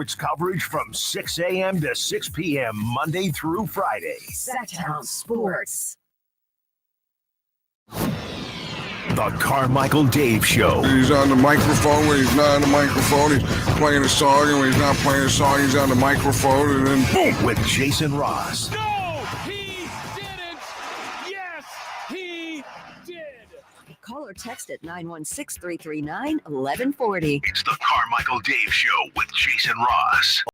It's coverage from 6 a.m. to 6 p.m. Monday through Friday. Sacktown Sports. The Carmichael Dave Show. He's on the microphone when he's not on the microphone. He's playing a song, and when he's not playing a song, he's on the microphone, and then boom, with Jason Ross. No, he didn't. Yes, he did. Call or text at 916-339-1140. It's the Carmichael Dave Show with Jason Ross.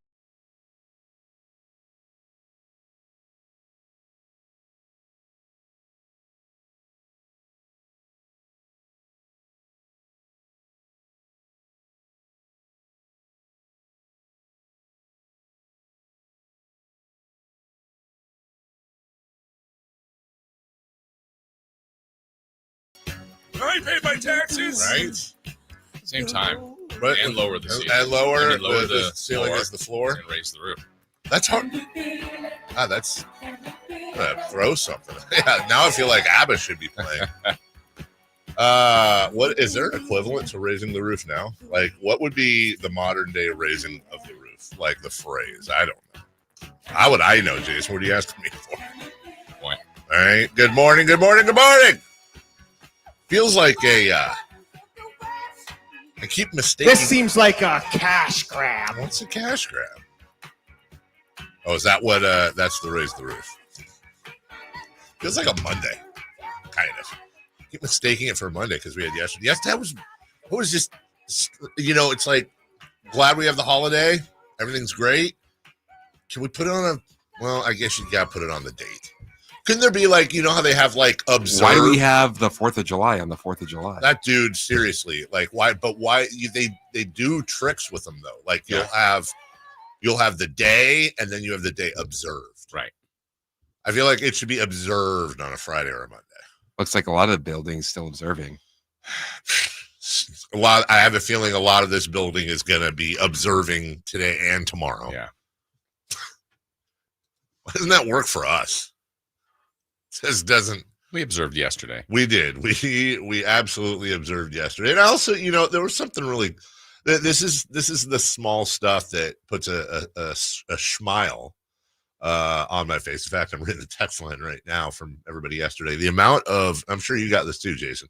I paid my taxes. Right. Same time. But and lower the ceiling. And lower, lower the ceiling is the floor. And raise the roof. That's hard. That's throw something. Yeah. Now I feel like ABBA should be playing. What is there an equivalent to raising the roof now? Like, what would be the modern day raising of the roof? Like the phrase? I don't know. How would I know, Jason? What are you asking me for? Point. All right. Good morning. Good morning. Good morning. Feels like I keep mistaking. This seems like a cash grab. What's a cash grab? Oh, is that what? That's the raise the roof. Feels like a Monday, kind of. I keep mistaking it for Monday because we had yesterday. Yes, that was just, it's like, glad we have the holiday. Everything's great. Can we put it on well, I guess you got to put it on the date. Couldn't there be like, how they have like observe? Why do we have the 4th of July on the 4th of July? That dude, seriously, like why? But why they do tricks with them though? Like you'll have the day and then you have the day observed. Right. I feel like it should be observed on a Friday or a Monday. Looks like a lot of the buildings still observing. I have a feeling a lot of this building is going to be observing today and tomorrow. Yeah. Why doesn't that work for us? Doesn't we observed yesterday? We did. We absolutely observed yesterday. And also, there was something really. This is the small stuff that puts a smile on my face. In fact, I'm reading the text line right now from everybody yesterday. The amount of, I'm sure you got this too, Jason.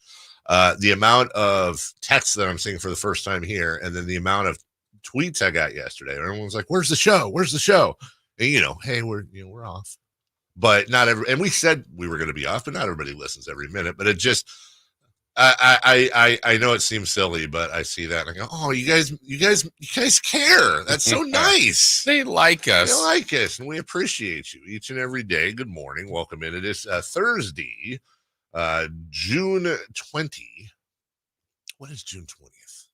The amount of texts that I'm seeing for the first time here, and then the amount of tweets I got yesterday. Everyone was like, "Where's the show? Where's the show?" And hey, we're off. But not every, and we said we were going to be off, but not everybody listens every minute. But it just, I know it seems silly, but I see that and I go, oh, you guys care. That's so nice. They like us. They like us, and we appreciate you each and every day. Good morning, welcome in. It is Thursday, June 20. What is June 20th?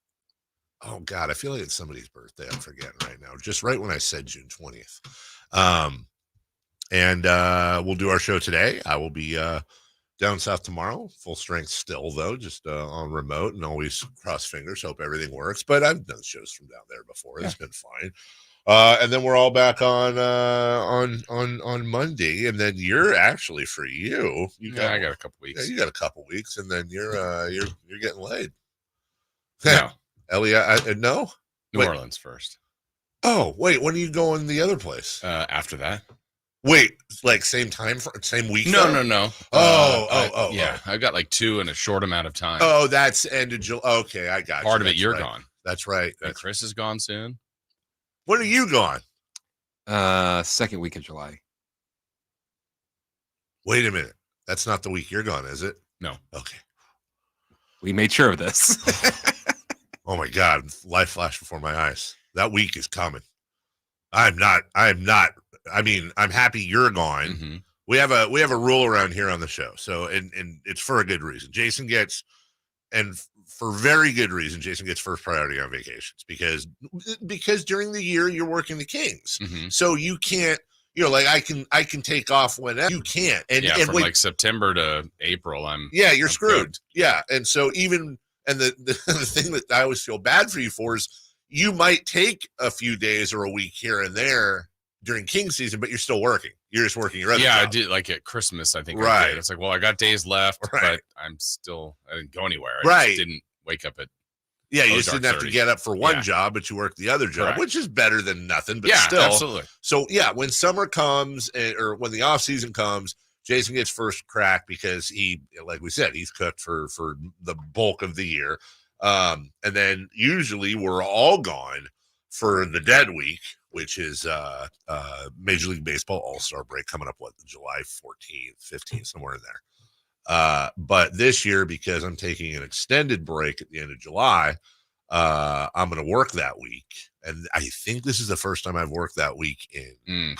Oh God, I feel like it's somebody's birthday. I'm forgetting right now. Just right when I said June 20th. And we'll do our show today. I will be down south tomorrow, full strength still, though, just on remote, and always cross fingers, hope everything works. But I've done shows from down there before. It's been fine. And then we're all back on Monday. And then you're actually, for you. I got a couple weeks. Yeah, you got a couple weeks, and then you're getting laid. No. Elliot, no? New Orleans first. Oh, wait, when are you going the other place? After that. Wait, like same week? No. Yeah. I've got like 2 in a short amount of time. Oh, that's end of July. Okay, I got Part of it, that's you're right. gone. That's right. And Chris is gone soon. When are you gone? 2nd week of July. Wait a minute. That's not the week you're gone, is it? No. Okay. We made sure of this. Oh my God. Life flashed before my eyes. That week is coming. I'm not. I mean, I'm happy you're gone. Mm-hmm. We have a rule around here on the show. So, and it's for a good reason. Jason gets, and for very good reason, Jason gets first priority on vacations because during the year you're working the Kings. Mm-hmm. So you can't, like I can take off whenever you can't. And from like September to April, you're screwed. Good. Yeah. And so the thing that I always feel bad for you for is you might take a few days or a week here and there during King season, but you're still working. You're just working your other job. I did like at Christmas, I think. Right. It's like, well, I got days left, right. but I didn't go anywhere. I right. just didn't wake up at Yeah, you just Ozark didn't have 30. to get up for one Yeah. job, but you worked the other job, Correct. which is better than nothing, but Yeah, still. absolutely. So, yeah, when summer comes or when the off season comes, Jason gets first crack because he, like we said, he's cooked for the bulk of the year. And then usually we're all gone for the dead week, which is Major League Baseball All-Star break coming up, July 14th, 15th, somewhere in there. But this year, because I'm taking an extended break at the end of July, I'm going to work that week. And I think this is the first time I've worked that week in.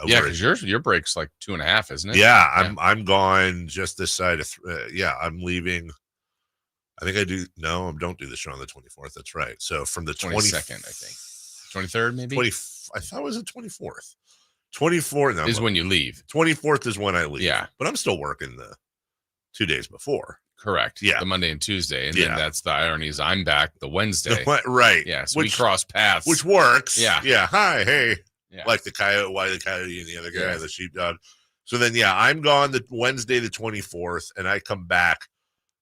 Yeah, because your break's like 2.5, isn't it? Yeah, I'm gone just this side of. I'm leaving. I think I do. No, I don't do the show on the 24th. That's right. So from the 22nd, I think. 23rd, maybe. I thought it was the 24th. 24th is when you leave. 24th is when I leave. Yeah, but I'm still working the 2 days before. Correct. Yeah, the Monday and Tuesday, and then that's the irony is I'm back the Wednesday. Right. Yeah, so we cross paths, which works. Yeah. Yeah. Hi. Hey. Yeah. Like the coyote, why the coyote and the other guy, the sheepdog. So then, I'm gone the Wednesday, the 24th, and I come back.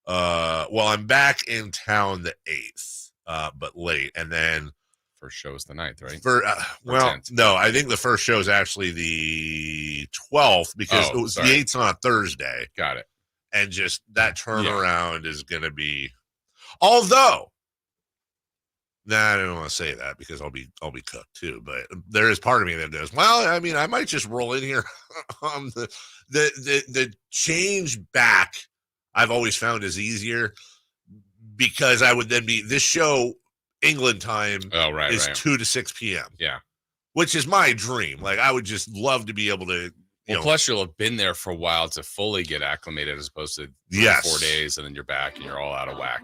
I'm back in town the 8th, but late. And then first show is the 9th, right? 10th. No, I think the first show is actually the 12th because the 8th's on a Thursday. Got it. And just that turnaround is going to be, although. Nah, I don't want to say that because I'll be cooked too. But there is part of me that does. Well, I mean, I might just roll in here. The change back, I've always found is easier because I would then be this show England time. Is 2 to 6 p.m. Yeah, which is my dream. Like I would just love to be able to. Plus you'll have been there for a while to fully get acclimated, as opposed to 4 days, and then you're back and you're all out of whack.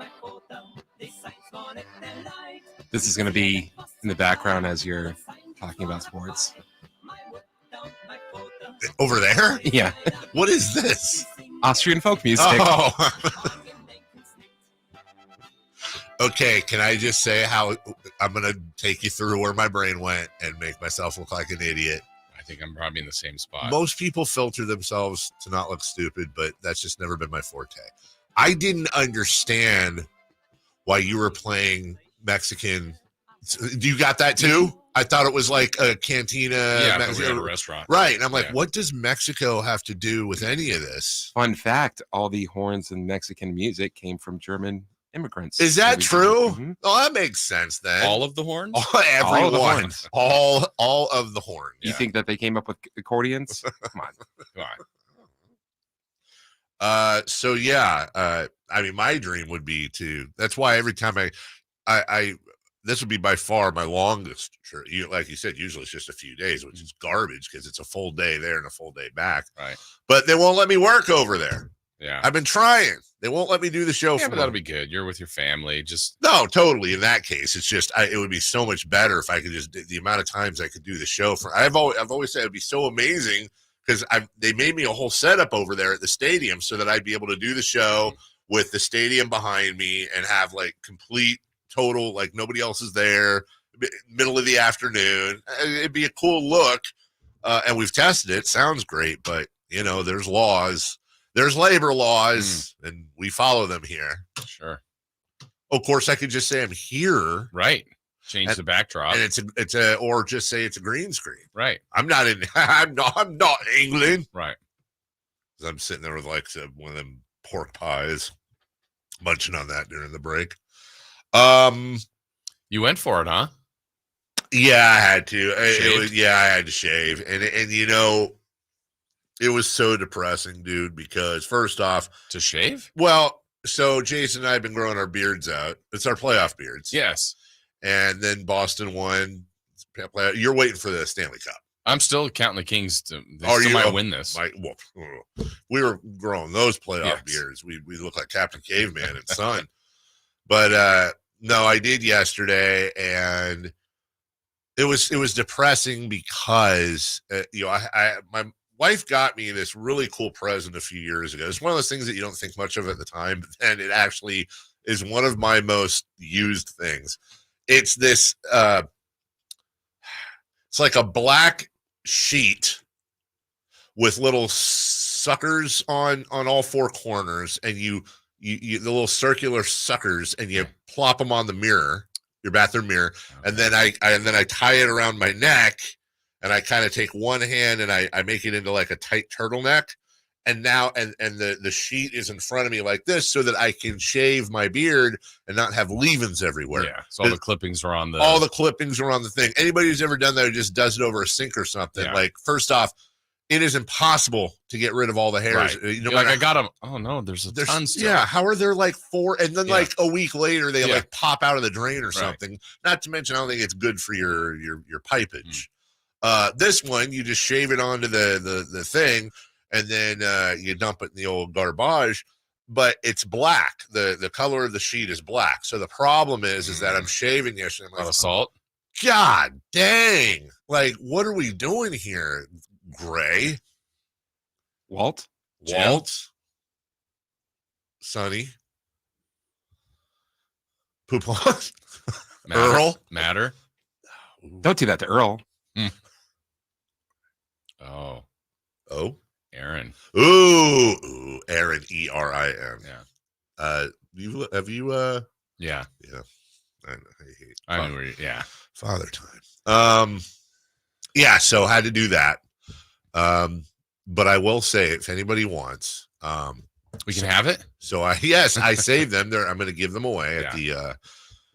This is going to be in the background as you're talking about sports. Over there? Yeah. What is this? Austrian folk music. Oh. Okay, can I just say how I'm going to take you through where my brain went and make myself look like an idiot? I think I'm probably in the same spot. Most people filter themselves to not look stupid, but that's just never been my forte. I didn't understand why you were playing Mexican. Do you got that too? I thought it was like a cantina. Yeah, we had a restaurant. Right. And I'm like, what does Mexico have to do with any of this? Fun fact, all the horns in Mexican music came from German immigrants. Is that true? Mm-hmm. Oh, that makes sense then. All of the horns? Everyone. All of the horns. All of the horns. You think that they came up with accordions? Come on. So I mean, my dream would be that's why every time I this would be by far my longest trip. Like you said, usually it's just a few days, which is garbage because it's a full day there and a full day back. Right. But they won't let me work over there. Yeah. I've been trying. They won't let me do the show. Yeah, but that'll be good. You're with your family. No, totally. In that case, it's just it would be so much better if I could just the amount of times I could do the show for. I've always said it'd be so amazing because they made me a whole setup over there at the stadium so that I'd be able to do the show with the stadium behind me and have like complete total, like nobody else is there, middle of the afternoon. It'd be a cool look. And we've tested it. Sounds great, but there's laws. There's labor laws, and we follow them here. Sure. Of course, I could just say I'm here. Right. Change the backdrop. And or just say it's a green screen. Right. I'm not England. Right. I'm sitting there with like one of them pork pies, munching on that during the break. You went for it, huh? Yeah, I had to. I had to shave, and it was so depressing, dude. Because first off, to shave. Well, so Jason and I have been growing our beards out. It's our playoff beards. Yes. And then Boston won. You're waiting for the Stanley Cup. I'm still counting the Kings. They might win this. We were growing those playoff beards. We look like Captain Caveman and Son. But no, I did yesterday, and it was depressing because my wife got me this really cool present a few years ago. It's one of those things that you don't think much of at the time, but then it actually is one of my most used things. It's this. It's like a black sheet with little suckers on all four corners, and you the little circular suckers, and you plop them on the mirror, your bathroom mirror, and then I tie it around my neck, and I kind of take one hand and I make it into like a tight turtleneck, and now and the sheet is in front of me like this, so that I can shave my beard and not have leave-ins everywhere. Yeah, so all the clippings are on the thing. Anybody who's ever done that who just does it over a sink or something, like, first off, it is impossible to get rid of all the hairs. Right. You know, like, I got them. Oh no, there's a ton still. Yeah, how are there like 4? And then like a week later, they like pop out of the drain or something. Not to mention, I don't think it's good for your pipage. This one, you just shave it onto the thing, and then you dump it in the old garbage. But it's black. The color of the sheet is black. So the problem is that I'm shaving yesterday. I'm like, a lot of salt. God dang! Like, what are we doing here? Gray, Walt, Sonny, Poupon, Earl, Matter. Don't do that to Earl. Oh, Aaron. Ooh, Aaron, ERIN. Yeah. Have you? Yeah. I know where you. Yeah. Father time. Yeah. So had to do that. But I will say, if anybody wants, we can have it. So I saved them there. I'm going to give them away at the,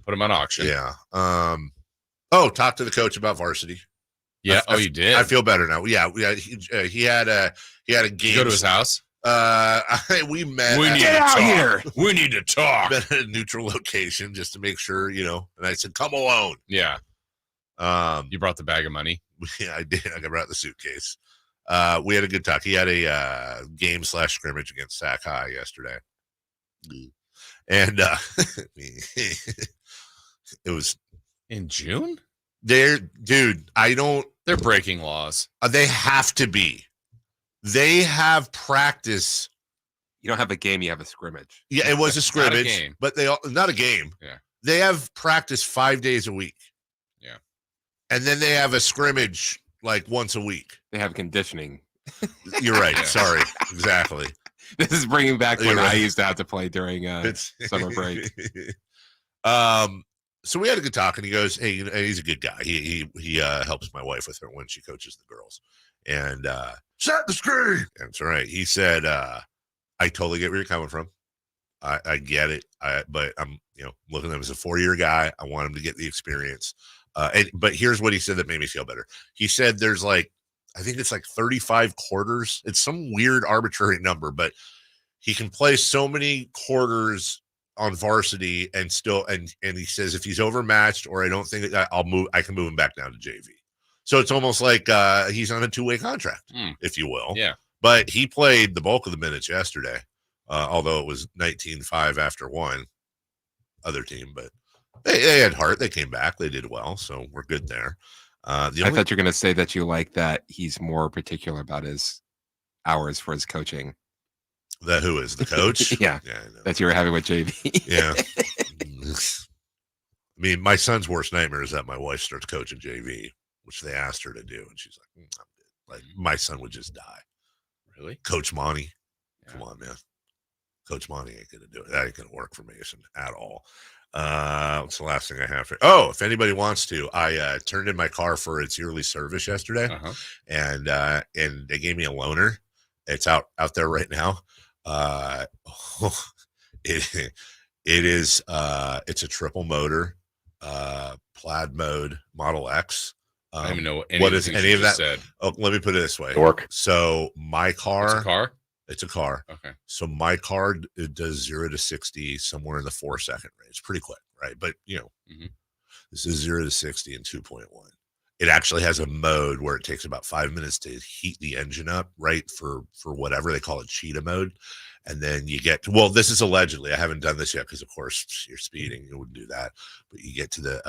put them on auction. Yeah. Talk to the coach about varsity. Yeah. You did. I feel better now. Yeah. He had a game. Go to his house. We met. We need Get to out talk. here. We need to talk. Met at a neutral location just to make sure, and I said, come alone. Yeah. You brought the bag of money. Yeah, I did. I brought the suitcase. We had a good talk. He had a game/scrimmage against Sac High yesterday, and it was in June. They're breaking laws. They have to be. They have practice. You don't have a game. You have a scrimmage. Yeah, it was a scrimmage, not a game. But not a game. Yeah, they have practice 5 days a week. Yeah, and then they have a scrimmage like once a week. They have conditioning. You're right. Sorry. Exactly. This is bringing back when I used to have to play during summer break. So we had a good talk, and he goes, "Hey, he's a good guy. He helps my wife with her when she coaches the girls." And set the screen. That's right. He said, "I totally get where you're coming from. I get it. But I'm looking at him as a 4-year guy. I want him to get the experience." But here's what he said that made me feel better. He said there's I think it's 35 quarters. It's some weird arbitrary number, but he can play so many quarters on varsity and still, and he says if he's overmatched or I don't think that I can move him back down to JV. So it's almost like he's on a 2-way contract, if you will. Yeah. But he played the bulk of the minutes yesterday, although it was 19-5 after one other team, but they had heart. They came back. They did well. So we're good there. I thought you were going to say that you like that he's more particular about his hours for his coaching. That who is the coach? Yeah, that you were having with JV. Yeah. I mean, my son's worst nightmare is that my wife starts coaching JV, which they asked her to do, and she's like, I'm good. Like my son would just die. Really? Coach Monty? Yeah. Come on, man. Coach Monty ain't gonna do it. That ain't gonna work for Mason at all. What's the last thing I have? If anybody wants to, I turned in my car for its yearly service yesterday, and they gave me a loaner. It's out there right now. It is it's a triple motor, plaid mode Model X. I don't even know what is any of that said. Oh, let me put it this way. Work. So my car. It's a car. Okay. So my car does 0 to 60 somewhere in the 4-second range. Pretty quick, right? But this is 0 to 60 in 2.1. It actually has a mode where it takes about 5 minutes to heat the engine up, right? For whatever they call it, cheetah mode. And then you get to, this is allegedly, I haven't done this yet because of course you're speeding, you wouldn't do that. But you get to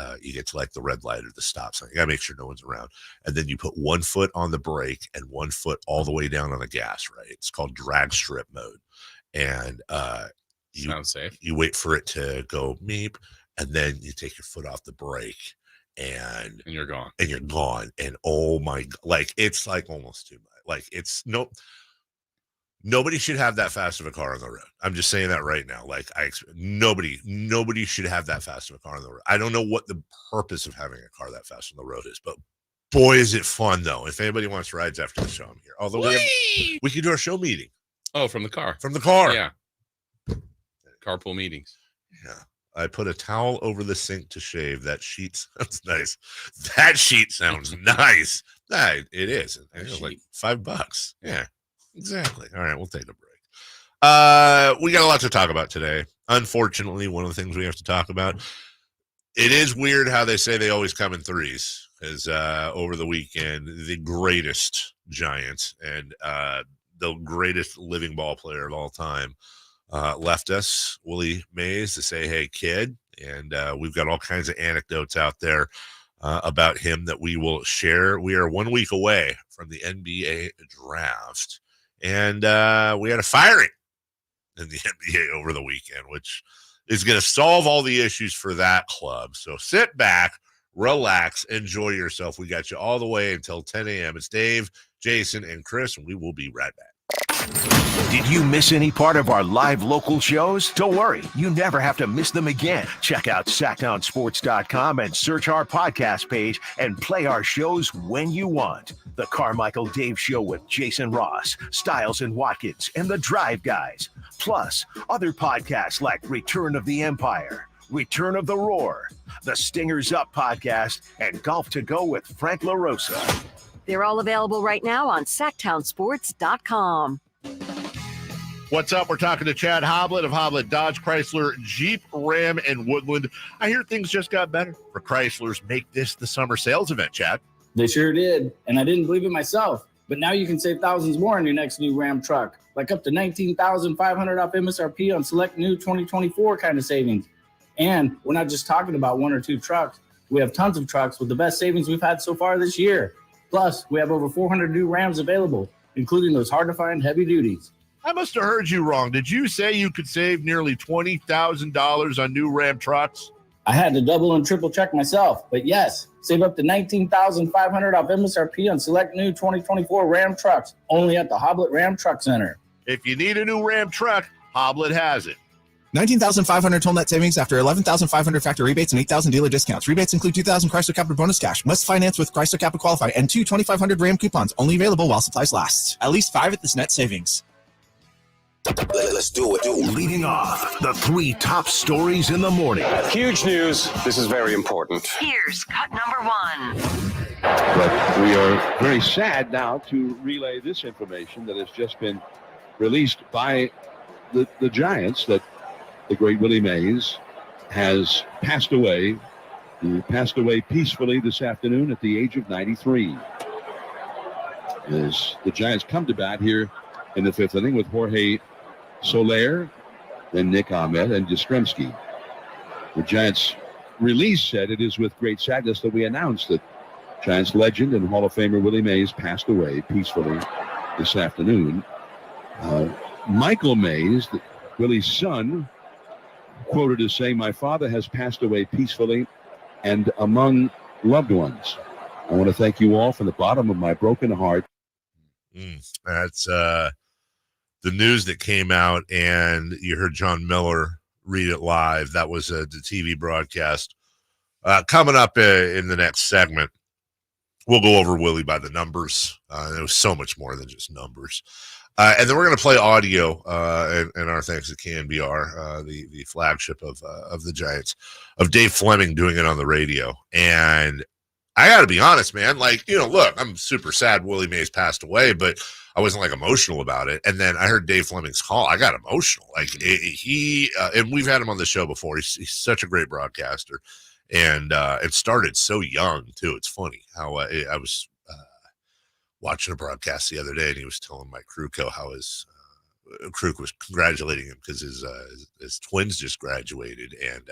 like the red light or the stop sign. You gotta make sure no one's around. And then you put 1 foot on the brake and 1 foot all the way down on the gas, right? It's called drag strip mode. And sounds safe. You wait for it to go meep, and then you take your foot off the brake and you're gone. And oh my, like it's like almost too much. Like it's Nobody should have that fast of a car on the road. I'm just saying that right now. Like nobody should have that fast of a car on the road. I don't know what the purpose of having a car that fast on the road is, but boy, is it fun though. If anybody wants rides after the show, I'm here. Although we could do our show meeting. Oh, from the car. From the car. Yeah. Carpool meetings. Yeah. I put a towel over the sink to shave. That sheet sounds nice. That sheet sounds nice. It is. It's like $5. Yeah. Exactly. All right, we'll take a break. We got a lot to talk about today. Unfortunately, one of the things we have to talk about, it is weird how they say they always come in threes, because over the weekend, the greatest Giants and the greatest living ball player of all time left us, Willie Mays, to say, hey, kid. And we've got all kinds of anecdotes out there about him that we will share. We are 1 week away from the NBA draft. And we had a firing in the NBA over the weekend, which is going to solve all the issues for that club. So sit back, relax, enjoy yourself. We got you all the way until 10 a.m. It's Dave, Jason, and Chris, and we will be right back. Did you miss any part of our live local shows? Don't worry, you never have to miss them again. Check out sacktownsports.com and search our podcast page and play our shows when you want. The Carmichael Dave Show with Jason Ross, Stiles and Watkins, and the Drive Guys. Plus, other podcasts like Return of the Empire, Return of the Roar, the Stingers Up podcast, and Golf to Go with Frank LaRosa. They're all available right now on sacktownsports.com. What's up? We're talking to Chad Hoblet of Hoblet Dodge, Chrysler, Jeep, Ram, and Woodland. I hear things just got better for Chryslers. Make this the summer sales event, Chad. They sure did, and I didn't believe it myself. But now you can save thousands more on your next new Ram truck, like up to $19,500 off MSRP on select new 2024 kind of savings. And we're not just talking about one or two trucks. We have tons of trucks with the best savings we've had so far this year. Plus, we have over 400 new Rams available, including those hard-to-find heavy duties. I must have heard you wrong. Did you say you could save nearly $20,000 on new Ram trucks? I had to double and triple check myself, but yes, save up to $19,500 off MSRP on select new 2024 Ram trucks, only at the Hoblet Ram Truck Center. If you need a new Ram truck, Hoblet has it. $19,500 total net savings after $11,500 factor rebates and $8,000 dealer discounts. Rebates include $2,000 Chrysler Capital bonus cash. Must finance with Chrysler Capital Qualify and two 2,500 Ram coupons. Only available while supplies last. At least 5 at this net savings. Let's do it. Leading off, the 3 top stories in the morning. Huge news. This is very important. Here's cut number 1. But we are very sad now to relay this information that has just been released by the Giants, that the great Willie Mays has passed away. He passed away peacefully this afternoon at the age of 93. As the Giants come to bat here in the 5th inning with Jorge Soler, then Nick Ahmed, and Yastrzemski. The Giants release said it is with great sadness that we announce that Giants legend and Hall of Famer Willie Mays passed away peacefully this afternoon. Michael Mays, Willie's son, quoted as saying, "My father has passed away peacefully and among loved ones. I want to thank you all from the bottom of my broken heart." That's the news that came out, and you heard John Miller read it live. That was the TV broadcast. Coming up in the next segment, we'll go over Willie by the numbers. It was so much more than just numbers. And then we're going to play audio, and our thanks to KNBR, the flagship of the Giants, of Dave Fleming doing it on the radio. And I got to be honest, man. Like, look, I'm super sad Willie Mays passed away, but I wasn't like emotional about it. And then I heard Dave Fleming's call. I got emotional. Like and we've had him on the show before. He's such a great broadcaster, and it started so young too. It's funny how I was watching a broadcast the other day, and he was telling Mike Kruko how his Kruk was congratulating him because his twins just graduated and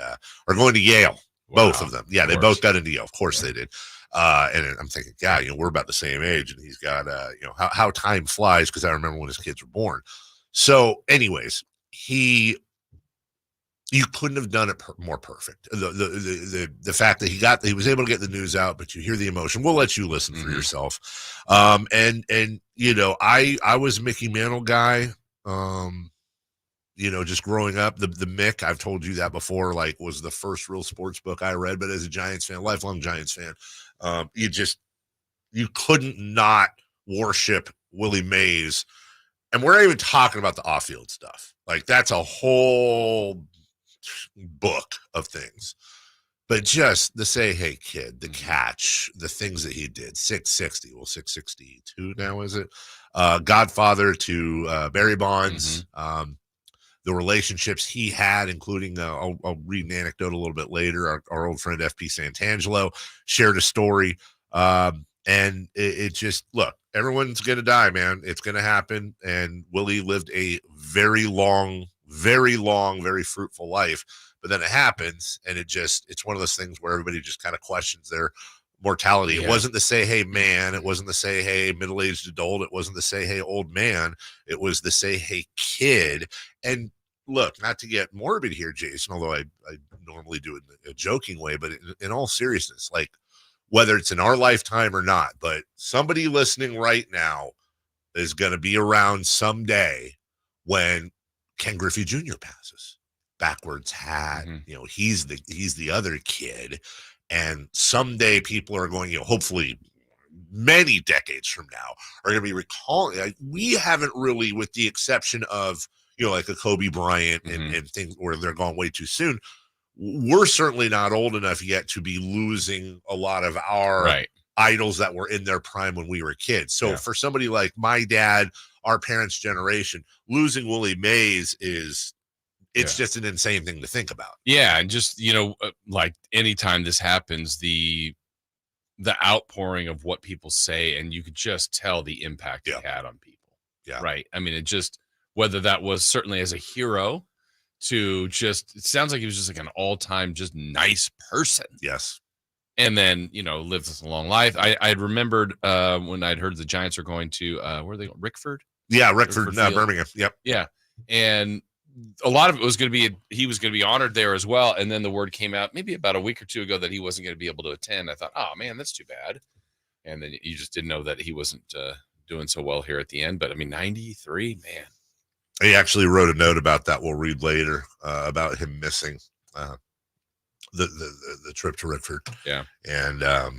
are going to Yale. Wow. Both of them. Yeah, they both got into Yale. Of course they did. And I'm thinking, God, we're about the same age, and he's got, how time flies, because I remember when his kids were born. So anyways, you couldn't have done it more perfect. The fact that he was able to get the news out, but you hear the emotion. We'll let you listen for yourself. I was a Mickey Mantle guy Just growing up, the Mick, I've told you that before, like was the first real sports book I read, but as a Giants fan, lifelong Giants fan, you couldn't not worship Willie Mays. And we're not even talking about the off-field stuff. Like that's a whole book of things. But just the say, hey, kid, the catch, the things that he did, 660, 662 now, is it? Godfather to Barry Bonds, the relationships he had, including, I'll read an anecdote a little bit later. Our old friend F.P. Santangelo shared a story. And it just, look, everyone's going to die, man. It's going to happen. And Willie lived a very long, very fruitful life. But then it happens, and it's one of those things where everybody just kind of questions their mortality. Yeah. It wasn't the say, hey, man. It wasn't the say, hey, middle-aged adult. It wasn't the say, hey, old man. It was the say, hey, kid. And look, not to get morbid here, Jason, although I normally do it in a joking way, but in all seriousness, like whether it's in our lifetime or not, but somebody listening right now is going to be around someday when Ken Griffey Jr. passes. Backwards hat, he's the other kid, and someday people are going, hopefully many decades from now, are going to be recalling. Like, we haven't really, with the exception of like a Kobe Bryant and things where they're gone way too soon. We're certainly not old enough yet to be losing a lot of our idols that were in their prime when we were kids. So for somebody like my dad, our parents' generation, losing Willie Mays is. It's just an insane thing to think about. Yeah. And just, like anytime this happens, the outpouring of what people say, and you could just tell the impact it had on people. Yeah. Right. I mean, it just, whether that was certainly as a hero to just, it sounds like he was just like an all-time, just nice person. Yes. And then, lived this long life. I had remembered when I'd heard the Giants are going to, where are they going? Rickford? Yeah. Rickford, Birmingham. Yep. Yeah. And a lot of it was going to be, he was going to be honored there as well. And then the word came out maybe about a week or two ago that he wasn't going to be able to attend. I thought, oh man, that's too bad. And then you just didn't know that he wasn't doing so well here at the end. But I mean, 93, man. He actually wrote a note about that. We'll read later about him missing the trip to Rickford. Yeah. And a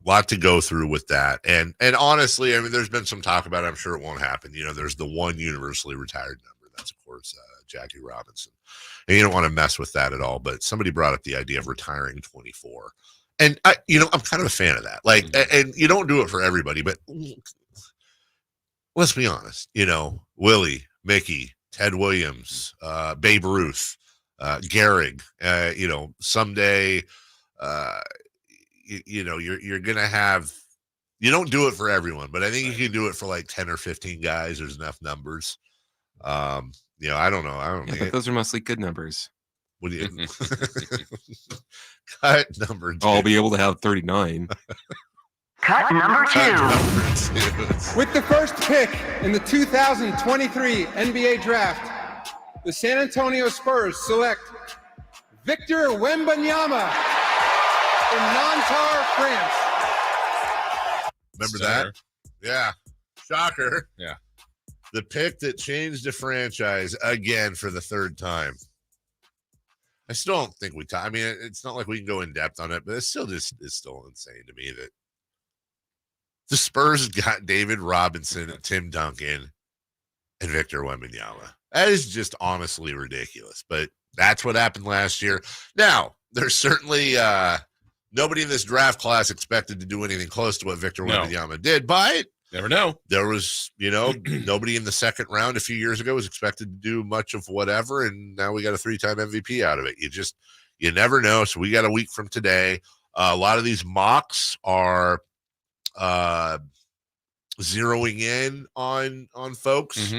lot to go through with that. And honestly, I mean, there's been some talk about it. I'm sure it won't happen. There's the one universally retired number. That's, of course, Jackie Robinson. And you don't want to mess with that at all. But somebody brought up the idea of retiring 24. And, I'm kind of a fan of that. Like, and you don't do it for everybody. But let's be honest. Willie, Mickey, Ted Williams, Babe Ruth, Gehrig, someday you're gonna have, you don't do it for everyone, but I think you can do it for like 10 or 15 guys. There's enough numbers. I don't know. But those are mostly good numbers. What do you cut number 2? I'll be able to have 39. Cut number 2. With the first pick in the 2023 NBA draft, the San Antonio Spurs select Victor Wembanyama in Nanterre, France. Remember that? Yeah. Shocker. Yeah. The pick that changed the franchise again for the third time. I still don't think I mean, it's not like we can go in depth on it, but it's still still insane to me that the Spurs got David Robinson, Tim Duncan, and Victor Wembanyama. That is just honestly ridiculous, but that's what happened last year. Now, there's certainly nobody in this draft class expected to do anything close to what Victor Wembanyama did, but never know. There was, nobody in the second round a few years ago was expected to do much of whatever, and now we got a 3-time MVP out of it. You never know. So we got a week from today. A lot of these mocks are zeroing in on folks,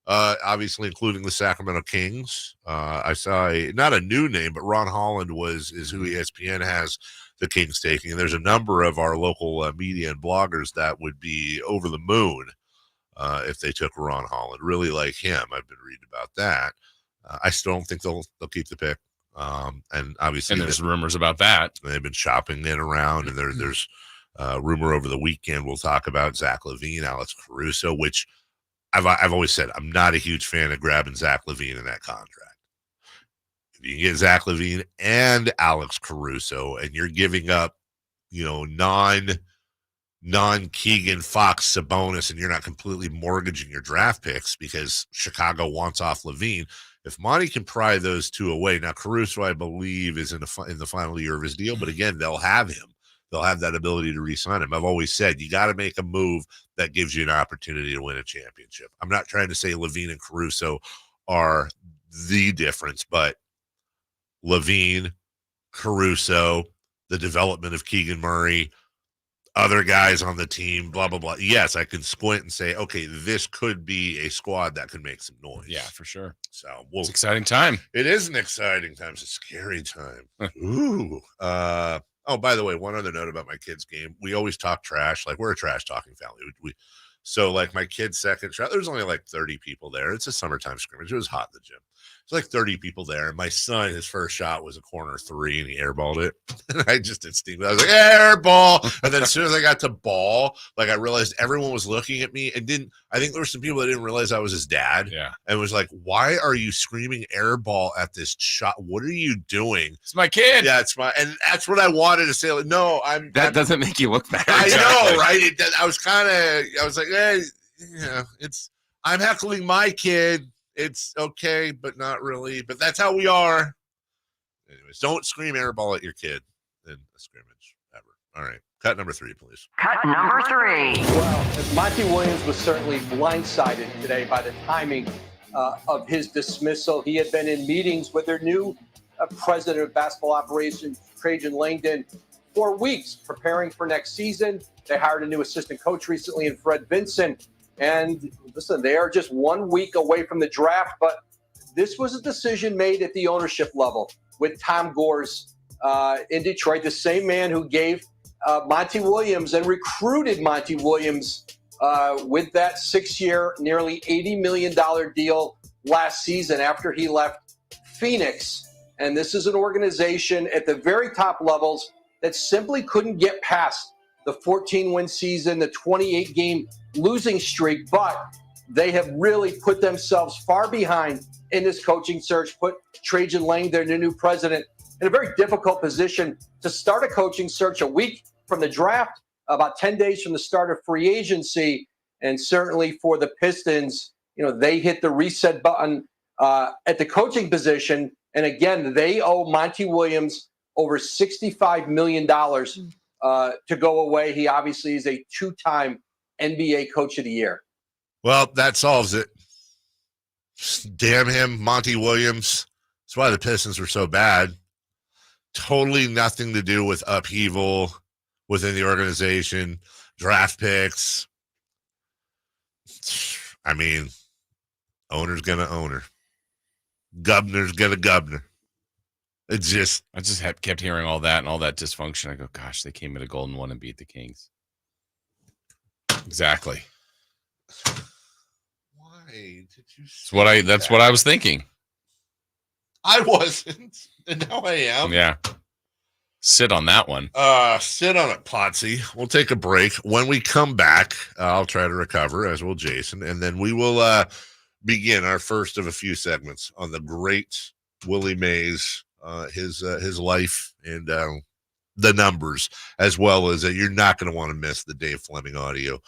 obviously including the Sacramento Kings. I saw not a new name, but Ron Holland is who ESPN has the Kings taking. And there's a number of our local media and bloggers that would be over the moon if they took Ron Holland. Really like him. I've been reading about that. I still don't think they'll keep the pick. And obviously, there's rumors about that. They've been shopping it around, and there's rumor over the weekend we'll talk about Zach LaVine, Alex Caruso, which I've always said I'm not a huge fan of grabbing Zach LaVine in that contract. If you can get Zach LaVine and Alex Caruso, and you're giving up, non-Keegan, Fox, Sabonis, and you're not completely mortgaging your draft picks because Chicago wants off LaVine. If Monty can pry those two away, now Caruso, I believe, is in the final year of his deal, but again, they'll have him. They'll have that ability to re-sign him. I've always said you got to make a move that gives you an opportunity to win a championship. I'm not trying to say LaVine and Caruso are the difference, but LaVine, Caruso, the development of Keegan Murray, other guys on the team, blah, blah, blah. Yes, I can squint and say, okay, this could be a squad that could make some noise. Yeah, for sure. So it's an exciting time. It is an exciting time. It's a scary time. Ooh. Oh, by the way, one other note about my kids' game. We always talk trash. Like, we're a trash talking family. So, like, my kid's second shot, there's only like 30 people there. It's a summertime scrimmage. It was hot in the gym. It's like 30 people there. And my son, his first shot was a corner three, and he airballed it. And I just did steam. I was like, airball. And then as soon as I got to ball, like, I realized everyone was looking at me and I think there were some people that didn't realize I was his dad. Yeah. And was like, why are you screaming airball at this shot? What are you doing? It's my kid. Yeah, and that's what I wanted to say. Like, no, That doesn't make you look bad. I know, right? I was like, hey, I'm heckling my kid. It's okay, but not really. But that's how we are. Anyways, don't scream airball at your kid in a scrimmage ever. All right. Cut number 3, please. Cut number 3. Well, Monty Williams was certainly blindsided today by the timing of his dismissal. He had been in meetings with their new president of basketball operations, Trajan Langdon, for weeks, preparing for next season. They hired a new assistant coach recently in Fred Vinson. And listen, they are just 1 week away from the draft, but this was a decision made at the ownership level with Tom Gores in Detroit, the same man who gave Monty Williams and recruited Monty Williams with that 6-year, nearly $80 million deal last season after he left Phoenix. And this is an organization at the very top levels that simply couldn't get past the 14-win season, the 28-game losing streak, but they have really put themselves far behind in this coaching search, put Trajan Langdon, their new president, in a very difficult position to start a coaching search a week from the draft, about 10 days from the start of free agency. And certainly for the Pistons, they hit the reset button at the coaching position. And again, they owe Monty Williams over $65 million to go away. He obviously is a 2-time NBA Coach of the Year. Well, that solves it. Damn him, Monty Williams. That's why the Pistons were so bad. Totally nothing to do with upheaval within the organization, draft picks. I mean, owner's gonna owner. Governor's gonna governor. I just kept hearing all that and all that dysfunction. I go, gosh, they came into Golden One and beat the Kings. Exactly. Why did you say that's what I was thinking. I wasn't, and now I am. Yeah. Sit on that one. Sit on it, Potsy. We'll take a break. When we come back, I'll try to recover, as will Jason, and then we will begin our first of a few segments on the great Willie Mays, his life and the numbers, as well as you're not going to want to miss the Dave Fleming audio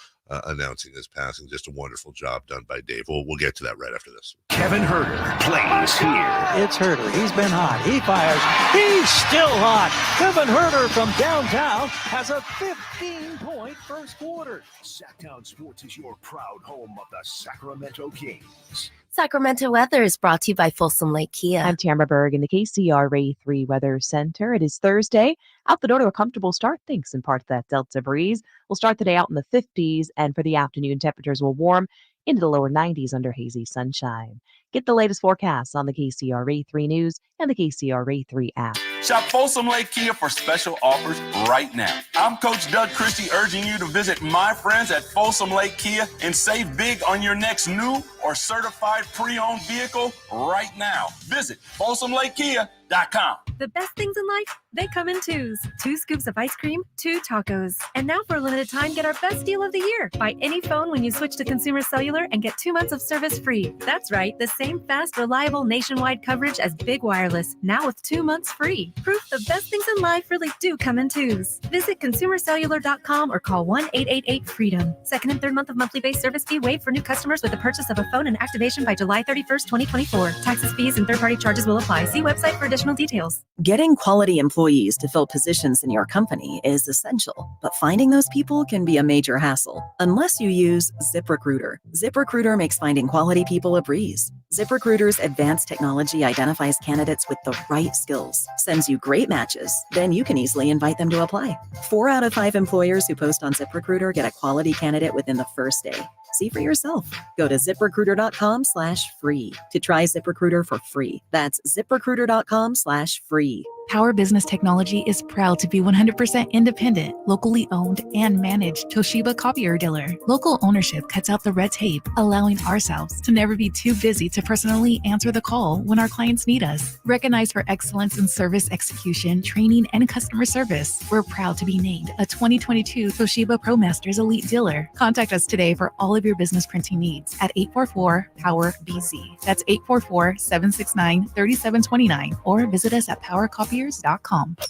announcing his passing. Just a wonderful job done by Dave. We'll get to that right after this. Kevin Herter plays here. It's Herter. He's been hot. He fires. He's still hot. Kevin Herter from downtown has a 15-point first quarter. Sacktown Sports is your proud home of the Sacramento Kings. Sacramento weather is brought to you by Folsom Lake Kia. I'm Tamara Berg in the KCRA 3 Weather Center. It is Thursday. Out the door to a comfortable start, thanks in part to that Delta breeze. We'll start the day out in the 50s, and for the afternoon, temperatures will warm into the lower 90s under hazy sunshine. Get the latest forecasts on the KCRA 3 News and the KCRA 3 app. Shop Folsom Lake Kia for special offers right now. I'm Coach Doug Christie urging you to visit my friends at Folsom Lake Kia and save big on your next new or certified pre-owned vehicle right now. Visit FolsomLakeKia.com. The best things in life, they come in twos. 2 scoops of ice cream, 2 tacos. And now for a limited time, get our best deal of the year. Buy any phone when you switch to Consumer Cellular and get 2 months of service free. That's right, the same fast, reliable nationwide coverage as Big Wireless, now with 2 months free. Proof the best things in life really do come in twos. Visit ConsumerCellular.com or call 1-888-FREEDOM. Second and third month of monthly base service fee waived for new customers with the purchase of a phone and activation by July 31st, 2024. Taxes, fees, and third-party charges will apply. See website for additional details. Getting quality employees to fill positions in your company is essential, but finding those people can be a major hassle unless you use ZipRecruiter. ZipRecruiter makes finding quality people a breeze. ZipRecruiter's advanced technology identifies candidates with the right skills, sends you great matches, then you can easily invite them to apply. 4 out of 5 employers who post on ZipRecruiter get a quality candidate within the first day. See for yourself. Go to ZipRecruiter.com/free to try ZipRecruiter for free. That's ZipRecruiter.com/free. Power Business Technology is proud to be 100% independent, locally owned, and managed Toshiba copier dealer. Local ownership cuts out the red tape, allowing ourselves to never be too busy to personally answer the call when our clients need us. Recognized for excellence in service execution, training, and customer service, we're proud to be named a 2022 Toshiba ProMasters Elite Dealer. Contact us today for all of your business printing needs at 844-POWER-BZ. That's 844-769-3729, or visit us at PowerCopier.com.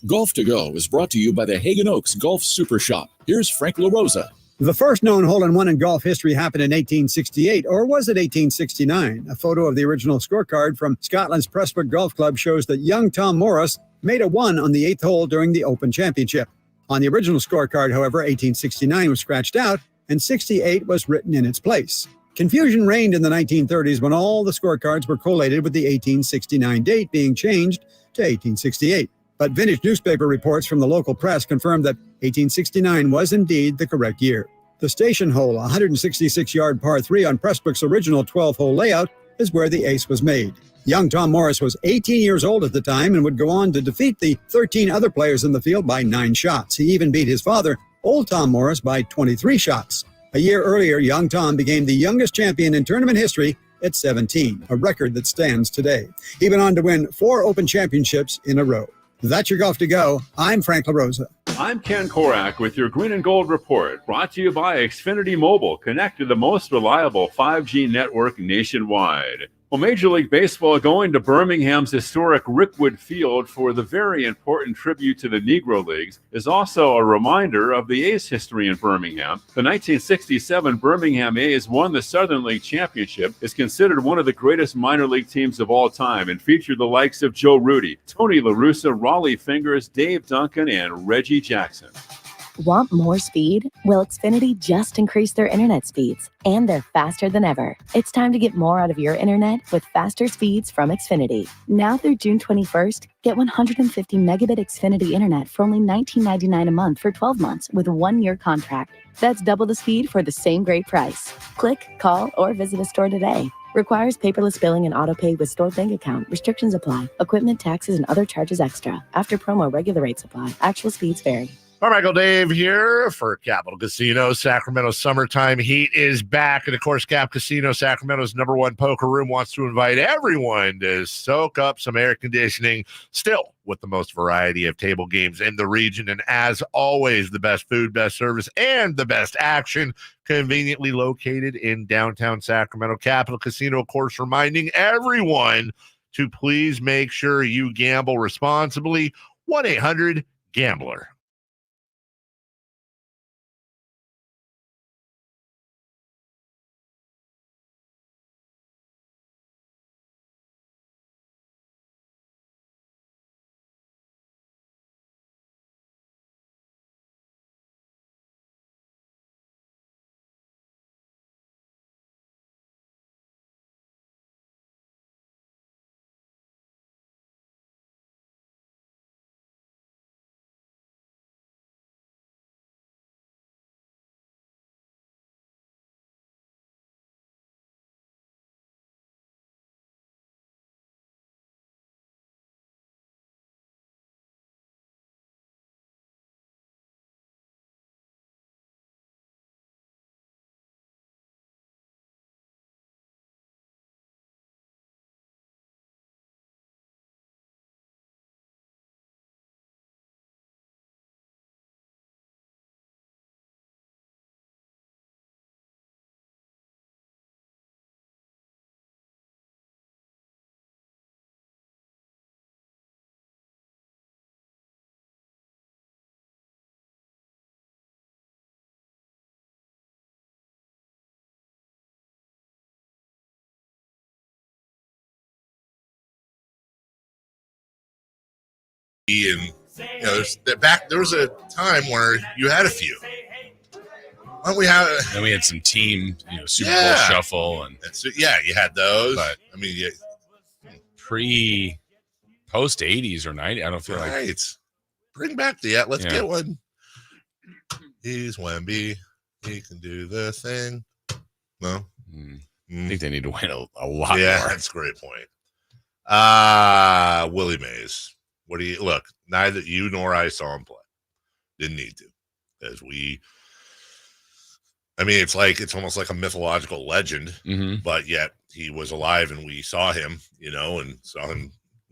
Golf to Go is brought to you by the Hagen Oaks Golf Super Shop. Here's Frank LaRosa. The first known hole-in-one in golf history happened in 1868, or was it 1869? A photo of the original scorecard from Scotland's Prestwick Golf Club shows that young Tom Morris made a 1 on the 8th hole during the Open Championship. On the original scorecard, however, 1869 was scratched out, and 68 was written in its place. Confusion reigned in the 1930s when all the scorecards were collated with the 1869 date being changed to 1868. But vintage newspaper reports from the local press confirmed that 1869 was indeed the correct year. The station hole, a 166-yard par 3 on Prestwick's original 12-hole layout, is where the ace was made. Young Tom Morris was 18 years old at the time and would go on to defeat the 13 other players in the field by 9 shots. He even beat his father, old Tom Morris, by 23 shots. A year earlier, young Tom became the youngest champion in tournament history at 17, a record that stands today. He went on to win 4 Open Championships in a row. That's your Golf to Go. I'm Frank LaRosa. I'm Ken Korak with your Green and Gold Report, brought to you by Xfinity Mobile. Connect to the most reliable 5G network nationwide. Well, Major League Baseball going to Birmingham's historic Rickwood Field for the very important tribute to the Negro Leagues is also a reminder of the A's history in Birmingham. The 1967 Birmingham A's won the Southern League Championship, is considered one of the greatest minor league teams of all time, and featured the likes of Joe Rudy, Tony La Russa, Raleigh Fingers, Dave Duncan, and Reggie Jackson. Want more speed? Well, Xfinity just increased their internet speeds, and they're faster than ever. It's time to get more out of your internet with faster speeds from Xfinity. Now through June 21st, get 150 megabit Xfinity internet for only $19.99 a month for 12 months with a 1-year contract. That's double the speed for the same great price. Click, call, or visit a store today. Requires paperless billing and autopay with stored bank account. Restrictions apply. Equipment, taxes, and other charges extra. After promo, regular rates apply. Actual speeds vary. Carmichael Dave here for Capital Casino. Sacramento summertime heat is back. And of course, Cap Casino, Sacramento's #1 poker room, wants to invite everyone to soak up some air conditioning, still with the most variety of table games in the region. And as always, the best food, best service, and the best action, conveniently located in downtown Sacramento. Capital Casino, of course, reminding everyone to please make sure you gamble responsibly. 1-800-GAMBLER. And there was a time where you had a few. Why don't we have? Then we had some team, Super Bowl shuffle, and you had those. But I mean, post 80s or 90s, I don't feel like. Bring back the let's get one. He's Wemby. He can do the thing. No, I think they need to win a lot yeah, more. That's a great point. Willie Mays. What do you look? Neither you nor I saw him play. Didn't need to, it's almost like a mythological legend, but yet he was alive and we saw him, and saw him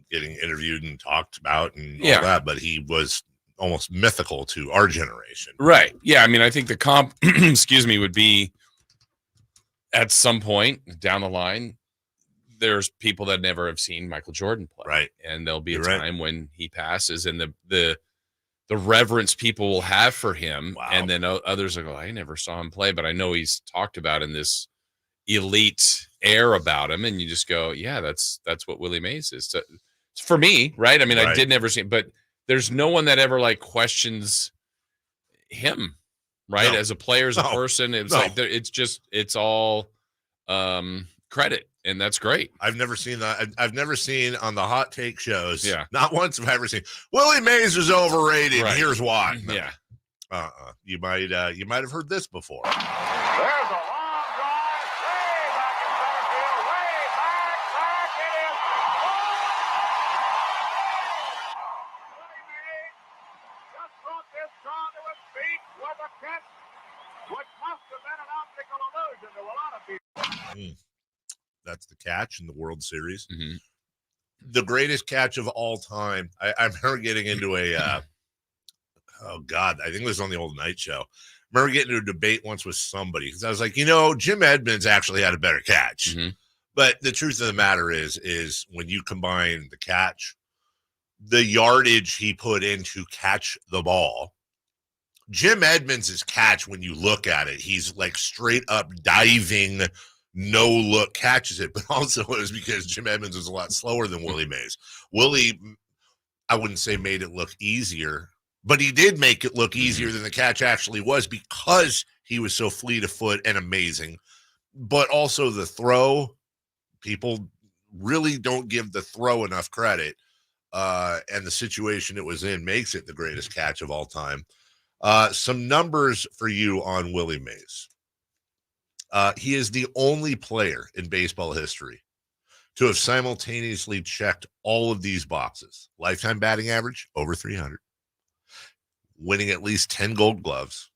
getting interviewed and talked about and all that. But he was almost mythical to our generation, right? Yeah, I think the comp, would be at some point down the line. There's people that never have seen Michael Jordan play, right? And there'll be a time when he passes, and the reverence people will have for him, and then others will go, I never saw him play, but I know he's talked about in this elite air about him, and you just go, yeah, that's what Willie Mays is. So, for me, right? I did never see him, but there's no one that ever questions him, right? No. As a player, as a person, it's all credit. And that's great. I've never seen that. I've never seen on the hot take shows. Yeah. Not once have I ever seen Willie Mays is overrated. Right. Here's why. No. Yeah. You might have heard this before. There's a long drive, way back in center field, way back, it is. Willie Mays just brought this crowd to its feet with a catch, which must have been an optical illusion to a lot of people. That's the catch in the World Series. The greatest catch of all time. I remember getting into a, I think it was on the old night show. I remember getting into a debate once with somebody because I was like, Jim Edmonds actually had a better catch. But the truth of the matter is when you combine the catch, the yardage he put in to catch the ball, Jim Edmonds' catch, when you look at it, he's like straight up diving, no look catches it, but also it was because Jim Edmonds was a lot slower than Willie Mays. Willie, I wouldn't say made it look easier, but he did make it look easier than the catch actually was because he was so fleet of foot and amazing. But also the throw, people really don't give the throw enough credit. And the situation it was in makes it the greatest catch of all time. Some numbers for you on Willie Mays. He is the only player in baseball history to have simultaneously checked all of these boxes. Lifetime batting average, over 300. Winning at least 10 gold gloves.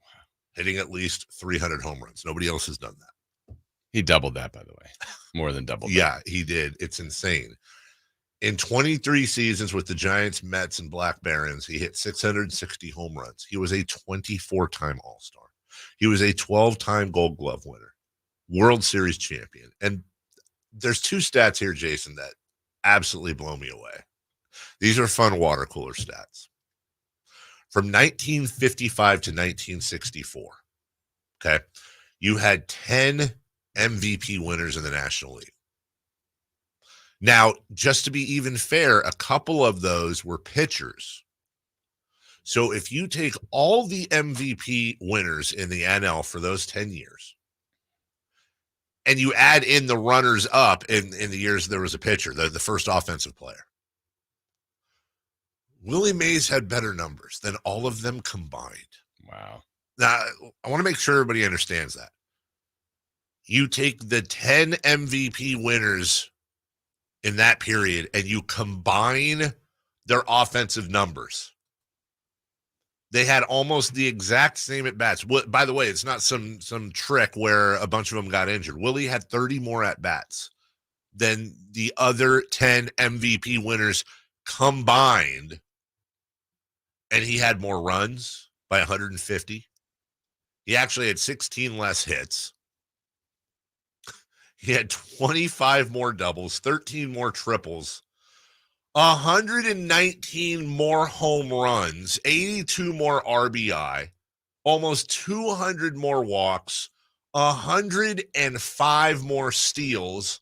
Hitting at least 300 home runs. Nobody else has done that. He doubled that, by the way. More than doubled that. He did. It's insane. In 23 seasons with the Giants, Mets, and Black Barons, he hit 660 home runs. He was a 24-time All-Star. He was a 12-time Gold Glove winner. World Series champion. And there's two stats here, Jason, that absolutely blow me away. These are fun water cooler stats. From 1955 to 1964, okay, you had 10 MVP winners in the National League. Now, just to be even fair, a couple of those were pitchers. So if you take all the MVP winners in the NL for those 10 years, and you add in the runners up in the years there was a pitcher, the first offensive player, Willie Mays had better numbers than all of them combined. Wow. Now, I want to make sure everybody understands that. You take the 10 MVP winners in that period and you combine their offensive numbers. They had almost the exact same at-bats. By the way, it's not some trick where a bunch of them got injured. Willie had 30 more at-bats than the other 10 MVP winners combined, and he had more runs by 150. He actually had 16 less hits. He had 25 more doubles, 13 more triples, 119 more home runs, 82 more RBI, almost 200 more walks, 105 more steals,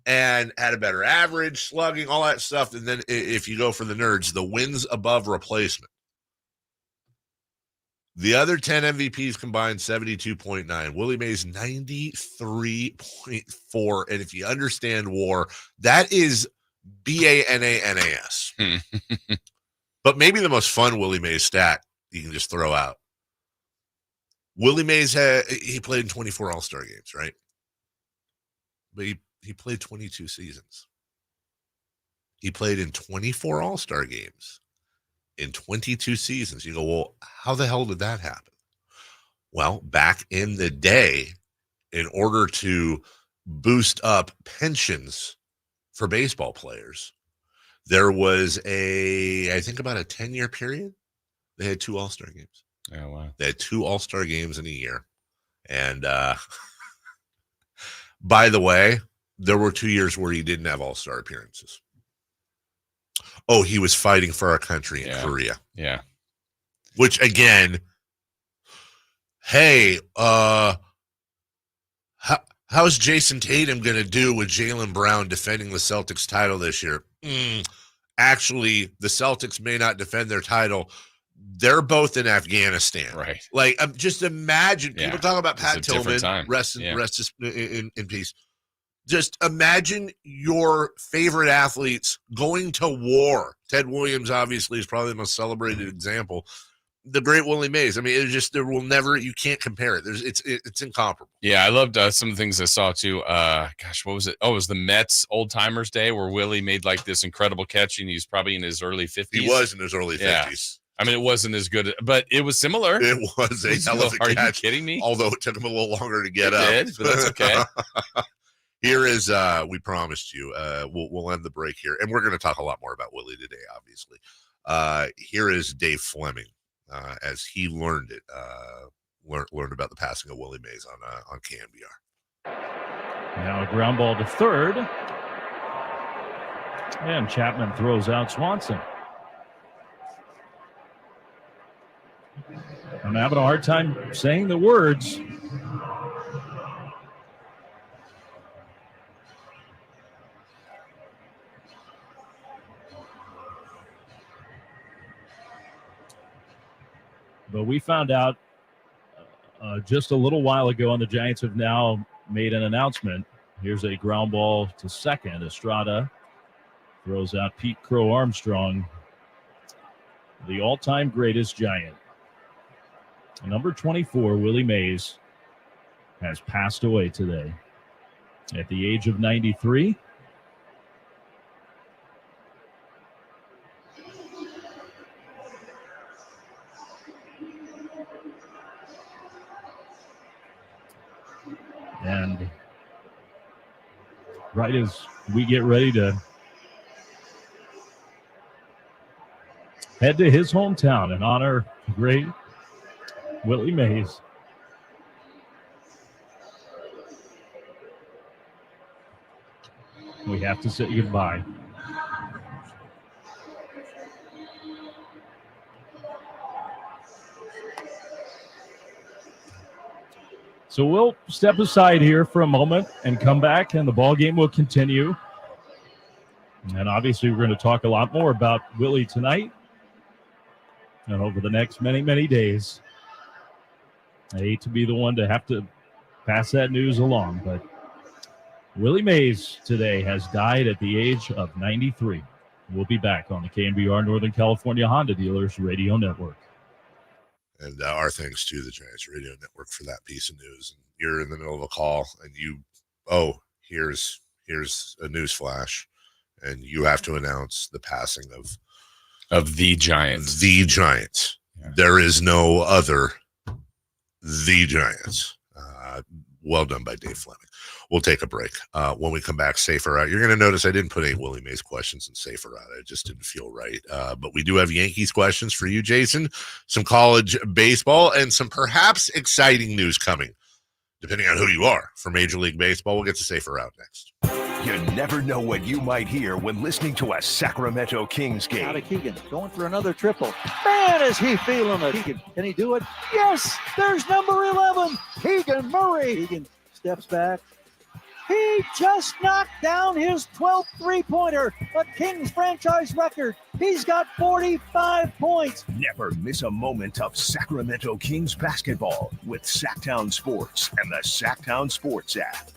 and had a better average, slugging, all that stuff. And then if you go for the nerds, the wins above replacement. The other 10 MVPs combined 72.9. Willie Mays 93.4. And if you understand WAR, that is BANANAS. But maybe the most fun Willie Mays stat you can just throw out. Willie Mays he played in 24 All-Star games, right? But he played 22 seasons. He played in 24 All-Star games in 22 seasons. You go, well, how the hell did that happen? Well, back in the day, in order to boost up pensions for baseball players, there was I think about a 10-year period. They had 2 All-Star games. Oh, wow. They had 2 All-Star games in a year. And by the way, there were 2 years where he didn't have All-Star appearances. Oh, he was fighting for our country in Korea. Yeah. Which, again, hey, how's Jason Tatum going to do with Jaylen Brown defending the Celtics title this year? Actually, the Celtics may not defend their title. They're both in Afghanistan. Right. Like, just imagine people talk about Pat Tillman, rest in peace. Just imagine your favorite athletes going to war. Ted Williams, obviously, is probably the most celebrated example. The great Willie Mays. I mean, it's just, you can't compare it. It's incomparable. Yeah, I loved some of the things I saw too. Gosh, what was it? Oh, it was the Mets Old Timers Day where Willie made like this incredible catch, and he's probably in his early 50s. He was in his early 50s. I mean, it wasn't as good, but it was similar. It was a hell of a catch. Are you kidding me? Although it took him a little longer to get up. Did, but that's okay. Here is, we promised you, we'll end the break here. And we're going to talk a lot more about Willie today, obviously. Here is Dave Fleming, as he learned about the passing of Willie Mays on KNBR. Now a ground ball to third. And Chapman throws out Swanson. I'm having a hard time saying the words. But we found out just a little while ago, and the Giants have now made an announcement. Here's a ground ball to second. Estrada throws out Pete Crow Armstrong, the all-time greatest Giant. Number 24, Willie Mays, has passed away today at the age of 93. And right as we get ready to head to his hometown and honor the great Willie Mays, we have to say goodbye. So we'll step aside here for a moment and come back, and the ball game will continue. And obviously, we're going to talk a lot more about Willie tonight and over the next many, many days. I hate to be the one to have to pass that news along, but Willie Mays today has died at the age of 93. We'll be back on the KNBR Northern California Honda Dealers Radio Network. And our thanks to the Giants Radio Network for that piece of news. And you're in the middle of a call, and here's a news flash, and you have to announce the passing of the Giants. The Giants. Yeah. There is no other. The Giants. Well done by Dave Fleming. We'll take a break. When we come back, Safer Out. You're going to notice I didn't put any Willie Mays questions in Safer Out. It just didn't feel right. But we do have Yankees questions for you, Jason, some college baseball, and some perhaps exciting news coming, depending on who you are, for Major League Baseball. We'll get to Safer Out next. You never know what you might hear when listening to a Sacramento Kings game. Out of Keegan, going for another triple. Man, is he feeling it. Keegan, can he do it? Yes, there's number 11, Keegan Murray. Keegan steps back, He just knocked down his 12th three-pointer, a Kings franchise record. He's got 45 points. Never miss a moment of Sacramento Kings basketball with Sacktown Sports and the Sacktown Sports app.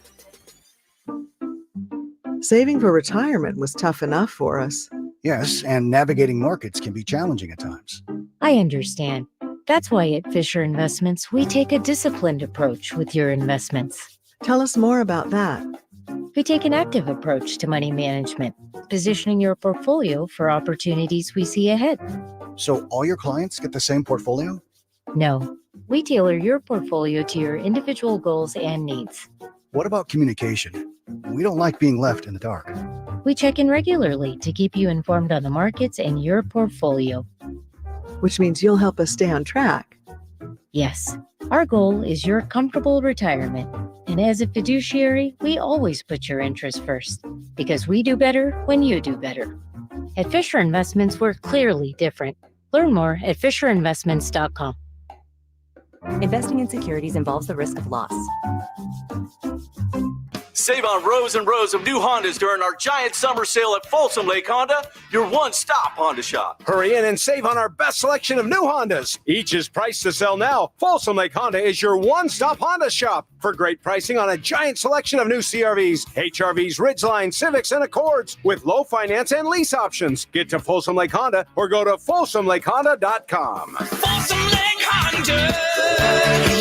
Saving for retirement was tough enough for us. Yes, and navigating markets can be challenging at times. I understand. That's why at Fisher Investments, we take a disciplined approach with your investments. Tell us more about that. We take an active approach to money management, positioning your portfolio for opportunities we see ahead. So all your clients get the same portfolio? No, we tailor your portfolio to your individual goals and needs. What about communication? We don't like being left in the dark. We check in regularly to keep you informed on the markets and your portfolio. Which means you'll help us stay on track. Yes, our goal is your comfortable retirement. And as a fiduciary, we always put your interests first, because we do better when you do better. At Fisher Investments, we're clearly different. Learn more at FisherInvestments.com. Investing in securities involves the risk of loss. Save on rows and rows of new Hondas during our giant summer sale at Folsom Lake Honda, your one-stop Honda shop. Hurry in and save on our best selection of new Hondas. Each is priced to sell now. Folsom Lake Honda is your one-stop Honda shop for great pricing on a giant selection of new CRVs, HRVs, Ridgeline, Civics, and Accords with low finance and lease options. Get to Folsom Lake Honda or go to FolsomLakeHonda.com. Folsom Lake Honda,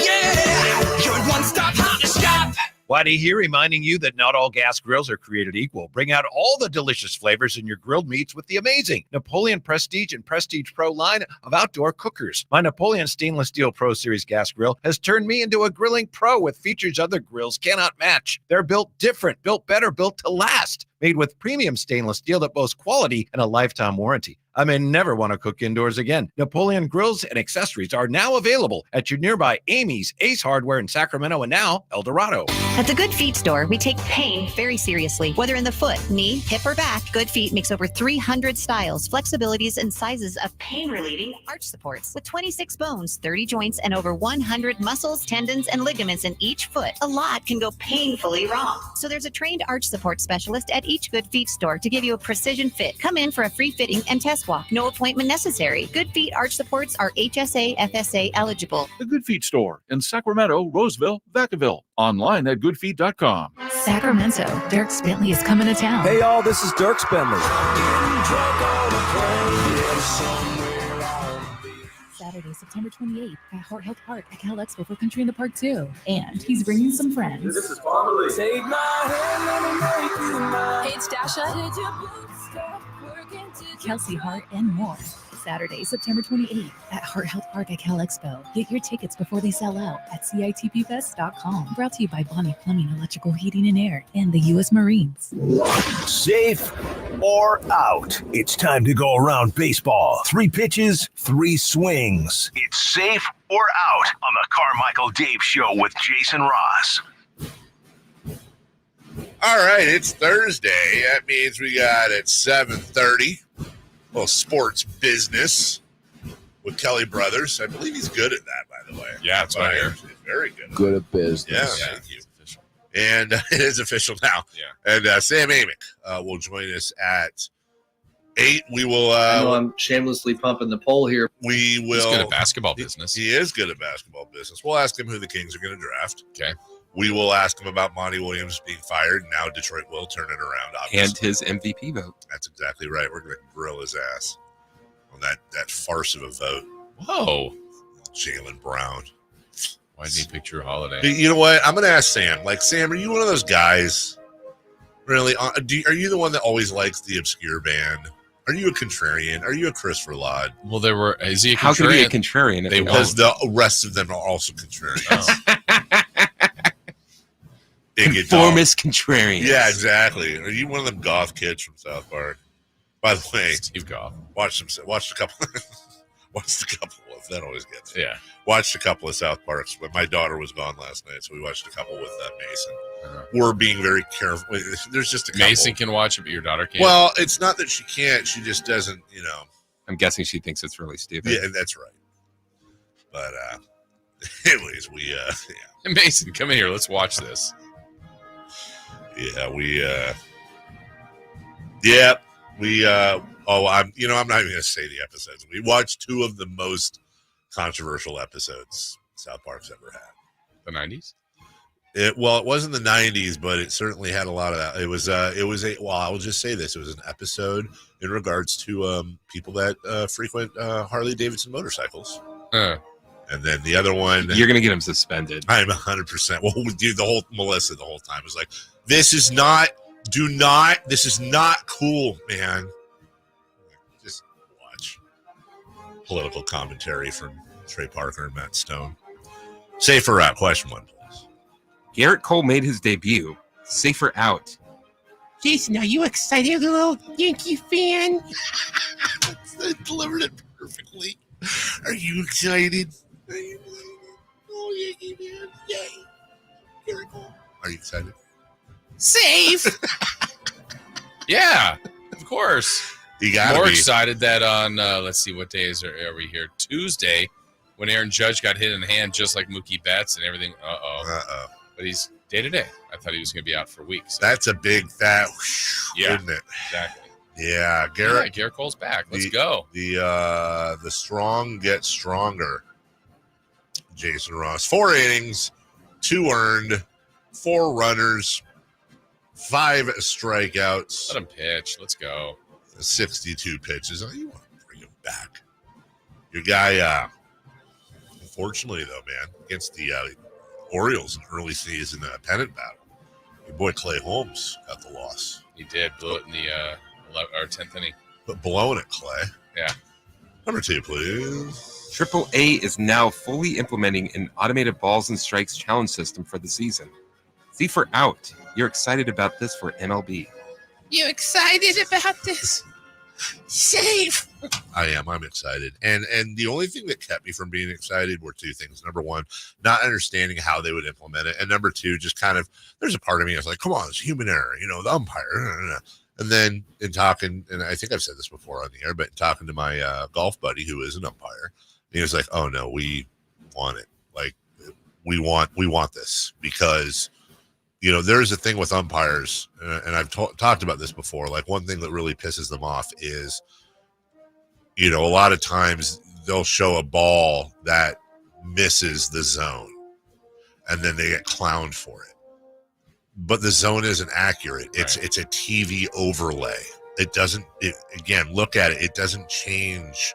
yeah, your one-stop Honda shop. Whitey here reminding you that not all gas grills are created equal. Bring out all the delicious flavors in your grilled meats with the amazing Napoleon Prestige and Prestige Pro line of outdoor cookers. My Napoleon Stainless Steel Pro Series gas grill has turned me into a grilling pro with features other grills cannot match. They're built different, built better, built to last. Made with premium stainless steel that boasts quality and a lifetime warranty. I may never want to cook indoors again. Napoleon grills and accessories are now available at your nearby Amy's, Ace Hardware in Sacramento, and now El Dorado. At the Good Feet store, we take pain very seriously. Whether in the foot, knee, hip, or back, Good Feet makes over 300 styles, flexibilities, and sizes of pain-relieving arch supports. With 26 bones, 30 joints, and over 100 muscles, tendons, and ligaments in each foot, a lot can go painfully wrong. So there's a trained arch support specialist at each Good Feet store to give you a precision fit. Come in for a free fitting and test walk. No appointment necessary. Good Feet arch supports are HSA, FSA eligible. The Good Feet store in Sacramento, Roseville, Vacaville. Online at goodfeet.com. Sacramento, Dirk Bentley is coming to town. Hey, y'all, this is Dirk Bentley. Saturday, September 28th at Heart Health Park at Cal Expo for Country in the Park 2. And he's bringing some friends. This is Farley. Take my hand, let me make you mine. Hey, it's Dasha. Kelsey Hart, and more. Saturday, September 28th at Heart Health Park at Cal Expo. Get your tickets before they sell out at CITPFest.com. Brought to you by Bonnie Plumbing, Electrical Heating and Air, and the U.S. Marines. Safe or out? It's time to go around baseball. 3 pitches, 3 swings. It's safe or out on the Carmichael Dave Show with Jason Ross. All right, it's Thursday. That means we got at 7:30. Well, sports business with Kelly Brothers. I believe he's good at that, by the way. Yeah, that's what I hear. He's very good. Good at business. Yeah, thank you. And it is official now. Yeah. And Sam Amick will join us at 8. We will. I know I'm shamelessly pumping the poll here. We will. He's good at basketball business. He is good at basketball business. We'll ask him who the Kings are going to draft. Okay. We will ask him about Monty Williams being fired. Now Detroit will turn it around, obviously. And his MVP vote. That's exactly right. We're going to grill his ass on that farce of a vote. Whoa. Jaylen Brown. Why did he pick Drew Holiday? You know what? I'm going to ask Sam. Like, Sam, are you one of those guys? Really? Are you the one that always likes the obscure band? Are you a contrarian? Are you a Christopher Laud? Well, is he a contrarian? How could he be a contrarian? Because the rest of them are also contrarians. Conformist contrarian. Yeah, exactly. Are you one of them goth kids from South Park? By the way, Steve Goff. Watched a couple. Watched a couple of that always gets me. Yeah. Watched a couple of South Parks, but my daughter was gone last night, so we watched a couple with Mason. We're being very careful. There's just a couple. Mason can watch it, but your daughter can't. Well, it's not that she can't; she just doesn't. I'm guessing she thinks it's really stupid. Yeah, that's right. But anyways, we Mason, come in here. Let's watch this. I'm not even gonna say the episodes. We watched two of the most controversial episodes South Park's ever had. The 90s? It wasn't the 90s, but it certainly had a lot of that. It was I'll just say this. It was an episode in regards to people that frequent Harley Davidson motorcycles. And then the other one, you're gonna get him suspended. I'm 100%. Well, dude, Melissa the whole time was like, this is not cool, man. Just watch political commentary from Trey Parker and Matt Stone. Safer out. Question 1, please. Garrett Cole made his debut. Safer out. Jason, are you excited, little Yankee fan? I delivered it perfectly. Are you excited? Oh, Yankee man. Yay. Garrett Cole. Are you excited? Safe. Yeah, of course. You got more be excited that on let's see, what days are we here? Tuesday, when Aaron Judge got hit in the hand just like Mookie Betts and everything. But he's day to day. I thought he was going to be out for weeks. That's a big fat, isn't it? Exactly. Yeah, Garrett Cole's back. Let's go. The strong get stronger. Jason Ross, 4 innings, 2 earned, 4 runners, 5 strikeouts. Let him pitch. Let's go. 62 pitches. Oh, you want to bring him back? Your guy, unfortunately, though, man, against the Orioles in early season pennant battle, your boy Clay Holmes got the loss. He did. Blew it in the 10th inning. But blowing it, Clay. Yeah. Number 2, please. AAA is now fully implementing an automated balls and strikes challenge system for the season. Safer out. You're excited about this for MLB. You excited about this? Safe. I am. I'm excited. And the only thing that kept me from being excited were 2 things. Number 1, not understanding how they would implement it. And number 2, just kind of, there's a part of me that's like, come on, it's human error, the umpire. And then in talking, and I think I've said this before on the air, but in talking to my golf buddy who is an umpire, he was like, oh no, we want it. Like we want this because, there's a thing with umpires, and I've talked about this before. Like one thing that really pisses them off is, a lot of times they'll show a ball that misses the zone and then they get clowned for it. But the zone isn't accurate. It's a TV overlay. It doesn't, again, look at it. It doesn't change.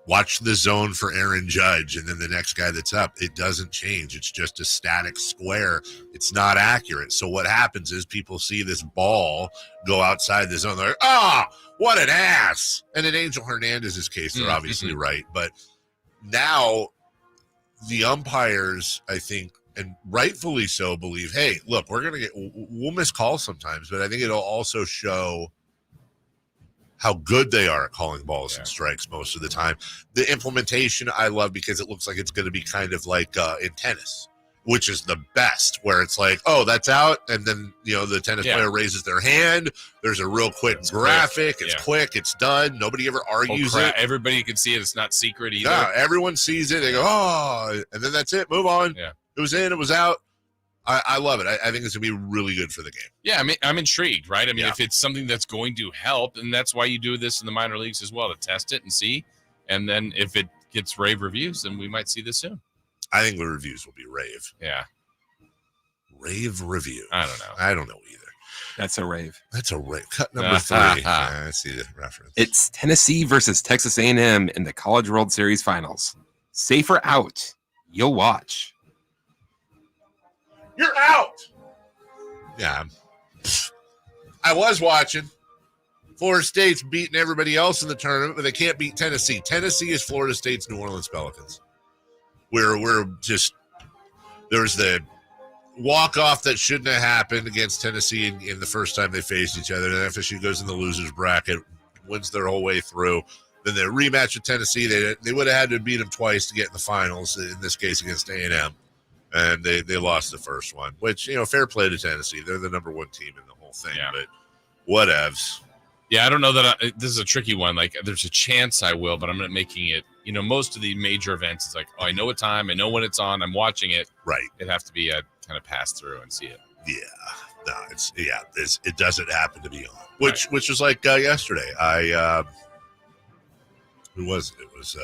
Watch the zone for Aaron Judge and then the next guy that's up. It doesn't change. It's just a static square. It's not accurate. So what happens is people see this ball go outside the zone. They're like, what an ass. And in Angel Hernandez's case, they're obviously right. But now the umpires, I think, and rightfully so, believe, hey, look, we'll miss calls sometimes, but I think it'll also show how good they are at calling balls and strikes most of the time. The implementation I love because it looks like it's going to be kind of like in tennis, which is the best, where it's like, oh, that's out. And then, the tennis player raises their hand. There's a real quick graphic. It's quick. It's done. Nobody ever argues it. Everybody can see it. It's not secret either. No, everyone sees it. They go, and then that's it. Move on. Yeah. It was in, it was out. I love it. I think it's going to be really good for the game. Yeah, I'm intrigued, right? I mean, if it's something that's going to help, and that's why you do this in the minor leagues as well, to test it and see. And then if it gets rave reviews, then we might see this soon. I think the reviews will be rave. Yeah. Rave review. I don't know. I don't know either. That's a rave. That's a rave. Cut number 3. I see the reference. It's Tennessee versus Texas A&M in the College World Series Finals. Safer out. You'll watch. You're out. Yeah. I was watching. Florida State's beating everybody else in the tournament, but they can't beat Tennessee. Tennessee is Florida State's New Orleans Pelicans. We're just, there's the walk-off that shouldn't have happened against Tennessee in the first time they faced each other. And FSU goes in the loser's bracket, wins their whole way through. Then the rematch with Tennessee, they would have had to beat them twice to get in the finals, in this case against A&M. And they lost the first one, which, fair play to Tennessee. They're the number 1 team in the whole thing, but whatevs. Yeah, I don't know that this is a tricky one. Like, there's a chance I will, but I'm not making it. Most of the major events, it's like, oh, I know what time, I know when it's on, I'm watching it. Right. It'd have to be a kind of pass through and see it. Yeah. it doesn't happen to be on. Which was like yesterday. Who was it? It was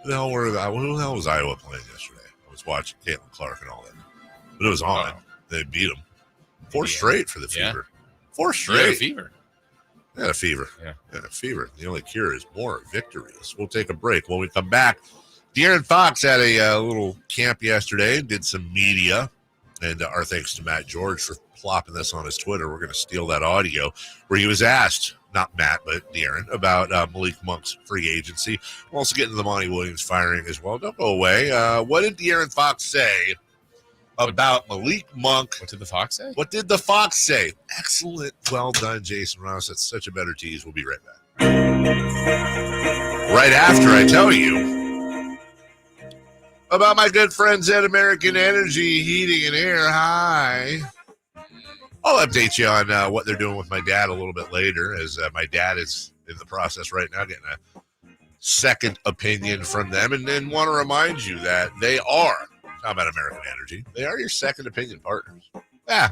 who the hell was Iowa playing yesterday? I was watching Caitlin Clark and all that, but it was on. They beat them 4 straight for the Fever. 4 straight. Fever. Had a fever. Yeah, a fever. The only cure is more victories. We'll take a break. When we come back, De'Aaron Fox had a little camp yesterday, did some media, and our thanks to Matt George for plopping this on his Twitter. We're going to steal that audio where he was asked, not Matt, but De'Aaron, about Malik Monk's free agency. We're also getting to the Monty Williams firing as well. Don't go away. What did De'Aaron Fox say about Malik Monk? What did the Fox say? What did the Fox say? Excellent. Well done, Jason Ross. That's such a better tease. We'll be right back. Right after I tell you about my good friends at American Energy Heating and Air. Hi. I'll update you on what they're doing with my dad a little bit later, as my dad is in the process right now getting a second opinion from them. And then want to remind you that they are, how about American Energy? They are your second opinion partners. Yeah.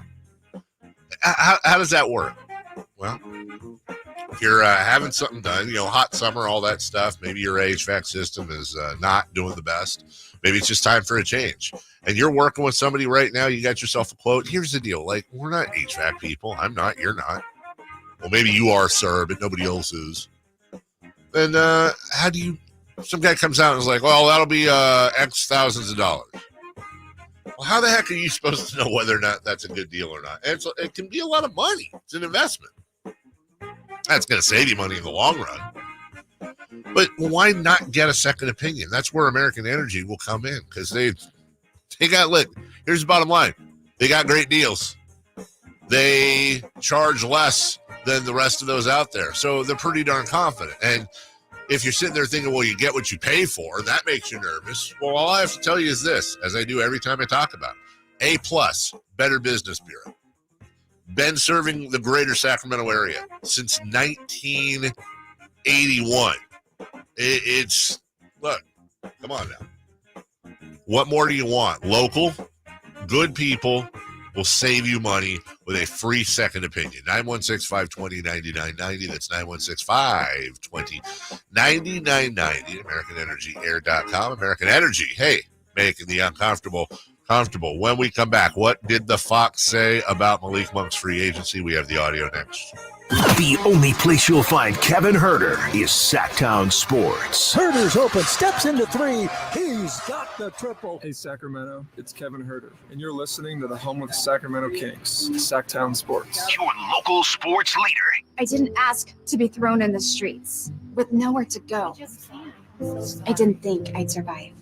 How does that work? Well, if you're having something done, hot summer, all that stuff, maybe your HVAC system is not doing the best. Maybe it's just time for a change. And you're working with somebody right now, you got yourself a quote. Here's the deal. Like, we're not HVAC people. I'm not. You're not. Well, maybe you are, sir, but nobody else is. Then how do you, some guy comes out and is like, well, that'll be X thousands of dollars. Well, how the heck are you supposed to know whether or not that's a good deal or not? And it can be a lot of money. It's an investment. That's going to save you money in the long run. But why not get a second opinion? That's where American Energy will come in, because they got lit. Here's the bottom line. They got great deals. They charge less than the rest of those out there. So they're pretty darn confident. And if you're sitting there thinking, well, you get what you pay for, that makes you nervous. Well, all I have to tell you is this, as I do every time I talk about it. A+, Better Business Bureau. Been serving the greater Sacramento area since 1981. It's, look, come on now. What more do you want? Local, good people will save you money with a free second opinion. 916-520-9990. That's 916-520-9990. AmericanEnergyAir.com. American Energy, hey, making the uncomfortable comfortable. When we come back, what did the Fox say about Malik Monk's free agency? We have the audio next. The only place you'll find Kevin Herter is Sacktown Sports. Herter's open, steps into 3. He's got the triple. Hey, Sacramento, it's Kevin Herter, and you're listening to the home of the Sacramento Kings, Sacktown Sports. Your local sports leader. I didn't ask to be thrown in the streets with nowhere to go. I didn't think I'd survive.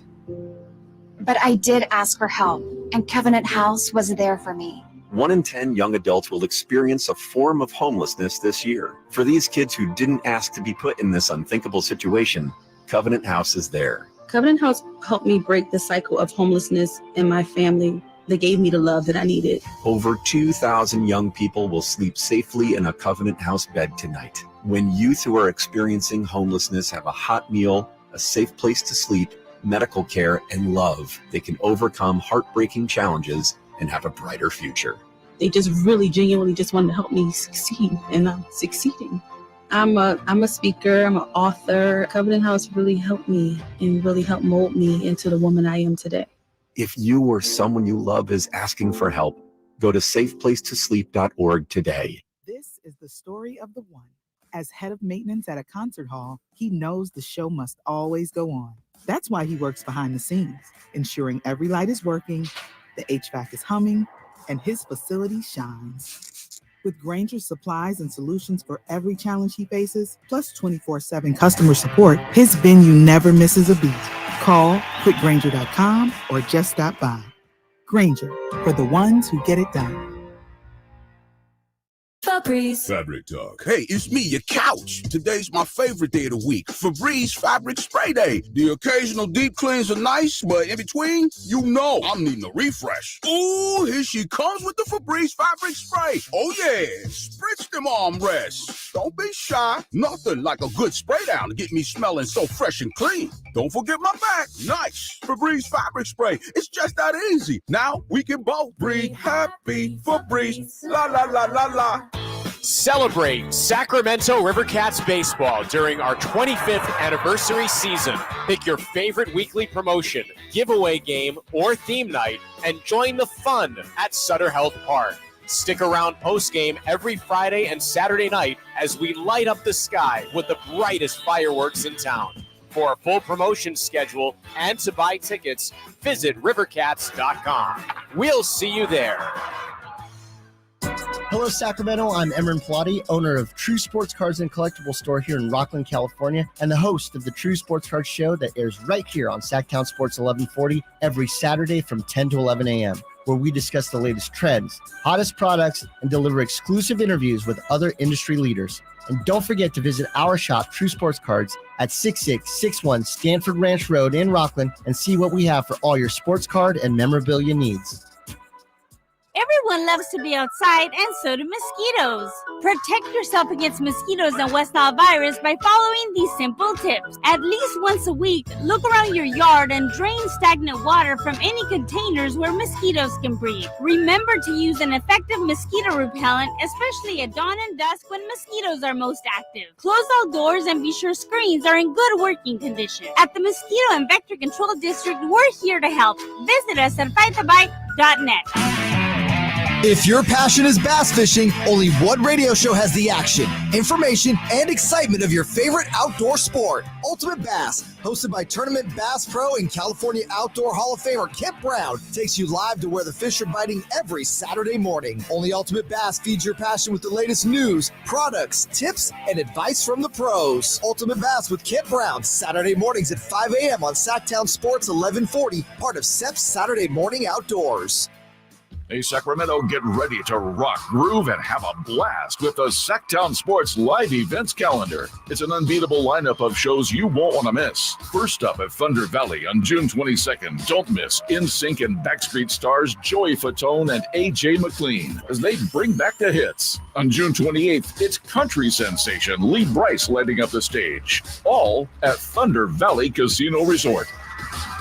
But I did ask for help, and Covenant House was there for me. 1 in 10 young adults will experience a form of homelessness this year. For these kids who didn't ask to be put in this unthinkable situation, Covenant House is there. Covenant House helped me break the cycle of homelessness in my family. They gave me the love that I needed. Over 2,000 young people will sleep safely in a Covenant House bed tonight. When youth who are experiencing homelessness have a hot meal, a safe place to sleep, medical care, and love, they can overcome heartbreaking challenges and have a brighter future. They just really genuinely just wanted to help me succeed, and I'm succeeding. I'm a speaker, I'm an author. Covenant House really helped me and really helped mold me into the woman I am today. If you or someone you love is asking for help, go to safeplacetosleep.org today. This is the story of the one. As head of maintenance at a concert hall, he knows the show must always go on. That's why he works behind the scenes, ensuring every light is working, the HVAC is humming, and his facility shines. With Grainger's supplies and solutions for every challenge he faces, plus 24/7 customer support, his venue never misses a beat. Call quickgrainger.com or just stop by. Grainger, for the ones who get it done. Febreze Fabric Talk. Hey, it's me, your couch. Today's my favorite day of the week. Febreze Fabric Spray Day. The occasional deep cleans are nice, but in between, I'm needing a refresh. Ooh, here she comes with the Febreze Fabric Spray. Oh yeah, spritz them armrests. Don't be shy. Nothing like a good spray down to get me smelling so fresh and clean. Don't forget my bag. Nice. Febreze fabric spray. It's just that easy. Now we can both breathe happy. Febreze. La la la la la. Celebrate Sacramento Rivercats baseball during our 25th anniversary season. Pick your favorite weekly promotion, giveaway game, or theme night, and join the fun at Sutter Health Park. Stick around post-game every Friday and Saturday night as we light up the sky with the brightest fireworks in town. For a full promotion schedule and to buy tickets, visit rivercats.com. We'll see you there. Hello, Sacramento. I'm Emran Plati, owner of True Sports Cards and Collectible Store here in Rockland, California, and the host of the True Sports Cards Show that airs right here on Sacktown Sports 1140 every Saturday from 10 to 11 a.m., where we discuss the latest trends, hottest products, and deliver exclusive interviews with other industry leaders. And don't forget to visit our shop, True Sports Cards, at 6661 Stanford Ranch Road in Rockland and see what we have for all your sports card and memorabilia needs. Everyone loves to be outside, and so do mosquitoes. Protect yourself against mosquitoes and West Nile virus by following these simple tips. At least once a week, look around your yard and drain stagnant water from any containers where mosquitoes can breed. Remember to use an effective mosquito repellent, especially at dawn and dusk when mosquitoes are most active. Close all doors and be sure screens are in good working condition. At the Mosquito and Vector Control District, we're here to help. Visit us at fightthebite.net. If your passion is bass fishing, only one radio show has the action, information, and excitement of your favorite outdoor sport. Ultimate Bass, hosted by Tournament Bass Pro and California Outdoor Hall of Famer Kip Brown, takes you live to where the fish are biting every Saturday morning. Only Ultimate Bass feeds your passion with the latest news, products, tips, and advice from the pros. Ultimate Bass with Kip Brown, Saturday mornings at 5 a.m. on Sacktown Sports 1140, part of SEP's Saturday Morning Outdoors. Hey, Sacramento, get ready to rock, groove, and have a blast with the Sacktown Sports Live Events Calendar. It's an unbeatable lineup of shows you won't want to miss. First up at Thunder Valley on June 22nd, don't miss NSYNC and Backstreet stars Joey Fatone and AJ McLean as they bring back the hits. On June 28th, it's country sensation Lee Brice lighting up the stage, all at Thunder Valley Casino Resort.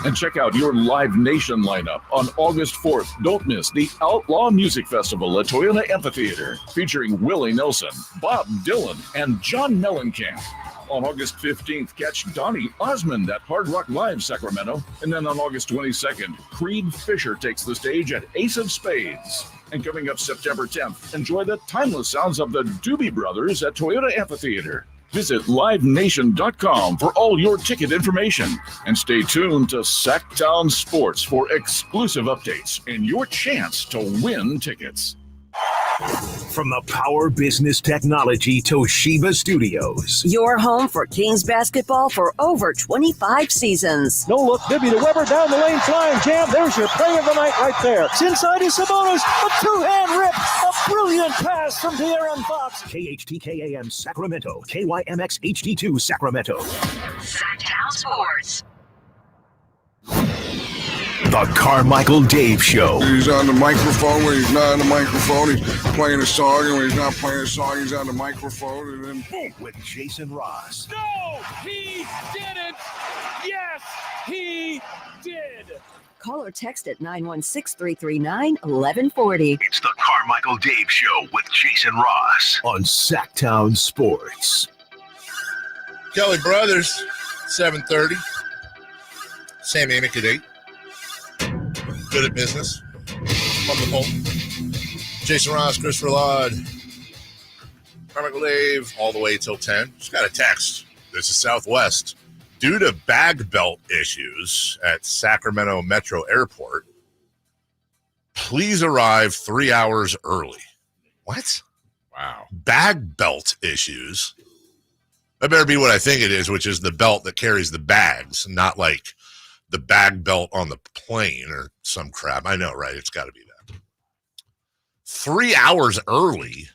And check out your Live Nation lineup on August 4th. Don't miss the Outlaw Music Festival at Toyota Amphitheater, featuring Willie Nelson, Bob Dylan, and John Mellencamp. On August 15th, catch Donnie Osmond at Hard Rock Live Sacramento. And then on August 22nd, Creed Fisher takes the stage at Ace of Spades. And coming up September 10th, enjoy the timeless sounds of the Doobie Brothers at Toyota Amphitheater. Visit livenation.com for all your ticket information. And stay tuned to Sacktown Sports for exclusive updates and your chance to win tickets. From the Power Business Technology Toshiba Studios. Your home for Kings basketball for over 25 seasons. No look, Bibby to Weber, down the lane, flying jam. There's your play of the night right there. It's inside is Sabonis, a two-hand rip, a brilliant pass from De'Aaron Fox. KHTKAM Sacramento, KYMX HD2 Sacramento. Sacktown Sports. The Carmichael Dave Show. He's on the microphone when he's not on the microphone. He's playing a song, and when he's not playing a song, he's on the microphone. And then boom, with Jason Ross. No, he didn't. Yes, he did. Call or text at 916-339-1140. It's the Carmichael Dave Show with Jason Ross on Sacktown Sports. Kelly Brothers, 7:30. Sam Amick at 8. Good at business. From the pole. Jason Ross, Christopher Laud, Carmichael Dave, all the way till 10. Just got a text. This is Southwest. Due to bag belt issues at Sacramento Metro Airport, please arrive 3 hours early. What? Wow. Bag belt issues? That better be what I think it is, which is the belt that carries the bags, not like the bag belt on the plane or some crap. I know, right? It's got to be that. 3 hours early?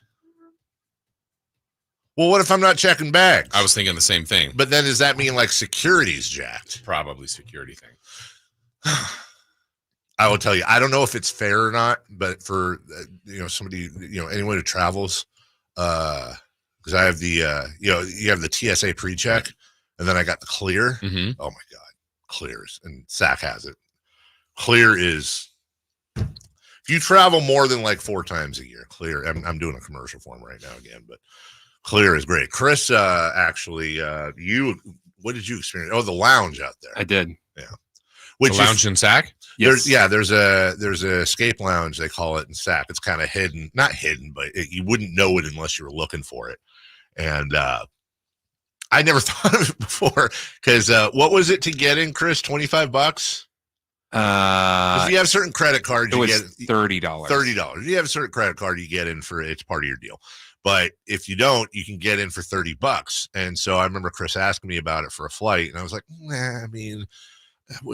Well, what if I'm not checking bags? I was thinking the same thing. But then does that mean like security's jacked? Probably security thing. I will tell you, I don't know if it's fair or not, but for, somebody, anyone who travels, because I have the, you have the TSA pre-check. And then I got the Clear. Mm-hmm. Oh my God. Clears. And Sac has it. Clear is, if you travel more than like 4 times a year, Clear, I'm doing a commercial for them right now again, but Clear is great. Chris, actually, what did you experience? Oh, the lounge out there. I did. Yeah. The lounge in Sac? Yes. There's a escape lounge, they call it in Sac. It's kind of hidden, not hidden, but you wouldn't know it unless you were looking for it. And I never thought of it before because what was it to get in, Chris? $25? If you have certain credit cards, you get $30. $30. If you have a certain credit card, you get in for it's part of your deal. But if you don't, you can get in for $30. And so I remember Chris asking me about it for a flight, and I was like, nah, I mean,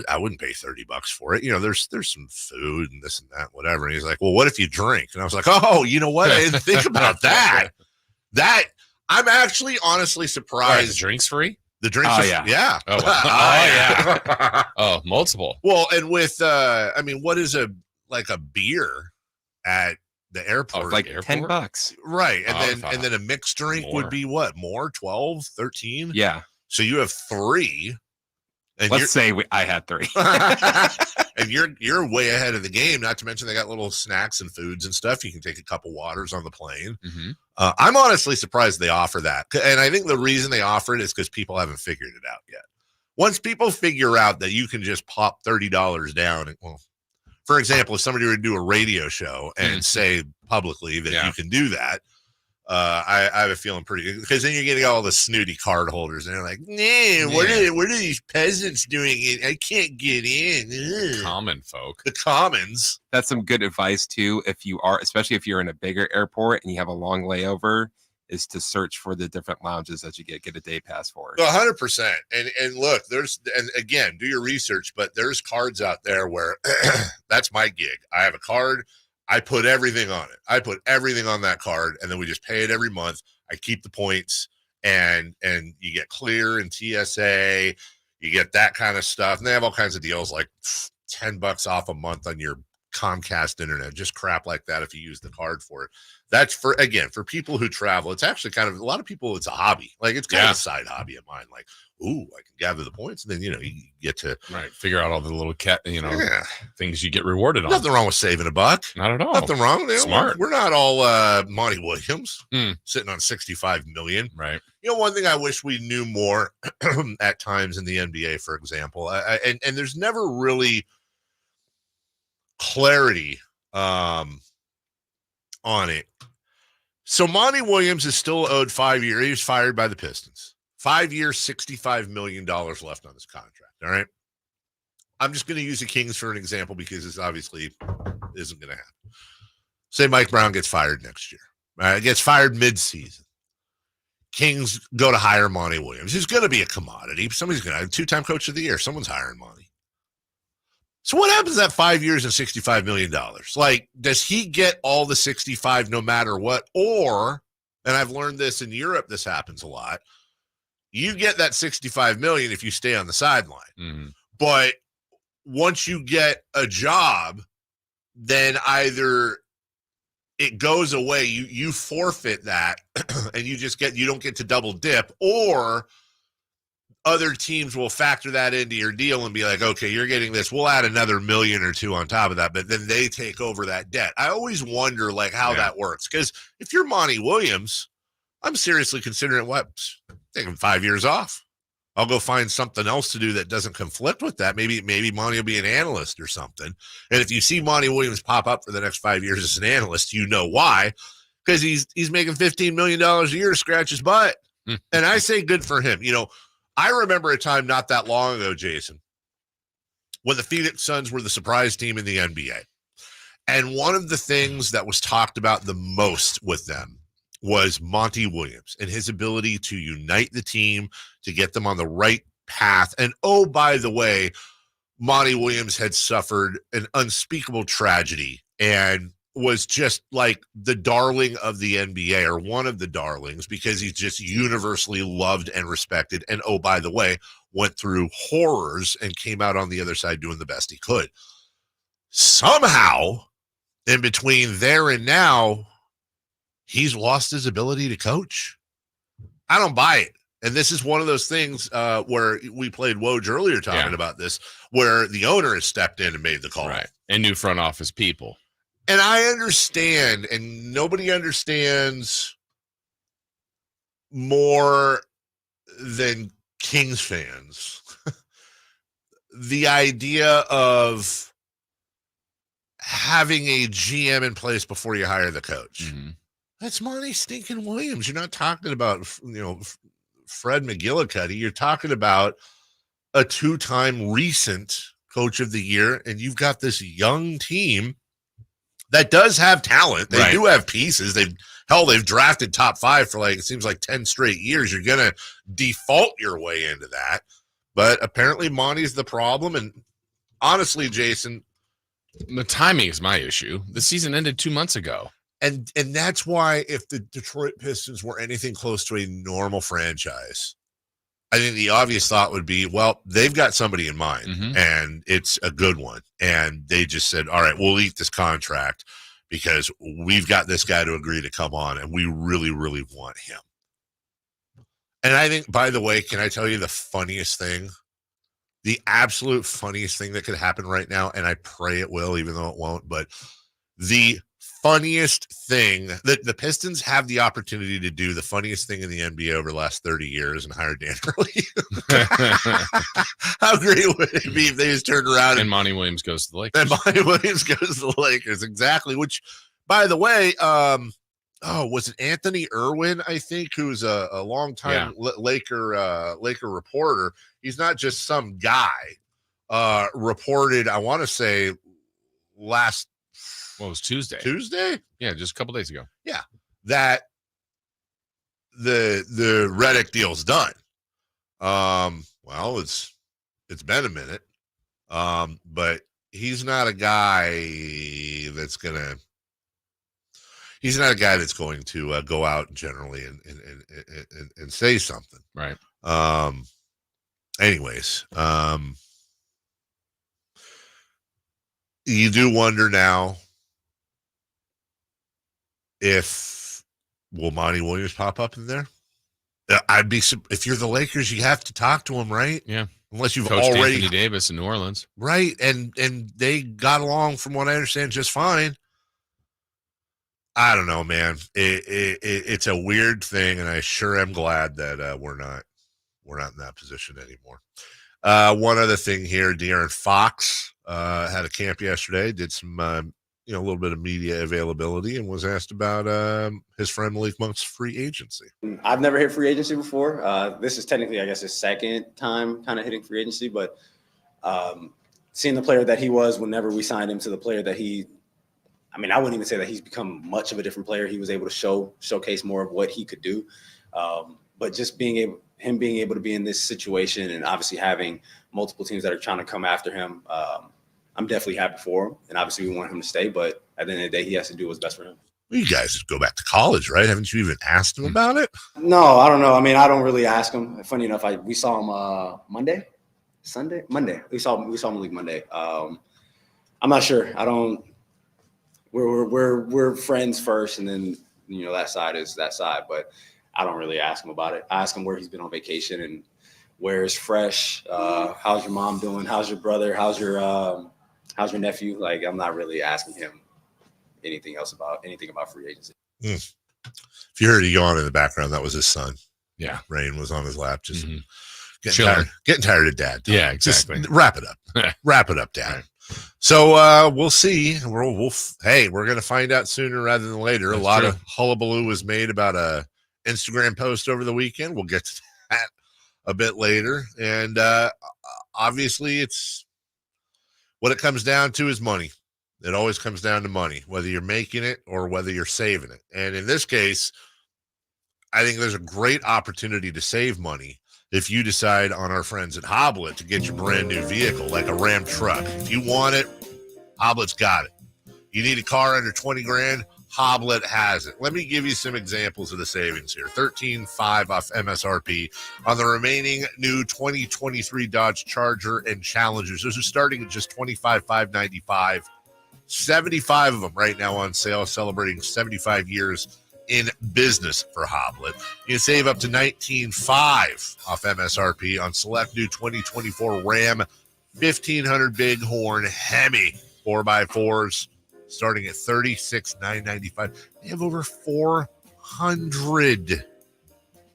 I wouldn't pay $30 for it. You know, there's some food and this and that, whatever. And he's like, well, what if you drink? And I was like, oh, you know what? I didn't think about that. I'm actually honestly surprised. Right, the drink's free? The drinks are yeah. Oh, yeah. Oh, multiple. Well, and with I mean, what is a beer at the airport? Like $10. Right. And then a mixed drink would be what? More? 12, 13? Yeah. So you have 3. And let's say I had 3. And you're way ahead of the game, not to mention they got little snacks and foods and stuff. You can take a couple waters on the plane. Mm-hmm. I'm honestly surprised they offer that. And I think the reason they offer it is because people haven't figured it out yet. Once people figure out that you can just pop $30 down, well, for example, if somebody were to do a radio show and say publicly that you can do that, I have a feeling pretty good, because then you're getting all the snooty card holders and they're like, nah, what are these peasants doing? I can't get in. Ugh. Common folk. The commons. That's some good advice too. Especially if you're in a bigger airport and you have a long layover, is to search for the different lounges that you get a day pass for. 100%. And look, and again, do your research, but there's cards out there where that's my gig. I have a card. I put everything on it. I put everything on that card, and then we just pay it every month. I keep the points, and you get Clear and TSA. You get that kind of stuff. And they have all kinds of deals like $10 off a month on your Comcast internet, just crap like that if you use the card for it. That's for people who travel. It's actually kind of, a lot of people, it's a hobby. Like, it's kind of a side hobby of mine. Like, ooh, I can gather the points, and then you get to figure out all the little things you get rewarded on. Nothing wrong with saving a buck. Not at all. Nothing wrong. Smart. We're not all Monty Williams sitting on $65 million. Right. You know, one thing I wish we knew more at times in the NBA, for example, and there's never really clarity on it. So Monty Williams is still owed 5 years. He was fired by the Pistons. 5 years, $65 million left on his contract. All right. I'm just going to use the Kings for an example because this obviously isn't going to happen. Say Mike Brown gets fired next year. Gets fired mid-season. Kings go to hire Monty Williams. He's going to be a commodity. Somebody's going to have 2-time coach of the year. Someone's hiring Monty. So what happens at 5 years and $65 million? Like, does he get all the 65 no matter what? Or, and I've learned this in Europe, this happens a lot. You get that 65 million if you stay on the sideline. Mm-hmm. But once you get a job, then either it goes away, you forfeit that, and you don't get to double dip, or other teams will factor that into your deal and be like, okay, you're getting this. We'll add another $1 million or $2 million on top of that, but then they take over that debt. I always wonder how that works. Because if you're Monty Williams, I'm seriously considering taking 5 years off. I'll go find something else to do that doesn't conflict with that. Maybe Monty will be an analyst or something. And if you see Monty Williams pop up for the next 5 years as an analyst, you know why. Because he's making $15 million a year to scratch his butt. And I say good for him. You know, I remember a time not that long ago, Jason, when the Phoenix Suns were the surprise team in the NBA. And one of the things that was talked about the most with them was Monty Williams and his ability to unite the team, to get them on the right path. And oh, by the way, Monty Williams had suffered an unspeakable tragedy and was just like the darling of the NBA, or one of the darlings, because he's just universally loved and respected. And oh, by the way, went through horrors and came out on the other side doing the best he could. Somehow, in between there and now, he's lost his ability to coach. I don't buy it. And this is one of those things where we played Woj earlier talking about this, where the owner has stepped in and made the call. Right. And new front office people. And I understand, and nobody understands more than Kings fans, the idea of having a GM in place before you hire the coach. Mm-hmm. That's Monty stinking Williams. You're not talking about, Fred McGillicuddy. You're talking about a 2-time recent coach of the year, and you've got this young team that does have talent. They do have pieces. They've drafted top 5 for it seems like 10 straight years. You're going to default your way into that. But apparently Monty's the problem. And honestly, Jason, the timing is my issue. The season ended 2 months ago. And that's why if the Detroit Pistons were anything close to a normal franchise, I think the obvious thought would be, well, they've got somebody in mind, and it's a good one. And they just said, all right, we'll eat this contract because we've got this guy to agree to come on, and we really, really want him. And I think, by the way, can I tell you the funniest thing? The absolute funniest thing that could happen right now, and I pray it will, even though it won't, but the funniest thing that the Pistons have the opportunity to do the funniest thing in the NBA over the last 30 years and hire Dan Hurley. How great would it be if they just turned around and Monty Williams goes to the Lakers? And Monty Williams goes to the Lakers. Exactly. Which, by the way, was it Anthony Irwin, I think, who's a longtime Laker reporter. He's not just some guy. Reported, I want to say last Well, it was Tuesday. Tuesday? Yeah, just a couple days ago. Yeah. That the Redick deal's done. Well, it's been a minute. But he's not a guy that's going to go out generally and say something. Right. Anyways, you do wonder now will Monty Williams pop up in there? If you're the Lakers, you have to talk to him, right? Yeah. Unless you've Coached already Anthony Davis in New Orleans. Right. And they got along, from what I understand, just fine. I don't know, man. It's a weird thing, and I sure am glad that we're not in that position anymore. One other thing here, De'Aaron Fox had a camp yesterday, did some a little bit of media availability, and was asked about his friend Malik Monk's free agency. I've never hit free agency before. This is technically, I guess, his second time kind of hitting free agency, but seeing the player that he was whenever we signed him to the player that I wouldn't even say that he's become much of a different player. He was able to showcase more of what he could do. But just being able to be in this situation, and obviously having multiple teams that are trying to come after him, I'm definitely happy for him. And obviously we want him to stay, but at the end of the day, he has to do what's best for him. Well, you guys just go back to college, right? Haven't you even asked him about it? No, I don't know. I don't really ask him. Funny enough, we saw him Monday. We saw Malik Monday. I'm not sure. We're friends first, and then that side is that side. But I don't really ask him about it. I ask him where he's been on vacation and where is fresh. How's your mom doing? How's your brother? How's your nephew? I'm not really asking him anything about free agency. If you heard a yawn in the background, that was his son. Yeah, Rain was on his lap, just getting tired of dad. Yeah, exactly. Just wrap it up. Wrap it up, Dad. Right. So we'll see. We're going to find out sooner rather than later. That's a lot true. of hullabaloo was made about a Instagram post over the weekend. We'll get to that a bit later. And obviously, it's what it comes down to is money. It always comes down to money, whether you're making it or whether you're saving it. And in this case, I think there's a great opportunity to save money if you decide on our friends at Hoblet to get your brand new vehicle, like a Ram truck. If you want it, Hoblet's got it. You need a car under 20 grand, Hoblet has it. Let me give you some examples of the savings here. $13,500 off MSRP on the remaining new 2023 Dodge Charger and Challengers. Those are starting at just $25,595. 75 of them right now on sale, celebrating 75 years in business for Hoblet. You can save up to $19,500 off MSRP on select new 2024 Ram 1500 Bighorn Hemi 4x4s starting at $36,995. They have over 400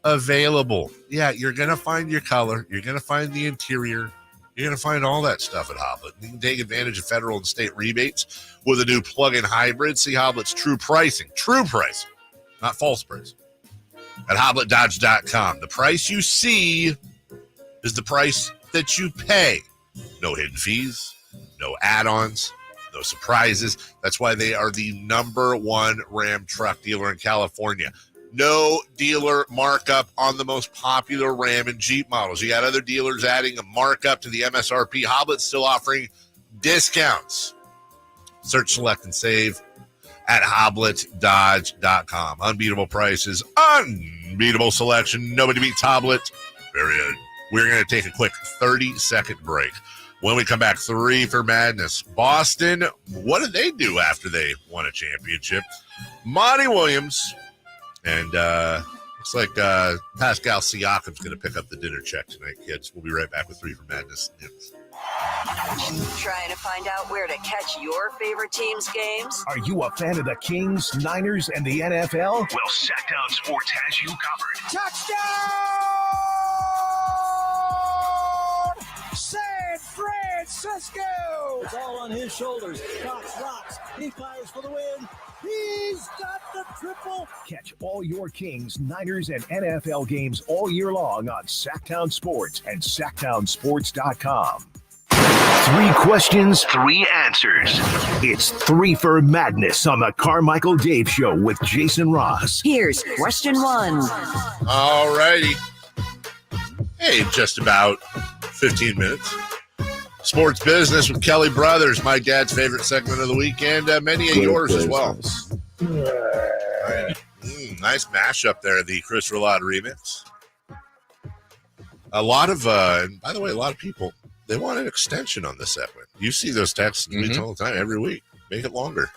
available. Yeah, you're going to find your color. You're going to find the interior. You're going to find all that stuff at Hoblet. You can take advantage of federal and state rebates with a new plug-in hybrid. See Hoblet's true pricing, not false pricing, at HobletDodge.com. The price you see is the price that you pay. No hidden fees, no add-ons, no surprises. That's why they are the #1 Ram truck dealer in California. No dealer markup on the most popular Ram and Jeep models. You got other dealers adding a markup to the MSRP. Hoblet's still offering discounts. Search, select, and save at HobletDodge.com. Unbeatable prices, unbeatable selection. Nobody beats Hoblet. Period. We're going to take a quick 30-second break. When we come back, 3 for Madness. Boston, what did they do after they won a championship? Monty Williams. And looks like Pascal Siakam's going to pick up the dinner check tonight, kids. We'll be right back with 3 for Madness. Trying to find out where to catch your favorite team's games? Are you a fan of the Kings, Niners, and the NFL? Well, Sacktown Sports has you covered. Touchdown! San Francisco! It's all on his shoulders. Cox rocks. He fires for the win. He's got the triple. Catch all your Kings, Niners, and NFL games all year long on Sacktown Sports and SacktownSports.com. 3 questions, 3 answers. It's 3 for Madness on the Carmichael Dave Show with Jason Ross. Here's question 1. All righty. Hey, just about 15 minutes. Sports Business with Kelly Brothers, my dad's favorite segment of the weekend. Many of yours as well. Nice mashup there, the Chris Roulade remix. A lot of, by the way, a lot of people, they want an extension on this segment. You see those texts all the time, every week. Make it longer.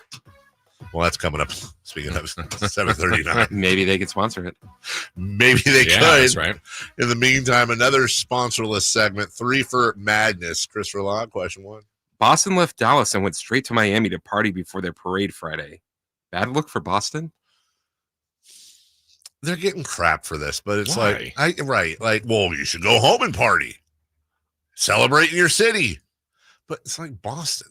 Well, that's coming up. Speaking of 7:39, maybe they could sponsor it. Maybe they could. That's right. In the meantime, another sponsorless segment, 3 for Madness. Chris Roulade, question 1. Boston left Dallas and went straight to Miami to party before their parade Friday. Bad look for Boston. They're getting crap for this, but it's Why? well, you should go home and party, celebrate in your city. But it's like Boston.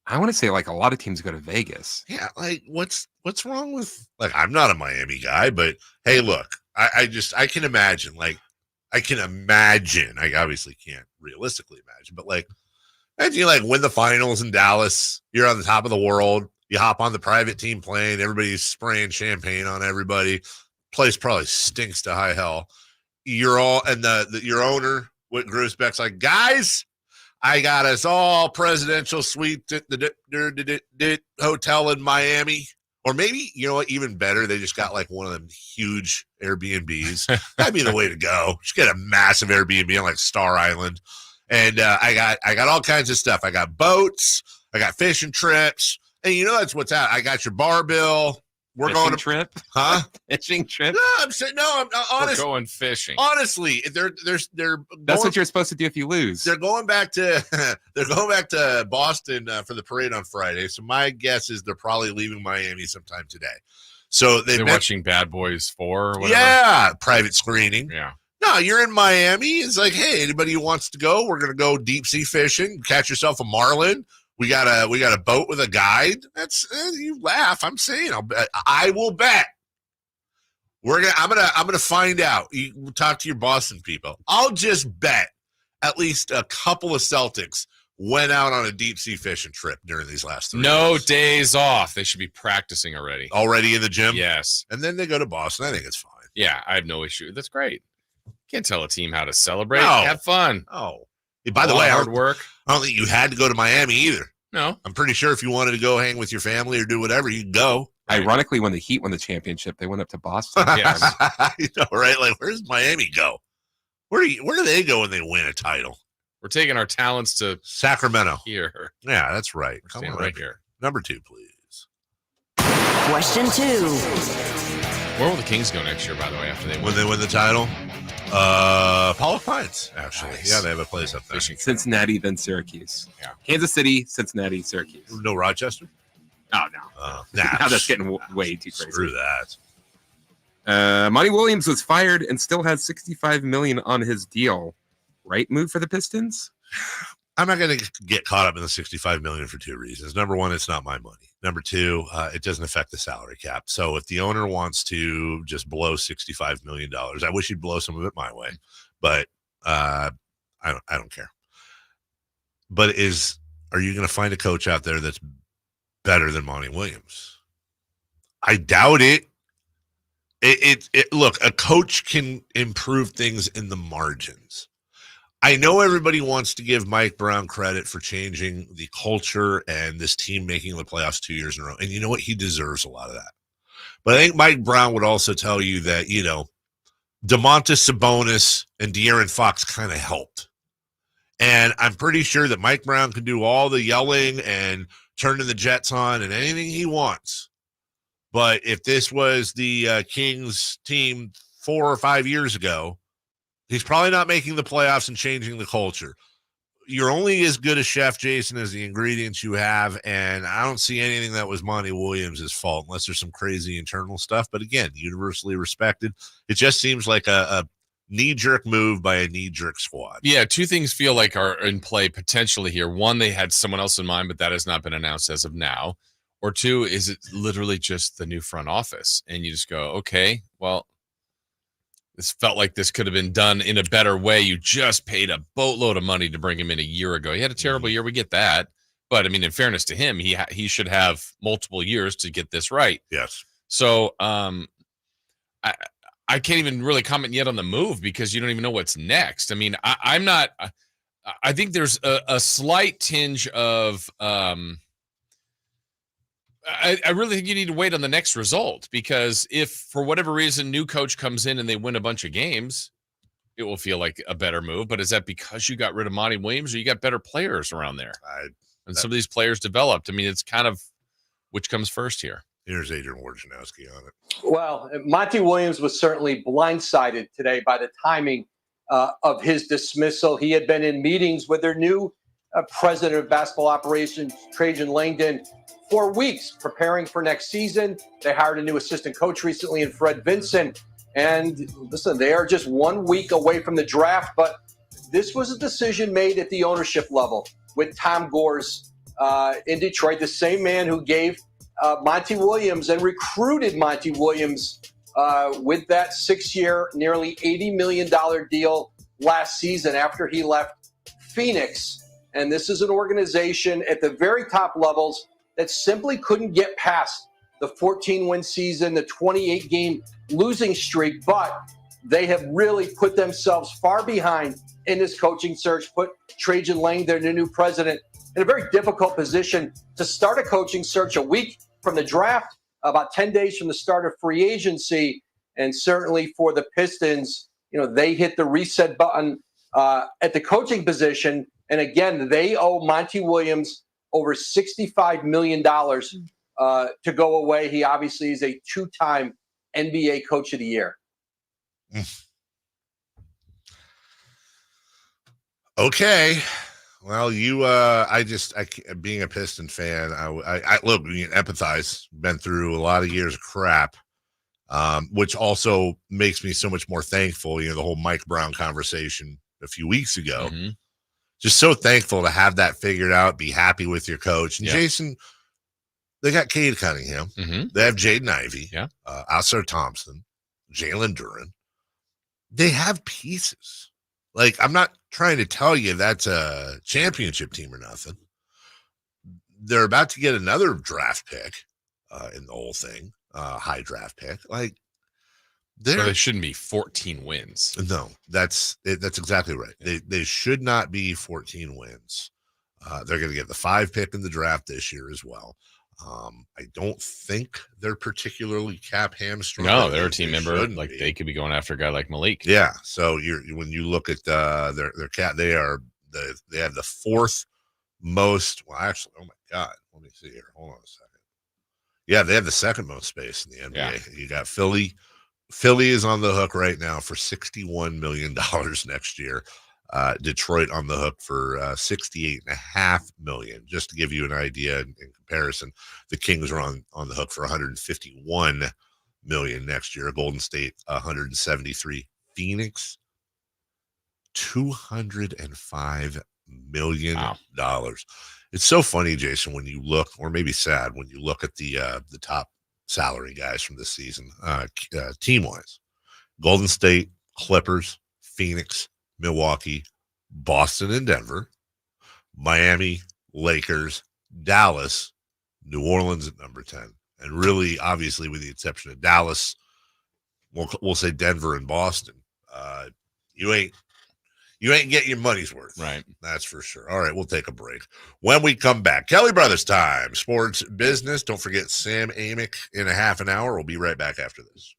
I want to say like a lot of teams go to Vegas. Yeah, like what's wrong with, like, I'm not a Miami guy, but hey, look, I can imagine, I obviously can't realistically imagine, but like, imagine you win the finals in Dallas, you're on the top of the world, you hop on the private team plane, everybody's spraying champagne on everybody, place probably stinks to high hell. You're all, and your owner, Whit Grusbeck's like, guys, I got us all presidential suite at the hotel in Miami. Or maybe, you know what, even better, they just got one of them huge Airbnbs. That'd be the way to go. Just get a massive Airbnb on Star Island. And I got all kinds of stuff. I got boats. I got fishing trips. And you know that's what's out. I got your bar bill. We're fishing going to trip, huh? Fishing trip. No, I'm honest. We're going fishing. Honestly, they're. That's what you're supposed to do if you lose. They're going back to Boston for the parade on Friday. So my guess is they're probably leaving Miami sometime today. So they're watching Bad Boys 4 or whatever. Yeah, private screening. Yeah. No, you're in Miami. It's like, hey, anybody who wants to go, we're gonna go deep sea fishing. Catch yourself a marlin. We got a boat with a guide. That's you laugh. I'm saying I will bet. I'm gonna find out. You talk to your Boston people. I'll just bet at least a couple of Celtics went out on a deep sea fishing trip during these last 3 No days off. They should be practicing already. Already in the gym? Yes. And then they go to Boston. I think it's fine. Yeah, I have no issue. That's great. Can't tell a team how to celebrate. No. Have fun. Oh. By the way, hard work. I don't think you had to go to Miami either. No. I'm pretty sure if you wanted to go hang with your family or do whatever, you could go. Ironically, when the Heat won the championship, they went up to Boston. Yes. You know, right? Where's Miami go? Where do they go when they win a title? We're taking our talents to Sacramento. Here. Yeah, that's right. Come on, right here. Number 2, please. Question 2. Where will the Kings go next year, by the way, after they win? When they win the title? Pollock Pines, actually. Nice. Yeah, they have a place up there. Cincinnati, then Syracuse. Yeah. Kansas City, Cincinnati, Syracuse. No Rochester? Oh, no. Now that's getting way too crazy. Screw that. Monty Williams was fired and still has $65 million on his deal. Right move for the Pistons? I'm not going to get caught up in the $65 million for two reasons. Number one, it's not my money. Number two, it doesn't affect the salary cap. So if the owner wants to just blow $65 million, I wish he'd blow some of it my way, but I don't care. But are you going to find a coach out there that's better than Monty Williams? I doubt it. Look, a coach can improve things in the margins. I know everybody wants to give Mike Brown credit for changing the culture and this team making the playoffs 2 years in a row. And you know what? He deserves a lot of that. But I think Mike Brown would also tell you that, DeMontis Sabonis and De'Aaron Fox kind of helped. And I'm pretty sure that Mike Brown can do all the yelling and turning the Jets on and anything he wants. But if this was the Kings team 4 or 5 years ago, he's probably not making the playoffs and changing the culture. You're only as good a chef, Jason, as the ingredients you have, and I don't see anything that was Monty Williams' fault unless there's some crazy internal stuff. But again, universally respected. It just seems like a knee-jerk move by a knee-jerk squad. Yeah, two things feel like are in play potentially here. One, they had someone else in mind, but that has not been announced as of now. Or two, is it literally just the new front office? And you just go, okay, well, this felt like this could have been done in a better way. You just paid a boatload of money to bring him in a year ago. He had a terrible year. We get that. But, I mean, in fairness to him, he should have multiple years to get this right. Yes. So I can't even really comment yet on the move because you don't even know what's next. I mean, I'm not – I think there's a slight tinge of I really think you need to wait on the next result because if for whatever reason new coach comes in and they win a bunch of games, it will feel like a better move. But is that because you got rid of Monty Williams or you got better players around there? And some of these players developed. I mean, it's kind of which comes first here. Here's Adrian Wojnarowski on it. Well, Monty Williams was certainly blindsided today by the timing of his dismissal. He had been in meetings with their new president of basketball operations, Trajan Langdon, for weeks preparing for next season. They hired a new assistant coach recently in Fred Vinson. And listen, they are just 1 week away from the draft, but this was a decision made at the ownership level with Tom Gores in Detroit, the same man who gave Monty Williams and recruited Monty Williams with that 6-year, nearly $80 million deal last season after he left Phoenix. And this is an organization at the very top levels that simply couldn't get past the 14-win season, the 28-game losing streak, but they have really put themselves far behind in this coaching search, put Trajan Langdon, their new president, in a very difficult position to start a coaching search a week from the draft, about 10 days from the start of free agency. And certainly for the Pistons, they hit the reset button at the coaching position. And again, they owe Monty Williams over $65 million to go away. He obviously is a 2-time NBA Coach of the Year. Okay. Well, being a Piston fan, I look, we empathize, been through a lot of years of crap, which also makes me so much more thankful. The whole Mike Brown conversation a few weeks ago. Mm-hmm. Just so thankful to have that figured out, be happy with your coach. And Jason, they got Cade Cunningham. Mm-hmm. They have Jaden Ivey, Asar Thompson, Jalen Duren. They have pieces. Like, I'm not trying to tell you that's a championship team or nothing. They're about to get another draft pick in the whole thing, high draft pick. Like, there shouldn't be 14 wins. No, that's exactly right. They should not be 14 wins. They're going to get the 5 pick in the draft this year as well. I don't think they're particularly cap hamstrung. No, they're a team member. Like they could be going after a guy like Malik. Yeah. So when you look at their cap, they have the 4th most. Well, actually, oh my God, let me see here. Hold on a second. Yeah, they have the second most space in the NBA. Yeah. You got Philly. Philly is on the hook right now for $61 million next year. Detroit on the hook for $68.5 million. Just to give you an idea in comparison, the Kings are on the hook for $151 million next year. Golden State, $173. Phoenix, $205 million. Wow. It's so funny, Jason, when you look, or maybe sad, when you look at the top salary guys from this season, team-wise. Golden State, Clippers, Phoenix, Milwaukee, Boston and Denver, Miami, Lakers, Dallas, New Orleans at number 10. And really, obviously, with the exception of Dallas, we'll say Denver and Boston. You ain't getting your money's worth. Right. That's for sure. All right, we'll take a break. When we come back, Kelly Brothers time, sports business. Don't forget Sam Amick in a half an hour. We'll be right back after this.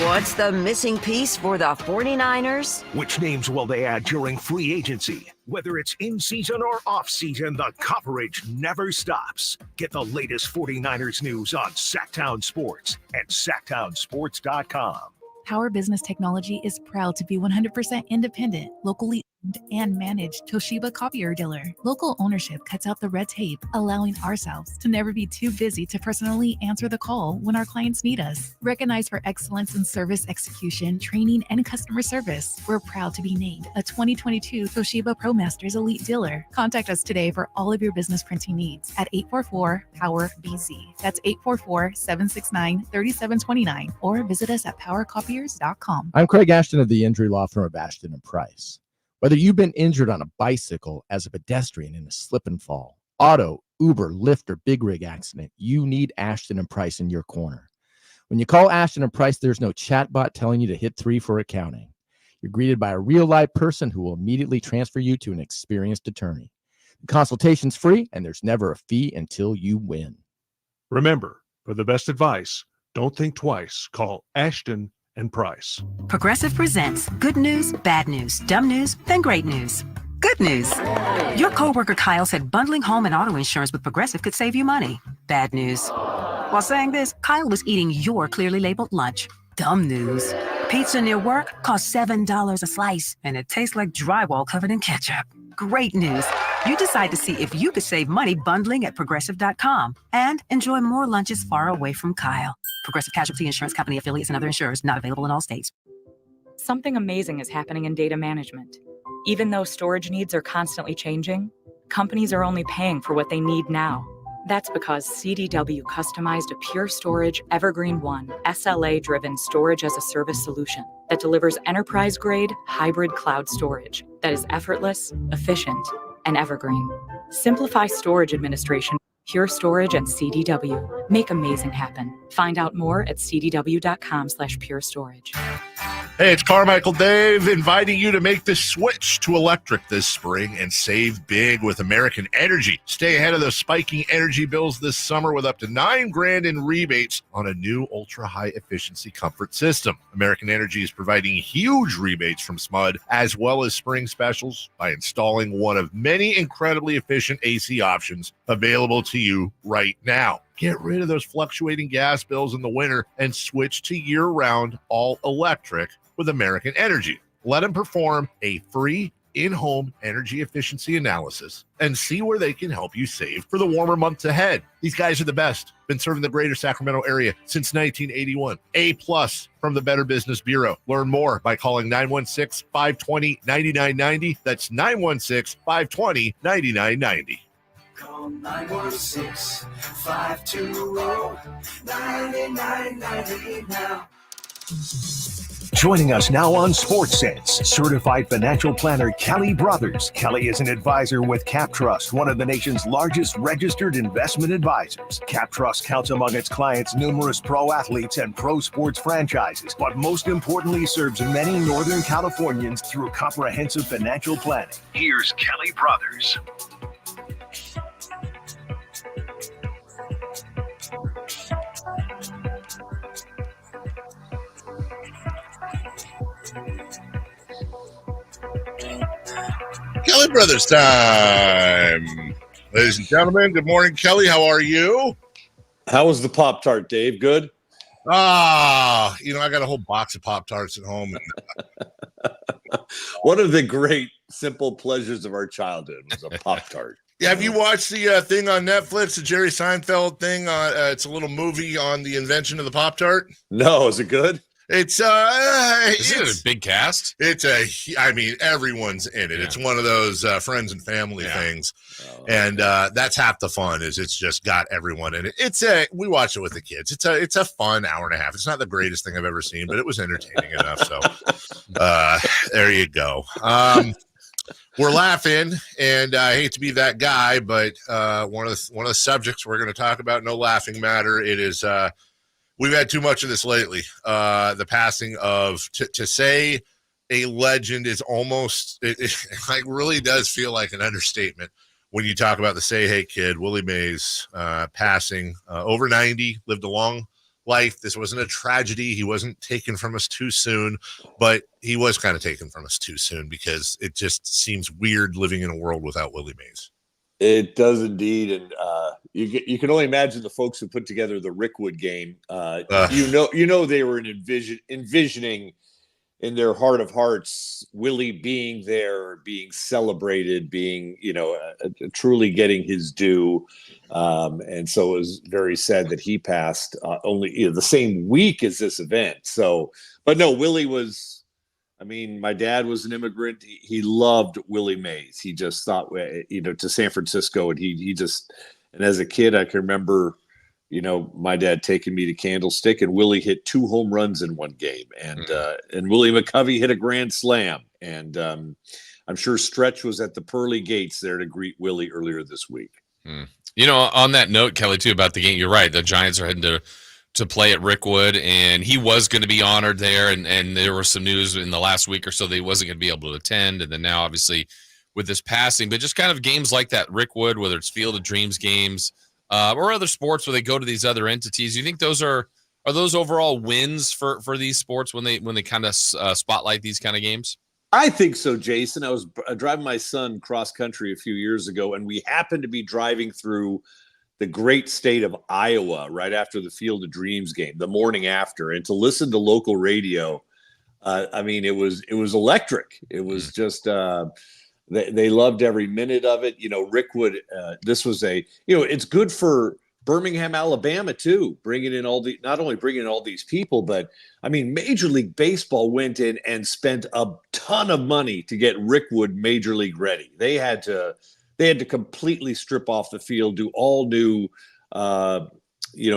What's the missing piece for the 49ers? Which names will they add during free agency? Whether it's in season or off season, the coverage never stops. Get the latest 49ers news on Sacktown Sports and sacktownsports.com. Power Business Technology is proud to be 100% independent, locally owned and managed Toshiba copier dealer. Local ownership cuts out the red tape, allowing ourselves to never be too busy to personally answer the call when our clients need us. Recognized for excellence in service execution, training, and customer service, we're proud to be named a 2022 Toshiba ProMasters Elite Dealer. Contact us today for all of your business printing needs at 844-POWER-BZ. That's 844-769-3729, or visit us at PowerCopier.com. I'm Craig Ashton of the injury law firm of Ashton and Price. Whether you've been injured on a bicycle, as a pedestrian in a slip and fall, auto, Uber, Lyft, or big rig accident, you need Ashton and Price in your corner. When you call Ashton and Price, there's no chatbot telling you to hit 3 for accounting. You're greeted by a real live person who will immediately transfer you to an experienced attorney. The consultation's free, and there's never a fee until you win. Remember, for the best advice, don't think twice. Call Ashton and Price. Progressive presents good news, bad news, dumb news, then great news. Good news. Your coworker Kyle said bundling home and auto insurance with Progressive could save you money. Bad news. While saying this, Kyle was eating your clearly labeled lunch. Dumb news. Pizza near work costs $7 a slice, and it tastes like drywall covered in ketchup. Great news. You decide to see if you could save money bundling at Progressive.com and enjoy more lunches far away from Kyle. Progressive Casualty Insurance Company affiliates and other insurers not available in all states. Something amazing is happening in data management. Even though storage needs are constantly changing, companies are only paying for what they need now. That's because CDW customized a Pure Storage Evergreen One SLA-driven storage as a service solution that delivers enterprise-grade hybrid cloud storage that is effortless, efficient, and evergreen. Simplify storage administration. Pure Storage and CDW. Make amazing happen. Find out more at cdw.com/purestorage. Hey, it's Carmichael Dave inviting you to make the switch to electric this spring and save big with American Energy. Stay ahead of those spiking energy bills this summer with up to $9,000 in rebates on a new ultra-high efficiency comfort system. American Energy is providing huge rebates from SMUD as well as spring specials by installing one of many incredibly efficient AC options available to you right now. Get rid of those fluctuating gas bills in the winter and switch to year-round all-electric with American Energy. Let them perform a free in-home energy efficiency analysis and see where they can help you save for the warmer months ahead. These guys are the best. Been serving the greater Sacramento area since 1981. A+ from the Better Business Bureau. Learn more by calling 916-520-9990. That's 916-520-9990. Call 916-520-9990 now. Joining us now on Sports Sense, certified financial planner Kelly Brothers. Kelly is an advisor with Cap Trust, one of the nation's largest registered investment advisors. Cap Trust counts among its clients numerous pro athletes and pro sports franchises, but most importantly serves many Northern Californians through comprehensive financial planning. Here's Kelly Brothers. Kelly Brothers time. Ladies and gentlemen, good morning, Kelly. How are you? How was the Pop-Tart, Dave? Good? I got a whole box of Pop-Tarts at home. One of the great simple pleasures of our childhood was a Pop-Tart. Yeah, have you watched the thing on Netflix, the Jerry Seinfeld thing? It's a little movie on the invention of the Pop-Tart. No, is it good? It's Is it a big cast? Everyone's in it. Yeah. It's one of those friends and family things, and that's half the fun. Is it's just got everyone in it. We watch it with the kids. It's a fun hour and a half. It's not the greatest thing I've ever seen, but it was entertaining enough. So there you go. We're laughing, and I hate to be that guy, but one of the subjects we're going to talk about, no laughing matter. It is. We've had too much of this lately. The passing of, to say a legend is almost, it really does feel like an understatement when you talk about the Say Hey Kid, Willie Mays, passing, over 90, lived a long life. This wasn't a tragedy. He wasn't taken from us too soon, but he was kind of taken from us too soon because it just seems weird living in a world without Willie Mays. It does indeed, and you can only imagine the folks who put together the Rickwood game. They were envisioning in their heart of hearts Willie being there, being celebrated, being truly getting his due, and so it was very sad that he passed only the same week as this event. So, but no, Willie was. I mean, my dad was an immigrant. He loved Willie Mays. He just thought, to San Francisco, and he just, and as a kid, I can remember, my dad taking me to Candlestick, and Willie hit 2 home runs in one game, and Willie McCovey hit a grand slam, and I'm sure Stretch was at the pearly gates there to greet Willie earlier this week. On that note, Kelly, too, about the game, you're right. The Giants are heading to play at Rickwood, and he was going to be honored there, and there was some news in the last week or so that he wasn't going to be able to attend, and then now obviously with this passing, but just kind of games like that Rickwood, whether it's Field of Dreams games or other sports where they go to these other entities, you think those are those overall wins for these sports when they kind of spotlight these kind of games? I think so, Jason. I was driving my son cross country a few years ago, and we happened to be driving through the great state of Iowa right after the Field of Dreams game, the morning after, and to listen to local radio. It was electric. It was just, they loved every minute of it. Rickwood, this was it's good for Birmingham, Alabama too, not only bringing in all these people, but Major League Baseball went in and spent a ton of money to get Rickwood Major League ready. They had to completely strip off the field, do all new,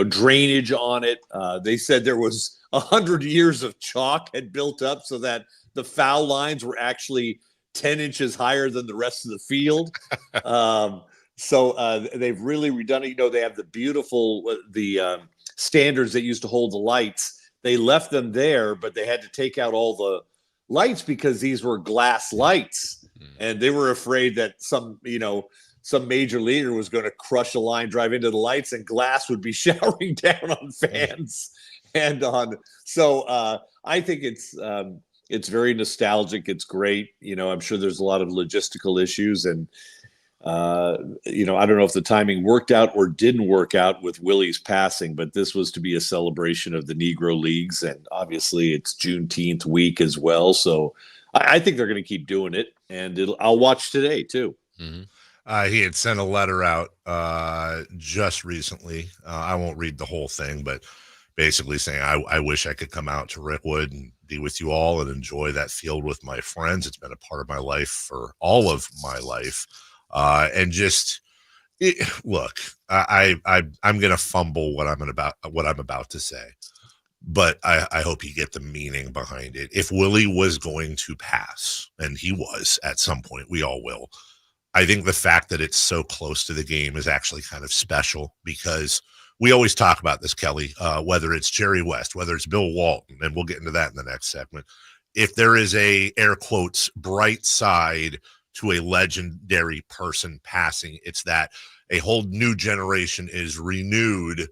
drainage on it. They said there was 100 years of chalk had built up so that the foul lines were actually 10 inches higher than the rest of the field. So they've really redone it. They have the beautiful, standards that used to hold the lights. They left them there, but they had to take out all the lights because these were glass lights. And they were afraid that some major leaguer was going to crush a line, drive into the lights, and glass would be showering down on fans and on. So I think it's very nostalgic. It's great. I'm sure there's a lot of logistical issues, and I don't know if the timing worked out or didn't work out with Willie's passing, but this was to be a celebration of the Negro Leagues, and obviously it's Juneteenth week as well. So I think they're going to keep doing it, and I'll watch today too. Mm-hmm. He had sent a letter out just recently. I won't read the whole thing, but basically saying, I wish I could come out to Rickwood and be with you all and enjoy that field with my friends. It's been a part of my life for all of my life. And just look, I'm going to fumble what I'm about to say. But I hope you get the meaning behind it. If Willie was going to pass, and he was at some point, we all will, I think the fact that it's so close to the game is actually kind of special, because we always talk about this, Kelly, whether it's Jerry West, whether it's Bill Walton, and we'll get into that in the next segment. If there is a, air quotes, bright side to a legendary person passing, it's that a whole new generation is renewed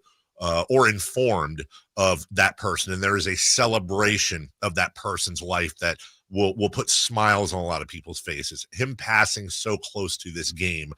or informed of that person, and there is a celebration of that person's life that will put smiles on a lot of people's faces. Him passing so close to this game,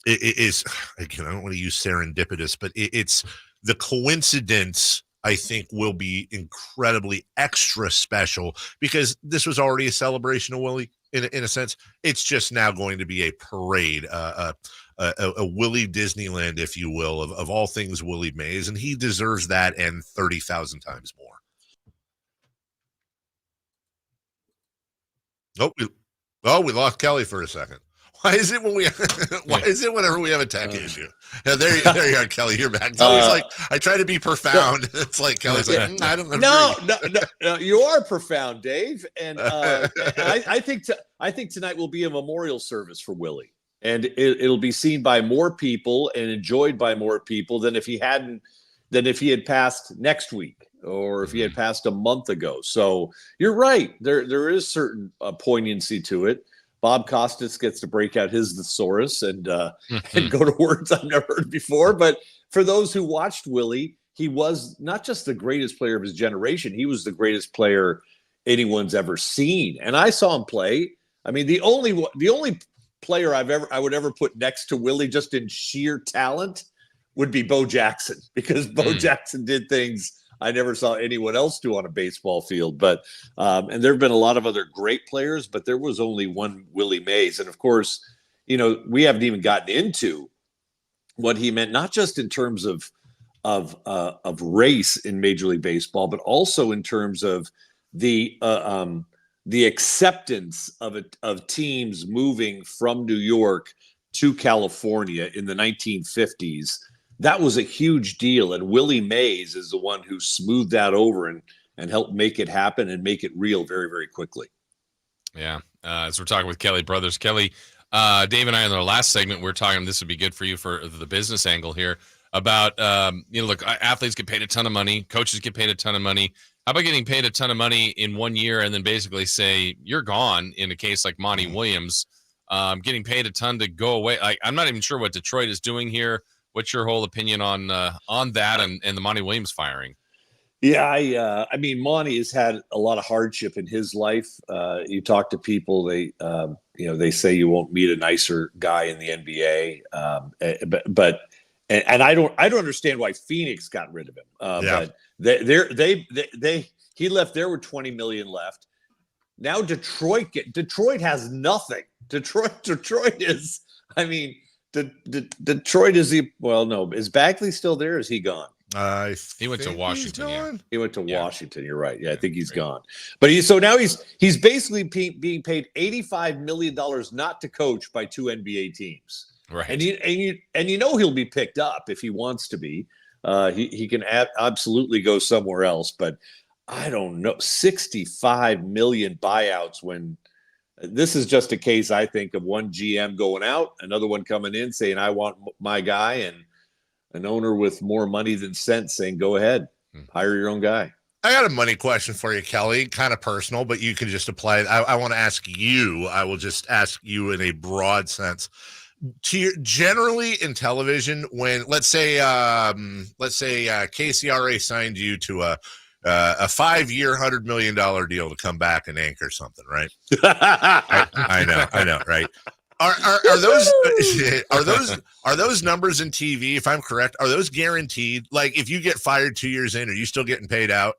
it is, again, I don't want to use serendipitous, but it's the coincidence, I think, will be incredibly extra special because this was already a celebration of Willie in a sense. It's just now going to be a parade, a Willie Disneyland, if you will, of all things Willie Mays, and he deserves that and 30,000 times more. We lost Kelly for a second. Why is it whenever we have a tech issue? Yeah, there you are, Kelly. You're back. Kelly's like, I try to be profound. It's like Kelly's like, I don't know. No, you are profound, Dave. And I think tonight will be a memorial service for Willie, and it'll be seen by more people and enjoyed by more people than if he had passed next week or if he had passed a month ago. So you're right. There is certain poignancy to it. Bob Costas gets to break out his thesaurus and go to words I've never heard before. But for those who watched Willie, he was not just the greatest player of his generation. He was the greatest player anyone's ever seen. And I saw him play. I mean, the only player I would ever put next to Willie just in sheer talent would be Bo Jackson, because Bo Jackson did things I never saw anyone else do on a baseball field. But and there have been a lot of other great players, but there was only one Willie Mays. And of course, we haven't even gotten into what he meant, not just in terms of race in Major League Baseball, but also in terms of the acceptance of teams moving from New York to California in the 1950s. That was a huge deal, and Willie Mays is the one who smoothed that over and helped make it happen and make it real very, very quickly. Yeah. As we're talking with Kelly Brothers, Kelly, Dave and I in our last segment, we're talking, this would be good for you for the business angle here, about, look, athletes get paid a ton of money. Coaches get paid a ton of money. How about getting paid a ton of money in 1 year and then basically say you're gone in a case like Monty Williams, getting paid a ton to go away? I'm not even sure what Detroit is doing here. What's your whole opinion on that and the Monty Williams firing? Yeah, I mean, Monty has had a lot of hardship in his life. You talk to people, they say you won't meet a nicer guy in the NBA. But I don't understand why Phoenix got rid of him. But he left there with $20 million left. Now Detroit has nothing. Detroit is, I mean. Detroit is is Bagley still there? Is he gone? He went to Washington. Yeah. He went to Washington. You're right. Yeah, I think he's gone. But now he's basically being paid $85 million not to coach by two NBA teams. Right. And he'll be picked up if he wants to be. He can absolutely go somewhere else. But I don't know, 65 million buyouts when. This is just a case, I think, of one GM going out, another one coming in saying, I want my guy, and an owner with more money than sense saying, go ahead, hire your own guy. I got a money question for you, Kelly, kind of personal, but you can just apply it. I want to ask you, I will just ask you in a broad sense. Generally in television, when let's say KCRA signed you to a 5-year, $100 million deal to come back and anchor something, right? I know, right? Are those numbers in TV, if I'm correct, are those guaranteed? Like, if you get fired 2 years in, are you still getting paid out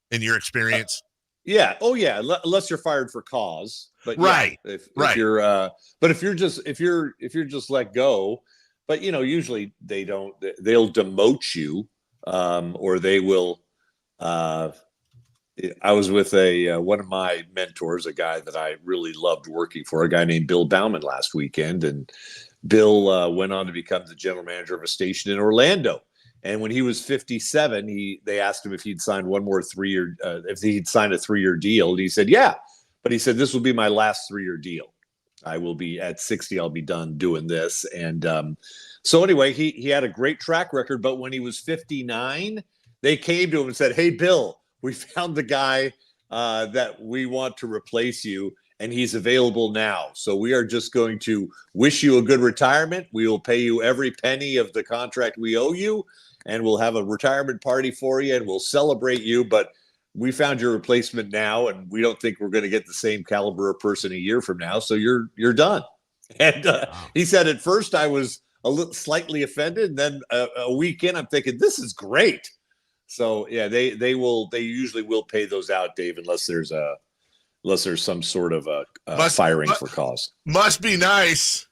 in your experience? Yeah. Oh, yeah. Unless you're fired for cause, but right. Yeah, if you're, but if you're just let go, but usually they'll demote you, or they will. I was with one of my mentors, a guy that I really loved working for, a guy named Bill Bauman last weekend. And Bill went on to become the general manager of a station in Orlando. And when he was 57, they asked him if he'd signed one more 3-year, if he'd signed a 3-year deal. And he said, yeah. But he said, this will be my last 3-year deal. I will be at 60. I'll be done doing this. And so anyway, he had a great track record. But when he was 59, they came to him and said, hey, Bill, we found the guy that we want to replace you, and he's available now. So we are just going to wish you a good retirement. We will pay you every penny of the contract we owe you, and we'll have a retirement party for you, and we'll celebrate you. But we found your replacement now, and we don't think we're going to get the same caliber of person a year from now. So you're done. And he said, at first I was a little slightly offended. And then a week in, I'm thinking, this is great. So yeah, they usually will pay those out, Dave, unless there's some sort of firing for cause. Must be nice.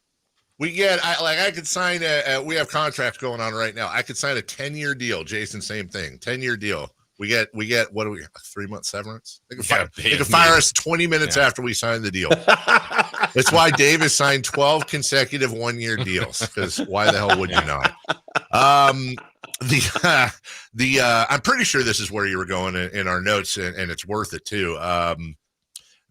I could sign we have contracts going on right now. I could sign a 10-year deal. Jason, same thing. 10-year deal. We get what do we 3-month severance? They can fire us 20 minutes after we sign the deal. That's why Dave has signed 12 consecutive 1-year deals, because why the hell would you not? I'm pretty sure this is where you were going in our notes, and it's worth it too.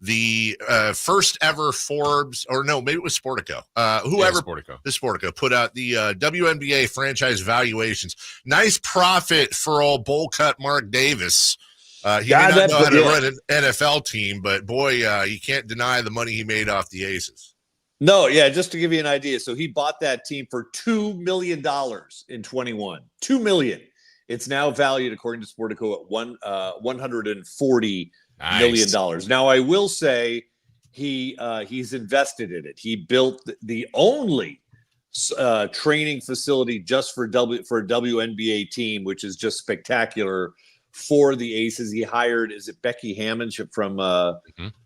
The first ever Forbes, or no, maybe it was Sportico. Sportico put out the WNBA franchise valuations. Nice profit for old bowl cut Mark Davis. He may not know how to run an NFL team, but boy, you can't deny the money he made off the Aces. No, yeah, just to give you an idea. So he bought that team for $2 million in 21. $2 million. It's now valued, according to Sportico, at $140 million. Now, I will say he's invested in it. He built the only training facility just for a WNBA team, which is just spectacular for the Aces. He hired, is it Becky Hammond from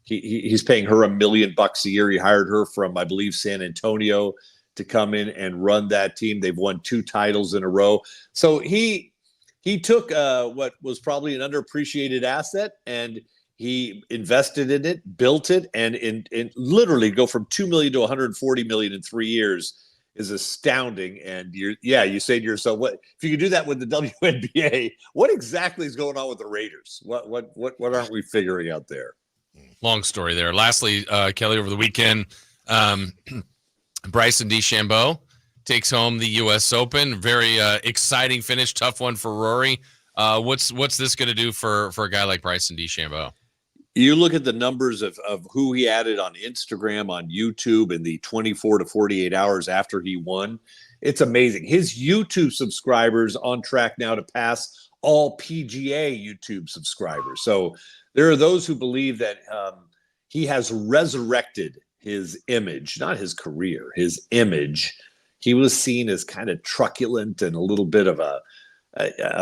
he's paying her $1 million a year. He hired her from, I believe, San Antonio to come in and run that team. They've won 2 titles in a row. So he took what was probably an underappreciated asset, and he invested in it, built it, and in literally go from $2 million to $140 million in 3 years is astounding. And you say to yourself, what if you could do that with the WNBA? What exactly is going on with the Raiders? What aren't we figuring out there? Long story there. Lastly, Kelly, over the weekend, Bryson DeChambeau takes home the U.S. Open. Very exciting finish, tough one for Rory. What's this going to do for a guy like Bryson DeChambeau? You look at the numbers of who he added on Instagram, on YouTube in the 24 to 48 hours after he won. It's amazing. His YouTube subscribers on track now to pass all PGA YouTube subscribers. So there are those who believe that he has resurrected his image, not his career, his image. He was seen as kind of truculent and a little bit of a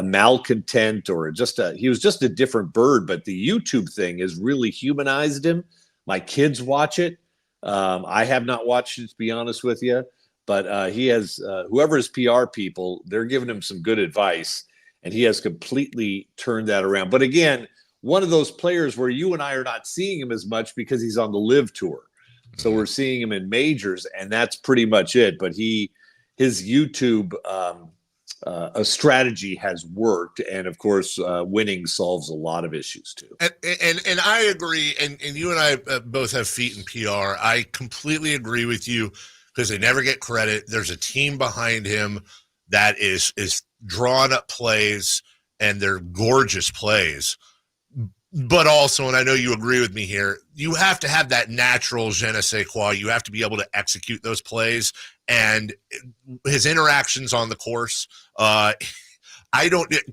malcontent, or he was just a different bird. But the YouTube thing has really humanized him. My kids watch it. I have not watched it, to be honest with you, but he has whoever his PR people, they're giving him some good advice, and he has completely turned that around. But again, one of those players where you and I are not seeing him as much because he's on the Live Tour. So we're seeing him in majors, and that's pretty much it. But his YouTube a strategy has worked, and of course, winning solves a lot of issues too. And I agree. And you and I both have feet in PR. I completely agree with you, because they never get credit. There's a team behind him that is drawing up plays, and they're gorgeous plays. But also, and I know you agree with me here, you have to have that natural je ne sais quoi. You have to be able to execute those plays. And his interactions on the course,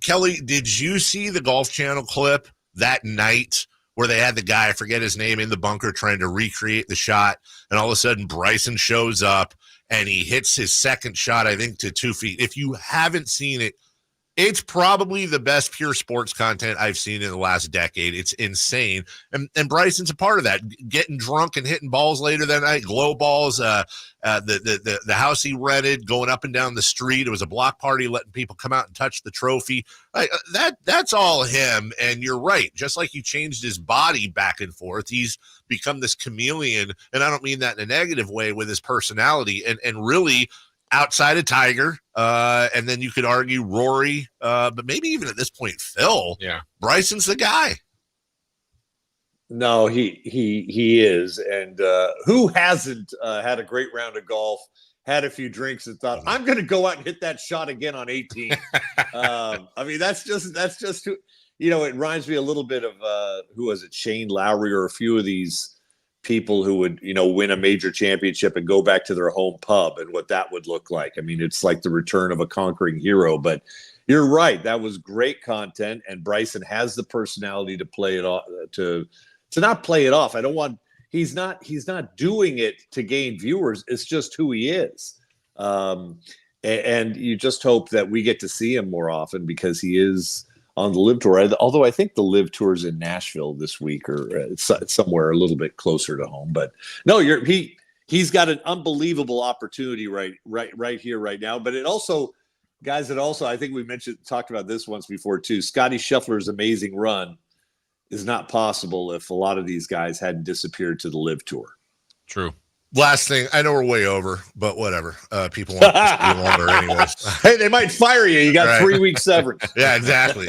Kelly, did you see the Golf Channel clip that night where they had the guy, I forget his name, in the bunker trying to recreate the shot, and all of a sudden Bryson shows up and he hits his second shot, I think, to 2 feet. If you haven't seen it, it's probably the best pure sports content I've seen in the last decade. It's insane. And Bryson's a part of that, getting drunk and hitting balls later that night, glow balls, the house he rented, going up and down the street. It was a block party, letting people come out and touch the trophy. That's all him. And you're right. Just like he changed his body back and forth, he's become this chameleon. And I don't mean that in a negative way, with his personality. And really, outside of Tiger, and then you could argue Rory, but maybe even at this point, Phil. Yeah, Bryson's the guy. No, he is. And who hasn't had a great round of golf, had a few drinks, and thought, I'm going to go out and hit that shot again on 18. I mean, that's just who, it reminds me a little bit of who was it, Shane Lowry, or a few of these people who would, win a major championship and go back to their home pub, and what that would look like. I mean, it's like the return of a conquering hero. But you're right, that was great content, and Bryson has the personality to play it off, to not play it off. He's not doing it to gain viewers. It's just who he is. And you just hope that we get to see him more often because he is on the Live Tour. Although I think the Live Tour is in Nashville this week or somewhere a little bit closer to home. But no, he's got an unbelievable opportunity right here, right now. But it also, guys, I think we talked about this once before too. Scotty Scheffler's amazing run is not possible if a lot of these guys hadn't disappeared to the Live Tour. True. Last thing, I know we're way over, but whatever. People want this to be longer anyways. Hey, they might fire you. You got 3 weeks severance. Yeah, exactly.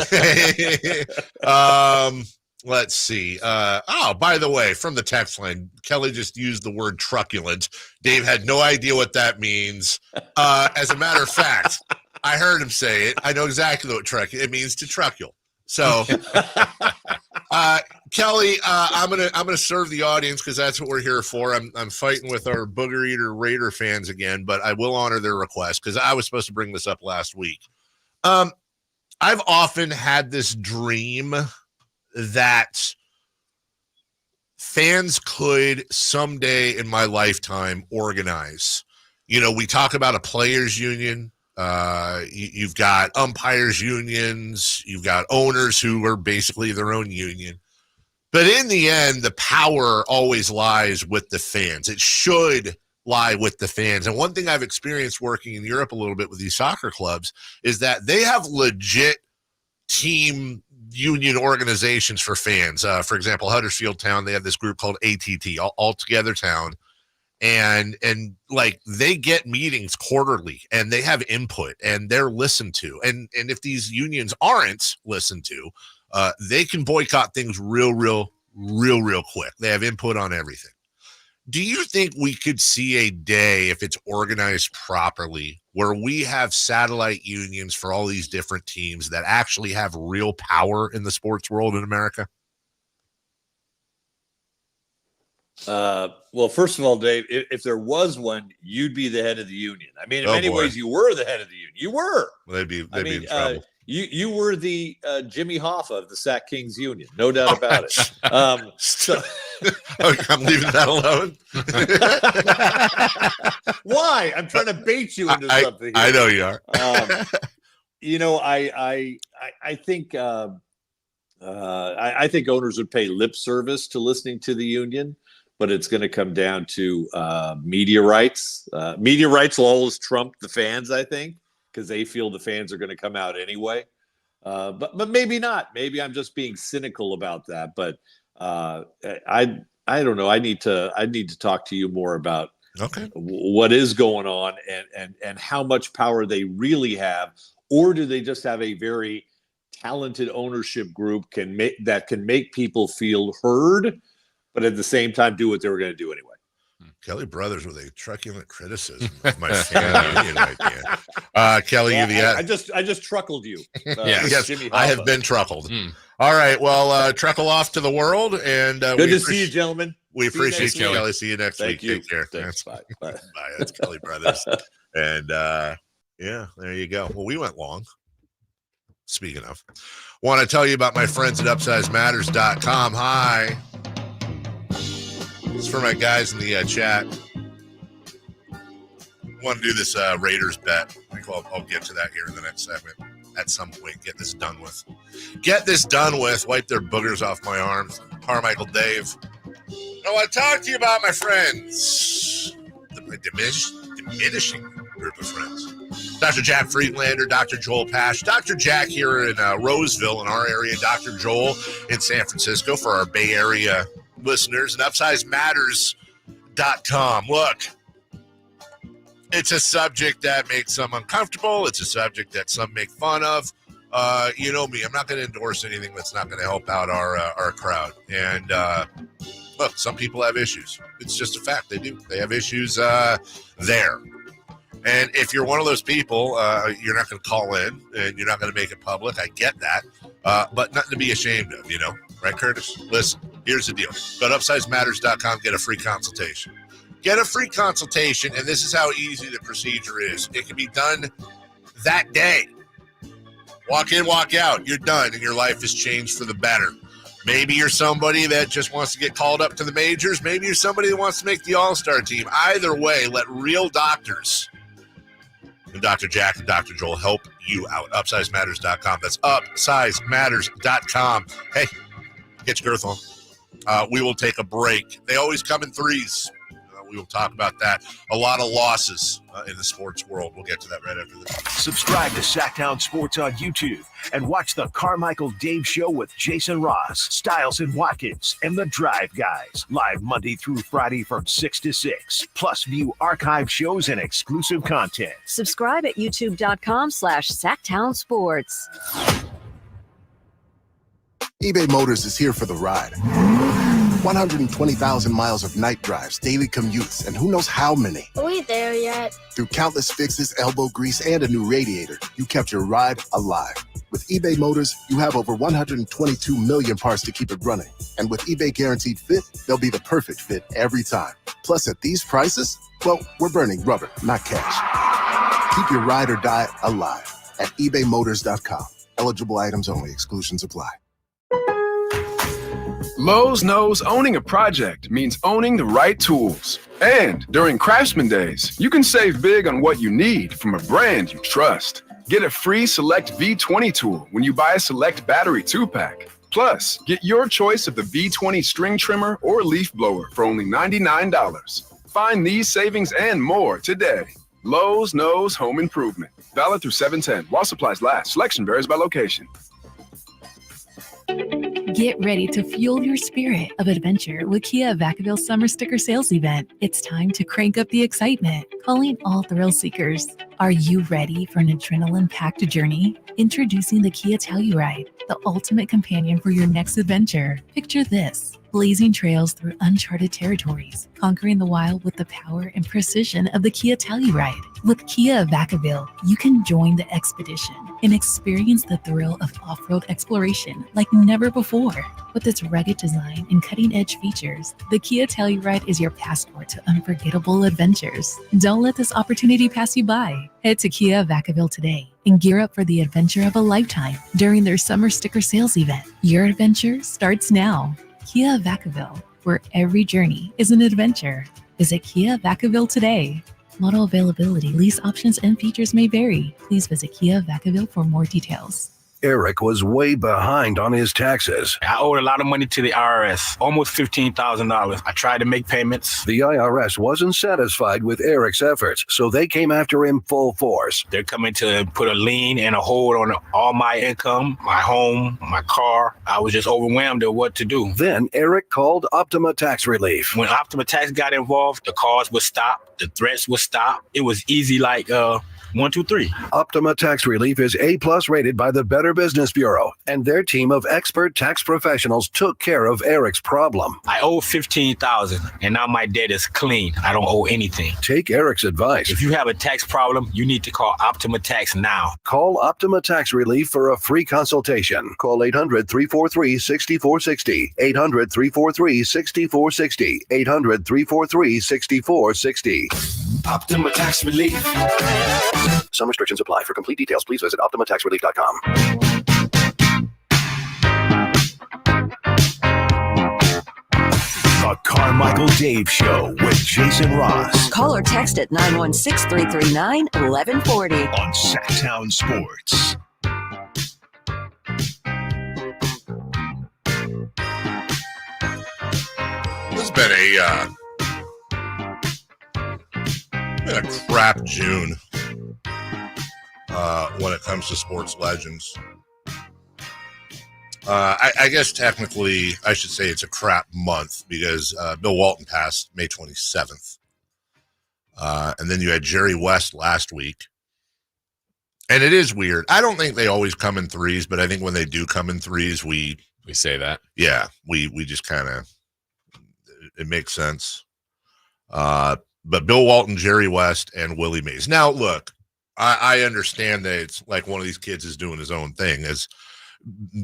Let's see. By the way, from the text line, Kelly just used the word truculent. Dave had no idea what that means. As a matter of fact, I heard him say it. I know exactly what it means to truckle. So, Kelly, I'm gonna serve the audience because that's what we're here for. I'm fighting with our booger eater Raider fans again, but I will honor their request because I was supposed to bring this up last week. I've often had this dream that fans could someday in my lifetime organize. You know, we talk about a players union. You've got umpires unions, you've got owners who are basically their own union. But in the end, the power always lies with the fans. It should lie with the fans. And one thing I've experienced working in Europe a little bit with these soccer clubs is that they have legit team union organizations for fans. For example, Huddersfield Town, they have this group called ATT, All Together Town. And like they get meetings quarterly and they have input and they're listened to. And if these unions aren't listened to, they can boycott things real quick. They have input on everything. Do you think we could see a day, if it's organized properly, where we have satellite unions for all these different teams that actually have real power in the sports world in America? Well, first of all, Dave, if there was one, you'd be the head of the union. I mean, in many ways, you were the head of the union. You were. Well, they'd be in trouble. You were the Jimmy Hoffa of the Sac Kings Union, no doubt about it. So I'm leaving that alone. Why? I'm trying to bait you into something. I know you are. I think I think owners would pay lip service to listening to the union, but it's going to come down to media rights. Media rights will always trump the fans, I think, because they feel the fans are going to come out anyway. But maybe not. Maybe I'm just being cynical about that. But I don't know. I need to talk to you more about what is going on and how much power they really have, or do they just have a very talented ownership group that can make people feel heard, but at the same time do what they were going to do anyway. Kelly Brothers with a truculent criticism of my fan union idea. Kelly, I just truckled you. Yes, I have been truckled. All right, well, truckle off to the world, and good to see you, gentlemen. We appreciate you, Kelly. See you next week. You. Take care. Thanks. Bye. That's Kelly Brothers, and yeah, there you go. Well, we went long. Speaking of, want to tell you about my friends at UpsizeMatters.com. Hi. It's for my guys in the chat. Want to do this Raiders bet. I think I'll get to that here in the next segment at some point. Get this done with. Wipe their boogers off my arms. Carmichael Dave. I want to talk to you about my friends. My diminishing group of friends. Dr. Jack Friedlander, Dr. Joel Pash, Dr. Jack here in Roseville in our area, Dr. Joel in San Francisco for our Bay Area listeners, and UpsizeMatters.com. Look, it's a subject that makes some uncomfortable. It's a subject that some make fun of. You know me, I'm not going to endorse anything that's not going to help out our crowd. And look, some people have issues. It's just a fact. They do. They have issues there. And if you're one of those people, you're not going to call in and you're not going to make it public. I get that. But nothing to be ashamed of, you know. Right, Curtis? Listen, here's the deal. Go to UpsizeMatters.com, get a free consultation. Get a free consultation, and this is how easy the procedure is. It can be done that day. Walk in, walk out. You're done, and your life has changed for the better. Maybe you're somebody that just wants to get called up to the majors. Maybe you're somebody that wants to make the all-star team. Either way, let real doctors and Dr. Jack and Dr. Joel help you out. UpsizeMatters.com. That's UpsizeMatters.com. Hey, get your girth on. We will take a break. They always come in threes. We will talk about that. A lot of losses in the sports world. We'll get to that right after this. Subscribe to Sacktown Sports on YouTube and watch the Carmichael Dave Show with Jason Ross, Stiles and Watkins, and the Drive Guys. Live Monday through Friday from 6 to 6. Plus view archive shows and exclusive content. Subscribe at youtube.com/Sacktown Sports. eBay Motors is here for the ride. 120,000 miles of night drives, daily commutes, and who knows how many. Are we there yet? Through countless fixes, elbow grease, and a new radiator, you kept your ride alive. With eBay Motors, you have over 122 million parts to keep it running. And with eBay Guaranteed Fit, they'll be the perfect fit every time. Plus, at these prices, well, we're burning rubber, not cash. Keep your ride or die alive at ebaymotors.com. Eligible items only. Exclusions apply. Lowe's knows owning a project means owning the right tools. And during Craftsman Days, you can save big on what you need from a brand you trust. Get a free Select V20 tool when you buy a Select Battery 2-pack. Plus, get your choice of the V20 string trimmer or leaf blower for only $99. Find these savings and more today. Lowe's knows home improvement. Valid through 7/10 while supplies last. Selection varies by location. Get ready to fuel your spirit of adventure with Kia Vacaville Summer Sticker Sales Event. It's time to crank up the excitement. Calling all thrill seekers. Are you ready for an adrenaline-packed journey? Introducing the Kia Telluride, the ultimate companion for your next adventure. Picture this. Blazing trails through uncharted territories, conquering the wild with the power and precision of the Kia Telluride. With Kia Vacaville, you can join the expedition and experience the thrill of off-road exploration like never before. With its rugged design and cutting-edge features, the Kia Telluride is your passport to unforgettable adventures. Don't let this opportunity pass you by. Head to Kia Vacaville today and gear up for the adventure of a lifetime during their Summer Sticker Sales Event. Your adventure starts now. Kia Vacaville, where every journey is an adventure. Visit Kia Vacaville today. Model availability, lease options, and features may vary. Please visit Kia Vacaville for more details. Eric was way behind on his taxes. I owed a lot of money to the IRS, almost $15,000. I tried to make payments. The IRS wasn't satisfied with Eric's efforts, so they came after him full force. They're coming to put a lien and a hold on all my income, my home, my car. I was just overwhelmed at what to do. Then Eric called Optima Tax Relief. When Optima Tax got involved, the calls would stop, the threats would stop. It was easy like 1, 2, 3. Optima Tax Relief is A+ rated by the Better Business Bureau, and their team of expert tax professionals took care of Eric's problem. I owe $15,000, and now my debt is clean. I don't owe anything. Take Eric's advice. If you have a tax problem, you need to call Optima Tax now. Call Optima Tax Relief for a free consultation. Call 800-343-6460. 800-343-6460. 800-343-6460. Optima Tax Relief. Some restrictions apply. For complete details, please visit OptimaTaxRelief.com. The Carmichael Dave Show with Jason Ross. Call or text at 916-339-1140. On Sacktown Sports. It's been a crap June when it comes to sports legends. I guess technically I should say it's a crap month because Bill Walton passed May 27th. And then you had Jerry West last week. And it is weird. I don't think they always come in threes, but I think when they do come in threes, we say that. Yeah, we just kind of, it makes sense. But Bill Walton, Jerry West, and Willie Mays. Now, look, I understand that it's like one of these kids is doing his own thing. As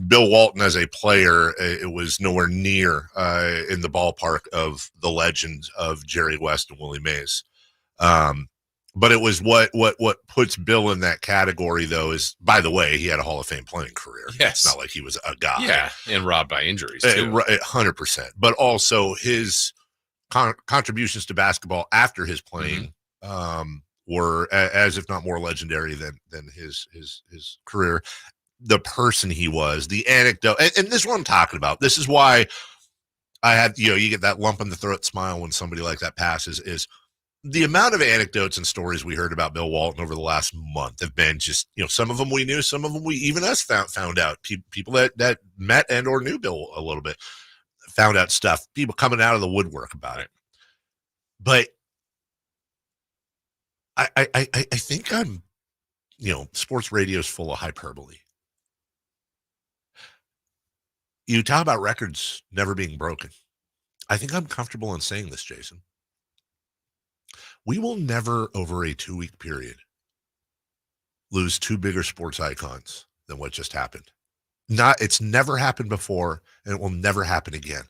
Bill Walton as a player, it was nowhere near in the ballpark of the legend of Jerry West and Willie Mays. But it was what puts Bill in that category, though, is, by the way, he had a Hall of Fame playing career. Yes. It's not like he was a guy. Yeah, and robbed by injuries, too. 100%. But also his contributions to basketball after his playing were as if not more legendary than his career. The person he was, the anecdote, and this is what I'm talking about. This is why I had, you get that lump in the throat smile when somebody like that passes, is the amount of anecdotes and stories we heard about Bill Walton over the last month have been just, some of them we knew, some of them we, even us found out. People that met and or knew Bill a little bit found out stuff, people coming out of the woodwork about it. But I think I'm, sports radio is full of hyperbole. You talk about records never being broken. I think I'm comfortable in saying this, Jason. We will never, over a 2-week period, lose 2 bigger sports icons than what just happened. It's never happened before, and it will never happen again.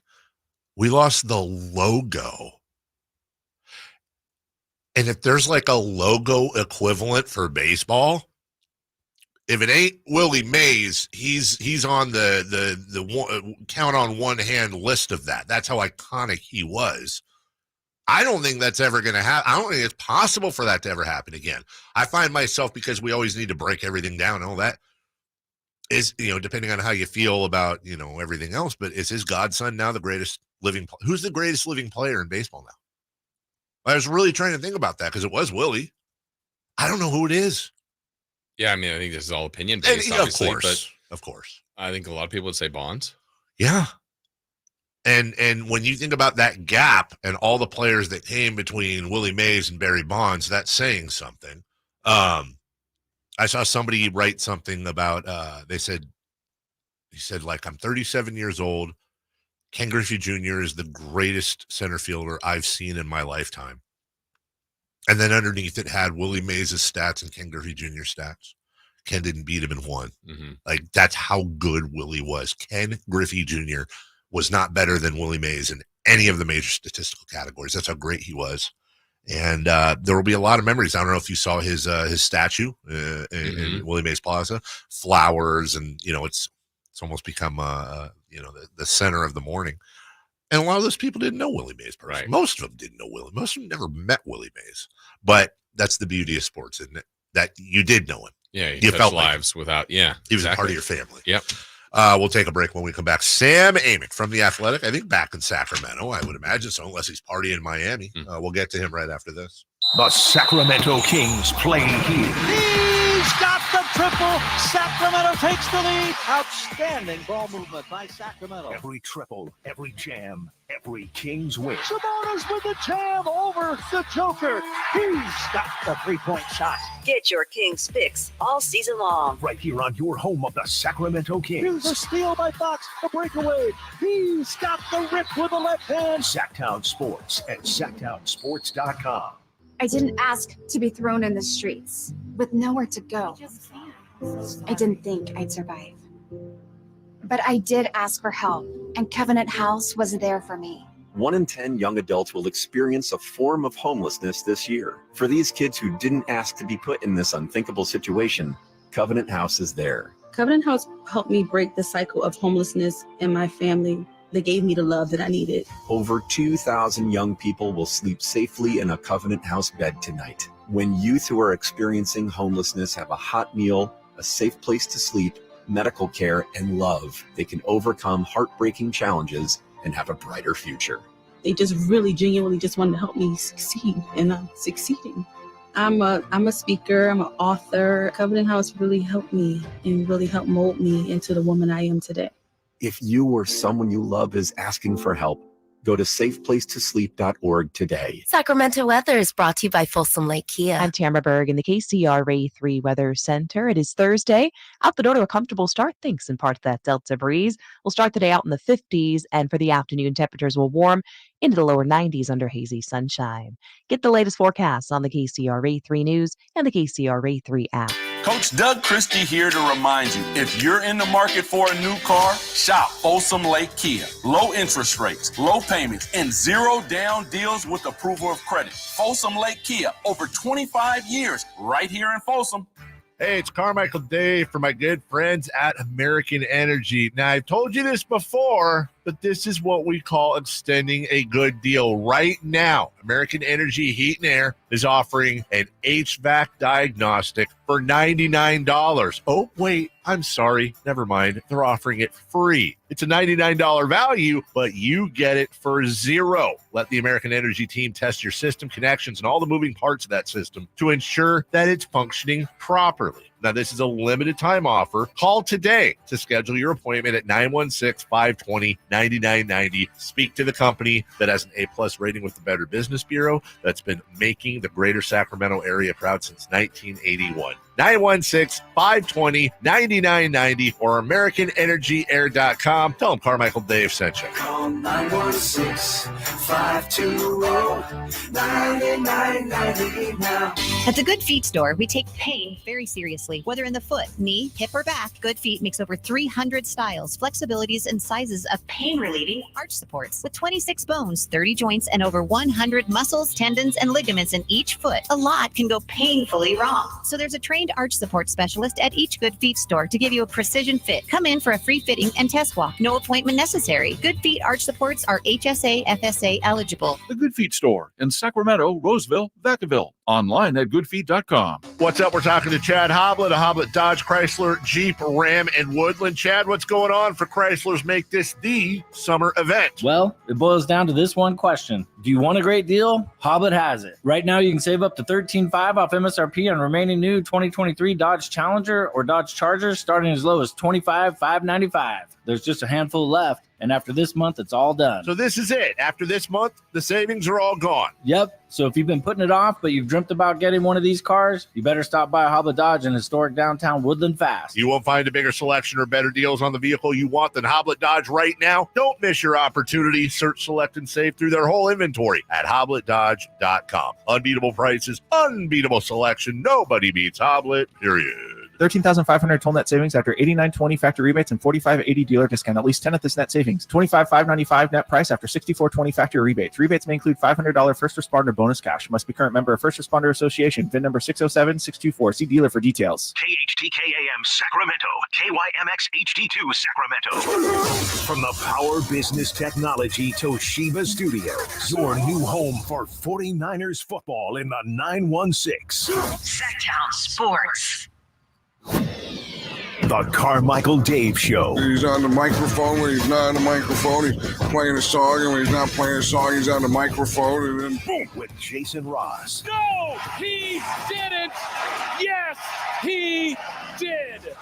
We lost the logo. And if there's like a logo equivalent for baseball, if it ain't Willie Mays, he's on the one, count on one hand list of that. That's how iconic he was. I don't think that's ever going to happen. I don't think it's possible for that to ever happen again. I find myself, because we always need to break everything down and all that, is, depending on how you feel about, everything else, but is his godson now the greatest living, who's the greatest living player in baseball now? I was really trying to think about that, because it was Willie. I don't know who it is. Yeah, I mean, I think this is all opinion based, obviously, of course. I think a lot of people would say Bonds. Yeah. And when you think about that gap and all the players that came between Willie Mays and Barry Bonds, that's saying something. I saw somebody write something about, he said, like, I'm 37 years old. Ken Griffey Jr. is the greatest center fielder I've seen in my lifetime. And then underneath it had Willie Mays' stats and Ken Griffey Jr. stats. Ken didn't beat him in one. Mm-hmm. Like, that's how good Willie was. Ken Griffey Jr. was not better than Willie Mays in any of the major statistical categories. That's how great he was. And there will be a lot of memories. I don't know if you saw his statue in Willie Mays Plaza, flowers, and it's almost become the center of the morning. And a lot of those people didn't know Willie Mays personally. Right. Most of them didn't know Willie. Most of them never met Willie Mays. But that's the beauty of sports, isn't it? That you did know him. Yeah, you felt lives without. Yeah, he was a part of your family. Yep. We'll take a break. When we come back, Sam Amick from The Athletic, I think back in Sacramento, I would imagine so, unless he's partying in Miami. We'll get to him right after this. The Sacramento Kings play here. He's got the triple. Sacramento takes the lead. Outstanding ball movement by Sacramento. Every triple, every jam, every Kings win. Sabonis with the jam over the Joker. He's got the three-point shot. Get your Kings fix all season long. Right here on your home of the Sacramento Kings. Here's a steal by Fox, a breakaway. He's got the rip with the left hand. Sacktown Sports at sacktownsports.com. I didn't ask to be thrown in the streets with nowhere to go. I didn't think I'd survive. But I did ask for help, and Covenant House was there for me. 1 in 10 young adults will experience a form of homelessness this year. For these kids who didn't ask to be put in this unthinkable situation, Covenant House is there. Covenant House helped me break the cycle of homelessness in my family. They gave me the love that I needed. Over 2,000 young people will sleep safely in a Covenant House bed tonight. When youth who are experiencing homelessness have a hot meal, a safe place to sleep, medical care, and love, they can overcome heartbreaking challenges and have a brighter future. They just really genuinely just wanted to help me succeed, and I'm succeeding. I'm a speaker, I'm an author. Covenant House really helped me and really helped mold me into the woman I am today. If you or someone you love is asking for help, go to safeplacetosleep.org today. Sacramento weather is brought to you by Folsom Lake Kia. I'm Tamara Berg in the KCRA 3 Weather Center. It is Thursday. Out the door to a comfortable start, thanks in part to that Delta breeze. We'll start the day out in the 50s, and for the afternoon, temperatures will warm into the lower 90s under hazy sunshine. Get the latest forecasts on the KCRA 3 News and the KCRA 3 app. Coach Doug Christie here to remind you, if you're in the market for a new car, shop Folsom Lake Kia. Low interest rates, low payments, and zero down deals with approval of credit. Folsom Lake Kia, over 25 years, right here in Folsom. Hey, it's Carmichael Dave for my good friends at American Energy. Now, I've told you this before, but this is what we call extending a good deal. Right now, American Energy Heat and Air is offering an HVAC diagnostic for $99. Oh, wait, I'm sorry. Never mind. They're offering it free. It's a $99 value, but you get it for $0. Let the American Energy team test your system connections and all the moving parts of that system to ensure that it's functioning properly. Now, this is a limited time offer. Call today to schedule your appointment at 916-520-9990. Speak to the company that has an A-plus rating with the Better Business Bureau that's been making the greater Sacramento area proud since 1981. 916-520-9990 or AmericanEnergyAir.com. Tell them Carmichael Dave sent you. Call 916-520-9990 now. At the Good Feet store, we take pain very seriously. Whether in the foot, knee, hip, or back, Good Feet makes over 300 styles, flexibilities, and sizes of pain-relieving arch supports. With 26 bones, 30 joints, and over 100 muscles, tendons, and ligaments in each foot, a lot can go painfully wrong. So there's a trained arch support specialist at each Good Feet store to give you a precision fit. Come in for a free fitting and test walk. No appointment necessary. Good Feet arch supports are HSA, FSA eligible. The Good Feet store in Sacramento, Roseville, Vacaville. Online at goodfeet.com. What's up? We're talking to Chad Hoblet of Hoblet Dodge, Chrysler, Jeep, Ram, and Woodland. Chad, what's going on for Chrysler's Make This the Summer event? Well, it boils down to this one question. Do you want a great deal? Hoblet has it. Right now, you can save up to $13,500 off MSRP on remaining new 2023 Dodge Challenger or Dodge Charger, starting as low as $25,595. There's just a handful left, and after this month, it's all done. So this is it. After this month, the savings are all gone. Yep. So if you've been putting it off, but you've dreamt about getting one of these cars, you better stop by Hoblet Dodge in historic downtown Woodland fast. You won't find a bigger selection or better deals on the vehicle you want than Hoblet Dodge right now. Don't miss your opportunity. Search, select, and save through their whole inventory at HobletDodge.com. Unbeatable prices, unbeatable selection. Nobody beats Hoblet, period. $13,500 total net savings after $89.20 factory rebates and $45.80 dealer discount. At least 10 at this net savings. $25,595 net price after $64.20 factory rebates. Rebates may include $500 first responder bonus cash. Must be current member of First Responder Association. VIN number 607624. See dealer for details. KHTKAM Sacramento. KYMX HD2 Sacramento. From the Power Business Technology Toshiba Studios, your new home for 49ers football in the 916. Sacktown Sports. The Carmichael Dave Show. He's on the microphone when he's not on the microphone. He's playing a song, and when he's not playing a song, he's on the microphone. And then boom, with Jason Ross. No, he didn't. Yes, he did.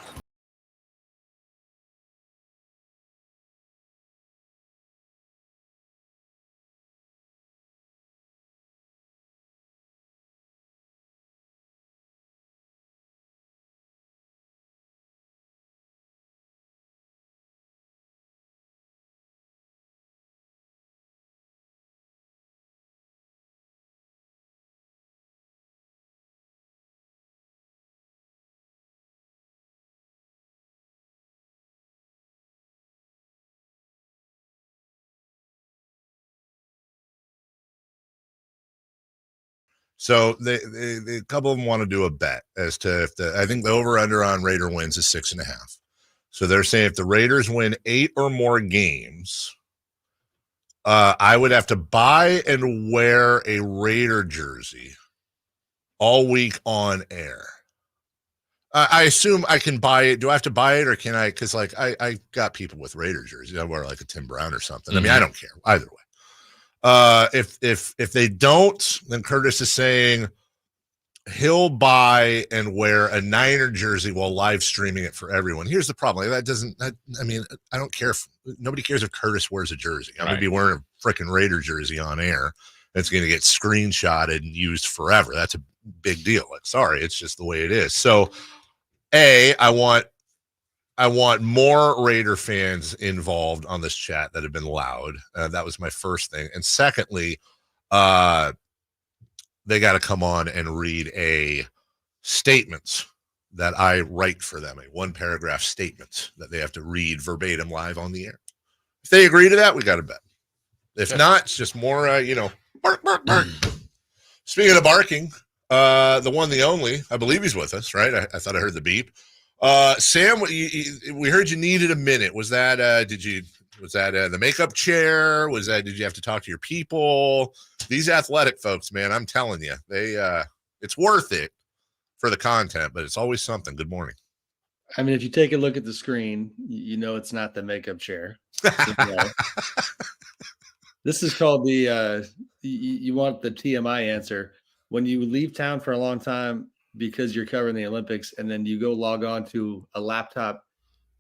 So they a couple of them want to do a bet as to if I think the over-under on Raider wins is 6.5. So they're saying if the Raiders win 8 or more games, I would have to buy and wear a Raider jersey all week on air. I assume I can buy it. Do I have to buy it, or can I? Because like I got people with Raider jerseys. I wear like a Tim Brown or something. I mean, I don't care either way. If they don't, then Curtis is saying he'll buy and wear a Niner jersey while live streaming it for everyone. Here's the problem. I mean, I don't care. Nobody cares if Curtis wears a jersey. I'm going to be wearing a freaking Raider jersey on air. It's going to get screenshotted and used forever. That's a big deal. Like, sorry, it's just the way it is. So, I want more Raider fans involved on this chat that have been loud. That was my first thing. And secondly, they got to come on and read a statement that I write for them, a 1-paragraph statement that they have to read verbatim live on the air. If they agree to that, we got to bet. If not, it's just more, bark, bark, bark. Speaking of barking, the one, the only, I believe he's with us, right? I thought I heard the beep. Sam, we heard you needed a minute. Was that, did you Was that the makeup chair? Was that, did you have to talk to your people? These athletic folks, man, I'm telling you, it's worth it for the content, but it's always something. Good morning. I mean, if you take a look at the screen, you know it's not the makeup chair. This is called the you want the TMI answer. When you leave town for a long time because you're covering the Olympics, and then you go log on to a laptop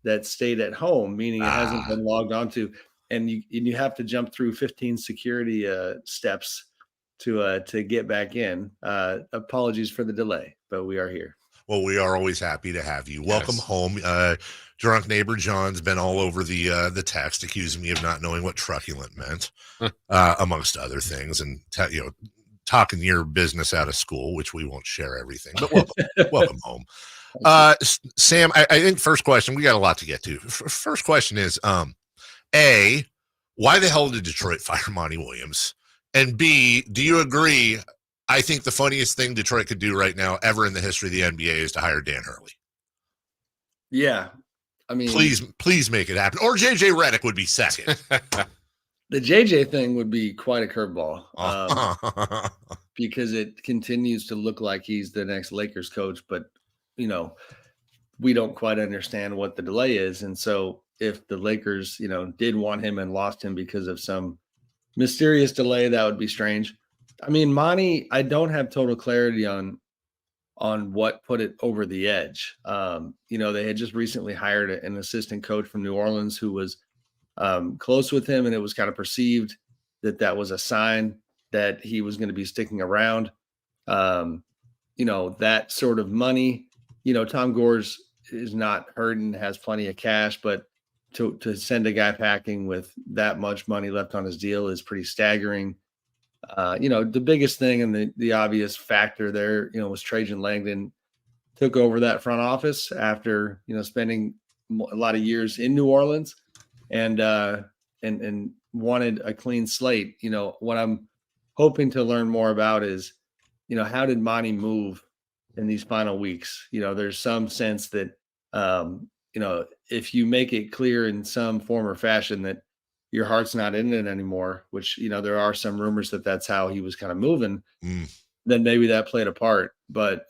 that stayed at home, meaning it hasn't been logged onto, and you have to jump through 15 security steps to get back in. Apologies for the delay, but we are here. Well, we are always happy to have you. Welcome home. Drunk neighbor John's been all over the text accusing me of not knowing what truculent meant, amongst other things, and talking your business out of school, which we won't share everything. But welcome home. Sam, I think first question, we got a lot to get to. First question is, A, why the hell did Detroit fire Monty Williams? And B, do you agree? I think the funniest thing Detroit could do right now ever in the history of the NBA is to hire Dan Hurley. Yeah. I mean, please make it happen. Or JJ Redick would be second. The JJ thing would be quite a curveball because it continues to look like he's the next Lakers coach, but we don't quite understand what the delay is. And so if the Lakers, did want him and lost him because of some mysterious delay, that would be strange. I mean, Monty, I don't have total clarity on what put it over the edge. They had just recently hired an assistant coach from New Orleans who was close with him, and it was kind of perceived that was a sign that he was going to be sticking around. That sort of money, Tom Gores is not hurting, has plenty of cash, but to send a guy packing with that much money left on his deal is pretty staggering. The biggest thing and the obvious factor there, was Trajan Langdon took over that front office after, spending a lot of years in New Orleans and wanted a clean slate. What I'm hoping to learn more about is, how did Monty move in these final weeks? There's some sense that, if you make it clear in some form or fashion that your heart's not in it anymore, which, there are some rumors that that's how he was kind of moving, then maybe that played a part. But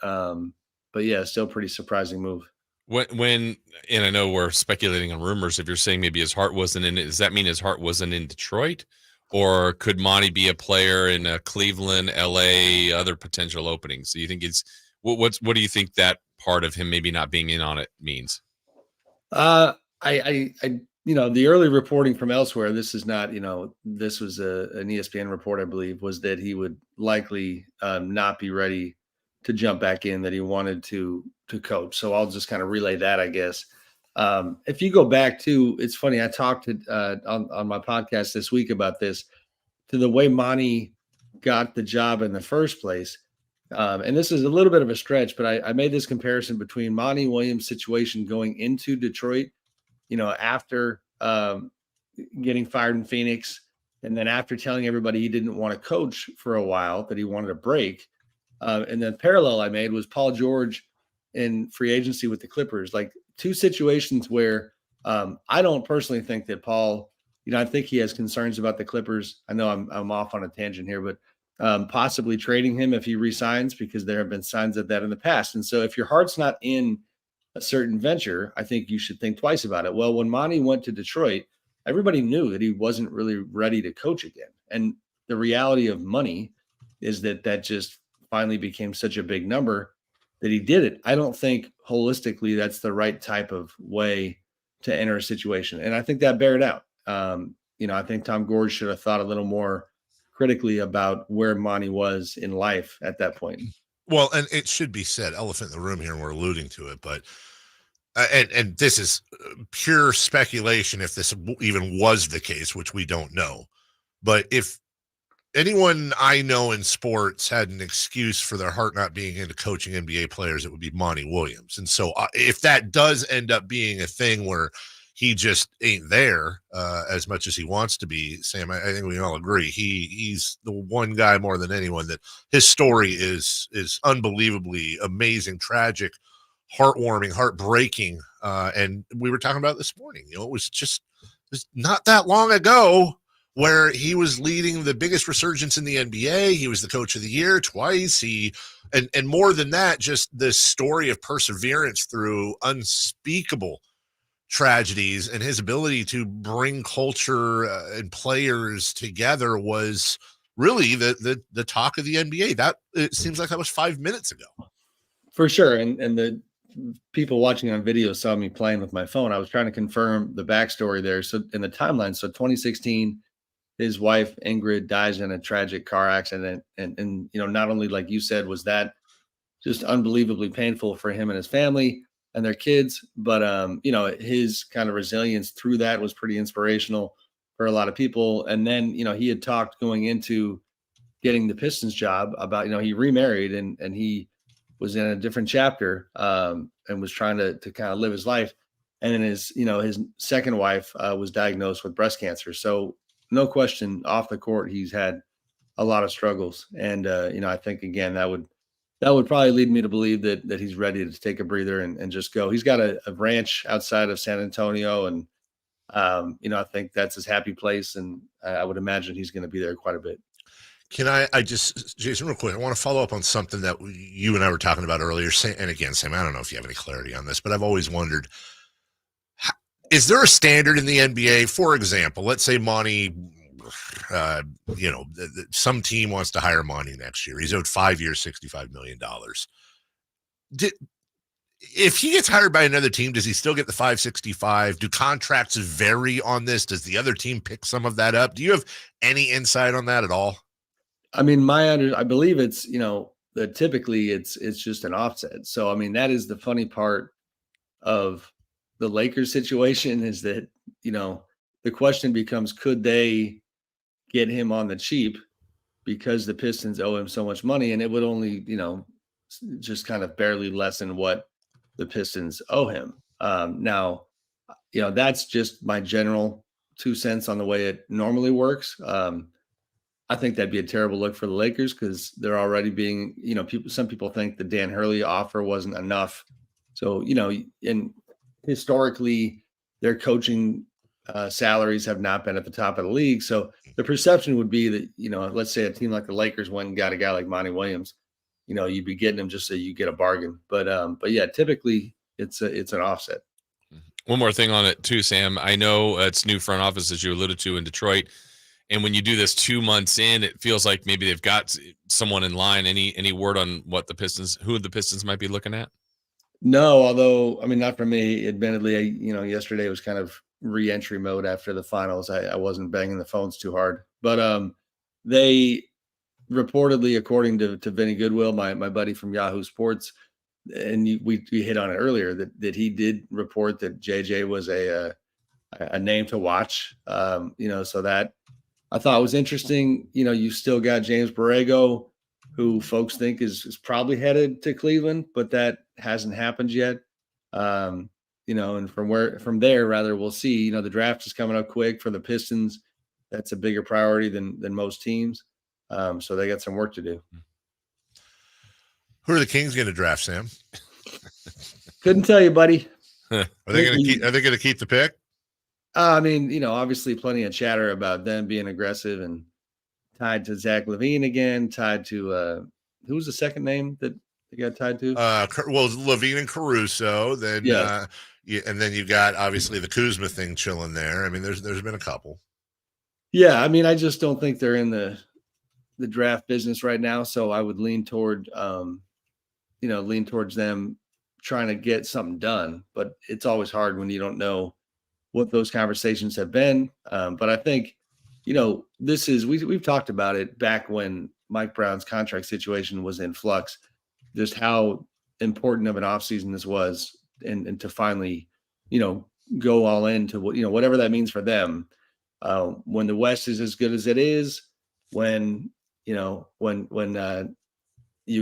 yeah, still pretty surprising move. And I know we're speculating on rumors. If you're saying maybe his heart wasn't in it, does that mean his heart wasn't in Detroit? Or could Monty be a player in Cleveland, LA, other potential openings? So you think what do you think that part of him maybe not being in on it means? The early reporting from elsewhere, this is not, this was an ESPN report, I believe, was that he would likely not be ready to jump back in, that he wanted to coach. So I'll just kind of relay that, I guess. If you go back to, it's funny, I talked on my podcast this week about this, to the way Monty got the job in the first place. And this is a little bit of a stretch, but I made this comparison between Monty Williams' situation going into Detroit, after getting fired in Phoenix, and then after telling everybody he didn't want to coach for a while, that he wanted a break. And the parallel I made was Paul George in free agency with the Clippers, like two situations where I don't personally think that Paul, I think he has concerns about the Clippers. I know I'm off on a tangent here, but possibly trading him if he resigns, because there have been signs of that in the past. And so if your heart's not in a certain venture, I think you should think twice about it. Well, when Monty went to Detroit, everybody knew that he wasn't really ready to coach again. And the reality of money is that just finally became such a big number that he did it. I don't think holistically that's the right type of way to enter a situation. And I think that bared out. I think Tom Gores should have thought a little more critically about where Monty was in life at that point. Well, and it should be said, elephant in the room here, and we're alluding to it, but and this is pure speculation if this even was the case, which we don't know. But if anyone I know in sports had an excuse for their heart not being into coaching NBA players, it would be Monty Williams. And so if that does end up being a thing where he just ain't there as much as he wants to be, Sam, I think we all agree he's the one guy more than anyone that his story is unbelievably amazing, tragic, heartwarming, heartbreaking. And we were talking about this morning, it was just was not that long ago where he was leading the biggest resurgence in the NBA. He was the coach of the year twice. And more than that, just this story of perseverance through unspeakable tragedies, and his ability to bring culture and players together was really the talk of the NBA. That it seems like that was 5 minutes ago. For sure. And the people watching on video saw me playing with my phone. I was trying to confirm the backstory there. So in the timeline, so 2016, his wife Ingrid dies in a tragic car accident, and not only, like you said, was that just unbelievably painful for him and his family and their kids, but his kind of resilience through that was pretty inspirational for a lot of people. And then he had talked going into getting the Pistons job about he remarried and he was in a different chapter and was trying to kind of live his life. And then his second wife was diagnosed with breast cancer. So no question, off the court, he's had a lot of struggles. And, I think, again, that would probably lead me to believe that he's ready to take a breather and just go. He's got a ranch outside of San Antonio. And, I think that's his happy place. And I would imagine he's going to be there quite a bit. Can I just, Jason, real quick, I want to follow up on something that you and I were talking about earlier. And again, Sam, I don't know if you have any clarity on this, but I've always wondered, is there a standard in the NBA? For example, let's say Monty, some team wants to hire Monty next year. He's owed 5 years, $65 million. If he gets hired by another team, does he still get the 565? Do contracts vary on this? Does the other team pick some of that up? Do you have any insight on that at all? I mean, I believe it's, that typically it's just an offset. So, I mean, that is the funny part of the Lakers situation, is that, the question becomes, could they get him on the cheap because the Pistons owe him so much money? And it would only, just kind of barely lessen what the Pistons owe him. Now, that's just my general 2 cents on the way it normally works. I think that'd be a terrible look for the Lakers because they're already being, some people think the Dan Hurley offer wasn't enough. So, and historically their coaching salaries have not been at the top of the league. So the perception would be that, let's say a team like the Lakers went and got a guy like Monty Williams, you'd be getting him just so you get a bargain. But yeah, typically it's an offset. One more thing on it too, Sam. I know it's new front office, as you alluded to, in Detroit. And when you do this 2 months in, it feels like maybe they've got someone in line. Any word on who the Pistons might be looking at? No, although, I mean, not for me, admittedly, yesterday was kind of re-entry mode after the finals. I wasn't banging the phones too hard, but they reportedly, according to Vinny Goodwill, my buddy from Yahoo Sports, and we hit on it earlier, that he did report that JJ was a name to watch, so that I thought was interesting. You still got James Borrego, who folks think is probably headed to Cleveland, but that hasn't happened yet. And from there, we'll see. The draft is coming up quick for the Pistons. That's a bigger priority than most teams. So they got some work to do. Who are the Kings going to draft, Sam? Couldn't tell you, buddy. Are they going to keep the pick? I mean, obviously plenty of chatter about them being aggressive and tied to Zach LaVine again, tied to who was the second name that they got tied to? LaVine and Caruso. Then, yes. And then you've got obviously the Kuzma thing chilling there. I mean, there's been a couple. Yeah, I mean, I just don't think they're in the draft business right now. So I would lean towards them trying to get something done. But it's always hard when you don't know what those conversations have been. But I think, we've talked about it back when Mike Brown's contract situation was in flux, just how important of an offseason this was and to finally, go all into whatever that means for them. When the West is as good as it is, when you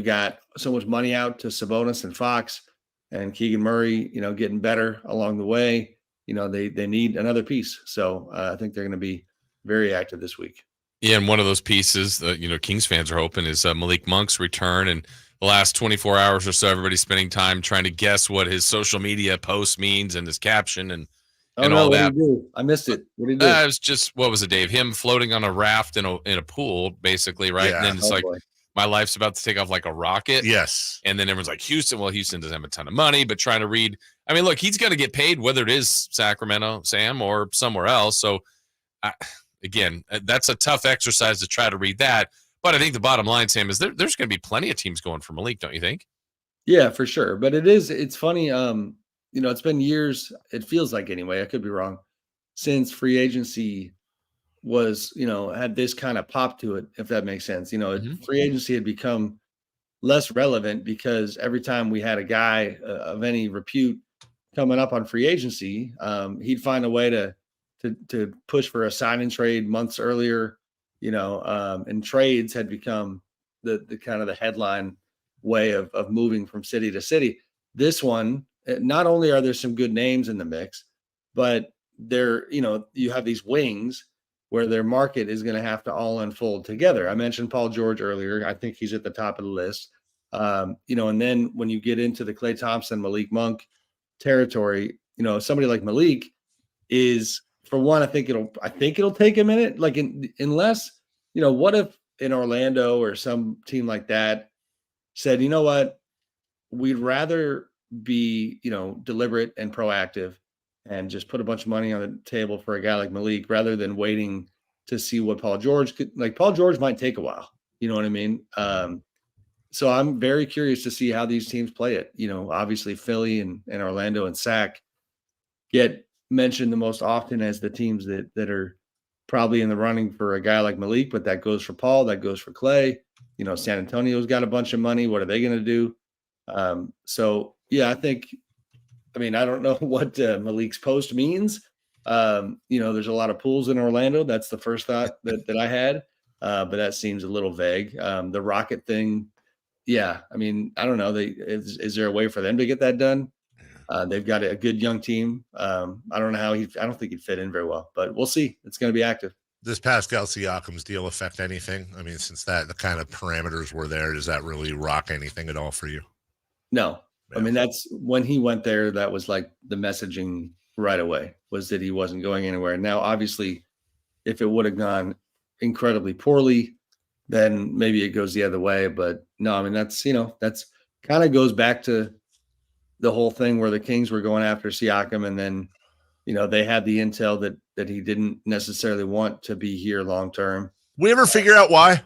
got so much money out to Sabonis and Fox and Keegan Murray, getting better along the way, they need another piece. So I think they're going to be very active this week. Yeah, and one of those pieces that, Kings fans are hoping is Malik Monk's return. And the last 24 hours or so, everybody's spending time trying to guess what his social media post means and his caption. And and all that. What did he do? I missed it. What did he do? It was just, what was it, Dave? Him floating on a raft in a pool, basically, right? Yeah. And then it's like, boy. my life's about to take off like a rocket. Yes. And then everyone's like, Houston. Well, Houston doesn't have a ton of money, but trying to read. I mean, look, he's going to get paid, whether it is Sacramento, Sam, or somewhere else. So, again, that's a tough exercise to try to read that. But I think the bottom line, Sam, is there's going to be plenty of teams going for Malik, don't you think? Yeah, for sure. But it's funny. It's been years, it feels like anyway, I could be wrong, since free agency was, had this kind of pop to it, if that makes sense. Free agency had become less relevant because every time we had a guy of any repute coming up on free agency, he'd find a way to push for a sign and trade months earlier, and trades had become the kind of the headline way of moving from city to city. This one, not only are there some good names in the mix, but you have these wings where their market is going to have to all unfold together. I mentioned Paul George earlier. I think he's at the top of the list. And then when you get into the Klay Thompson, Malik Monk territory, somebody like Malik is, for one, I think it'll take a minute. Like unless, what if in Orlando or some team like that said, you know what, we'd rather be, deliberate and proactive and just put a bunch of money on the table for a guy like Malik rather than waiting to see what Paul George could, like Paul George might take a while. You know what I mean? So I'm very curious to see how these teams play it. Obviously Philly and Orlando and Sac get mentioned the most often as the teams that are probably in the running for a guy like Malik, but that goes for Paul, that goes for Klay. San Antonio's got a bunch of money. What are they going to do? So yeah, I don't know what Malik's post means. There's a lot of pools in Orlando. That's the first thought that I had. But that seems a little vague. The Rocket thing. Yeah. I don't know. Is there a way for them to get that done? They've got a good young team. I don't know I don't think he'd fit in very well, but we'll see. It's going to be active. Does Pascal Siakam's deal affect anything? Since the kind of parameters were there, does that really rock anything at all for you? No. Yeah. That's when he went there. That was like the messaging right away was that he wasn't going anywhere. Now, obviously, if it would have gone incredibly poorly, then maybe it goes the other way. But no, that's kind of goes back to the whole thing where the Kings were going after Siakam, and then, they had the intel that he didn't necessarily want to be here long term. We ever figure out why?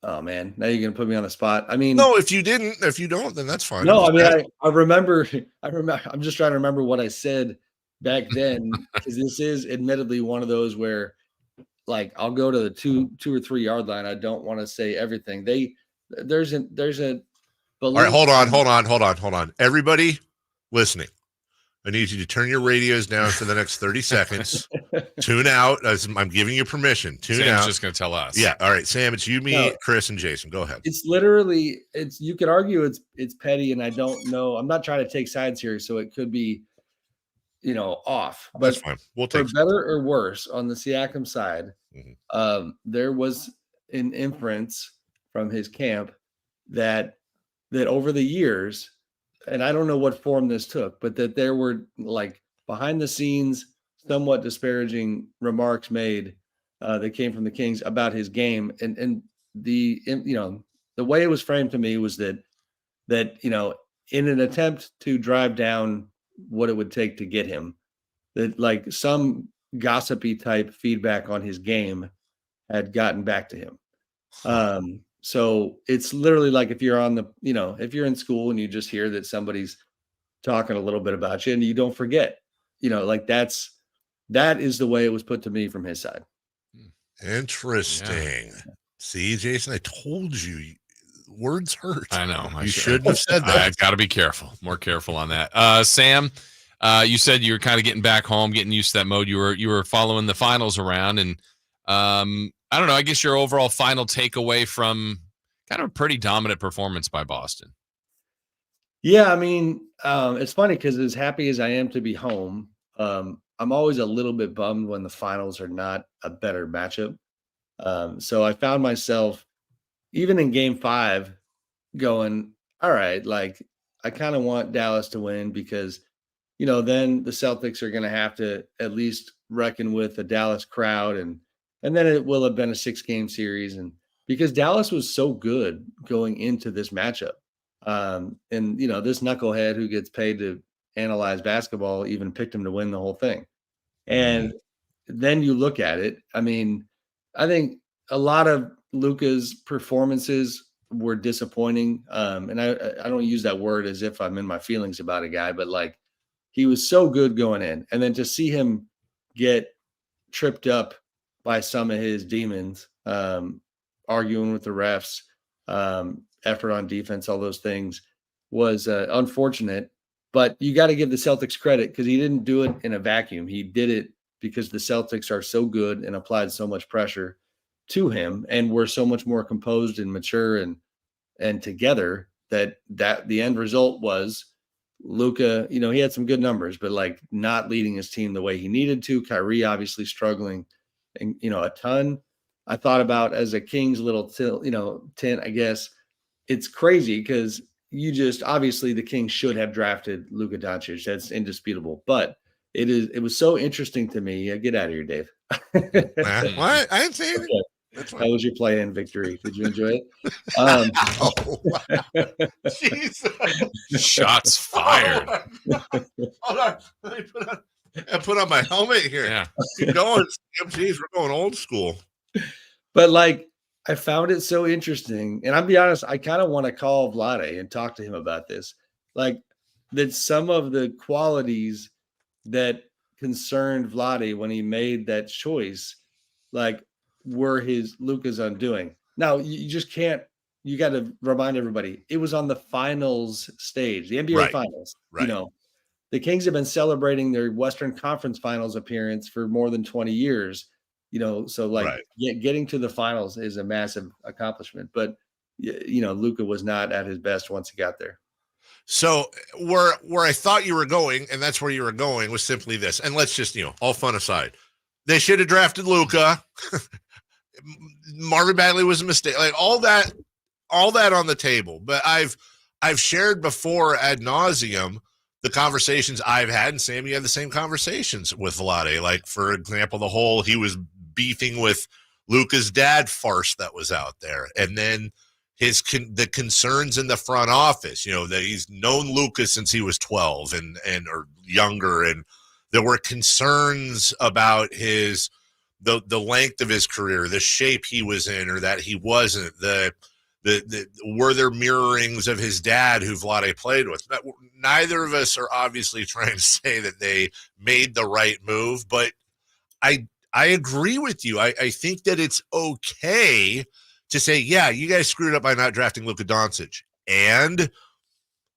Oh man, now you're gonna put me on the spot. No, if you don't, then that's fine. No, I remember. I'm just trying to remember what I said back then, because this is admittedly one of those where, like, I'll go to the two or 3 yard line. I don't want to say everything. There's a. All right, hold on. Everybody listening, I need you to turn your radios down for the next 30 seconds. Tune out. I'm giving you permission. Tune out. Sam's just going to tell us. Yeah. All right, Sam, it's you, me, Chris, and Jason. Go ahead. It's literally, you could argue it's petty, and I don't know. I'm not trying to take sides here, so it could be, off. But that's fine. We'll take for better or worse on the Siakam side, there was an inference from his camp that over the years, and I don't know what form this took, but that there were like behind the scenes, somewhat disparaging remarks made that came from the Kings about his game. And the way it was framed to me was that in an attempt to drive down what it would take to get him, that like some gossipy type feedback on his game had gotten back to him. So it's literally like if you're if you're in school and you just hear that somebody's talking a little bit about you and you don't forget, that is the way it was put to me from his side. Interesting. Yeah. See, Jason, I told you words hurt. I know. You shouldn't have said that. I've got to be careful, more careful on that. Sam, you said you were kind of getting back home, getting used to that mode. You were following the finals around, and I don't know. I guess your overall final takeaway from kind of a pretty dominant performance by Boston. Yeah, it's funny because as happy as I am to be home, I'm always a little bit bummed when the finals are not a better matchup. So I found myself, even in Game 5, going, all right, like I kind of want Dallas to win because then the Celtics are going to have to at least reckon with the Dallas crowd, and then it will have been a 6-game series, and because Dallas was so good going into this matchup, and this knucklehead who gets paid to analyze basketball even picked him to win the whole thing, and then you look at it. I mean, I think a lot of Luka's performances were disappointing, and I don't use that word as if I'm in my feelings about a guy, but like, he was so good going in, and then to see him get tripped up by some of his demons, arguing with the refs, effort on defense, all those things was unfortunate. But you got to give the Celtics credit because he didn't do it in a vacuum. He did it because the Celtics are so good and applied so much pressure to him, and were so much more composed and mature and together that the end result was Luka, he had some good numbers, but like not leading his team the way he needed to. Kyrie obviously struggling, and a ton. I thought about as a Kings little tint, I guess it's crazy because obviously the Kings should have drafted Luka Doncic. That's indisputable, but it was so interesting to me. Get out of here, Dave. What? I didn't say it. Okay. That was your play-in victory. Did you enjoy it? Jesus. Shots fired. Hold on. Let me put on my helmet here. Yeah. Keep going. Geez, we're going old school. But like, I found it so interesting. And I'll be honest, I kind of want to call Vlade and talk to him about this. Like, that some of the qualities that concerned Vlade when he made that choice, like, were Luka's undoing. Now, you just can't, you got to remind everybody, it was on the finals stage, the NBA finals. Right. The Kings have been celebrating their Western Conference Finals appearance for more than 20 years, so like getting to the finals is a massive accomplishment. But, Luka was not at his best once he got there. So where I thought you were going, and that's where you were going, was simply this. And let's just, all fun aside, they should have drafted Luka. Marvin Bagley was a mistake. Like all that on the table. But I've shared before ad nauseum the conversations I've had, and Sammy had the same conversations with Vlade. Like, for example, he was beefing with Luka's dad farce that was out there, and then the concerns in the front office. That he's known Luka since he was 12 and or younger, and there were concerns about the length of his career, the shape he was in or that he wasn't, were there mirrorings of his dad who Vlade played with. But neither of us are obviously trying to say that they made the right move, but I agree with you. I think that it's okay to say, yeah, you guys screwed up by not drafting Luka Doncic. And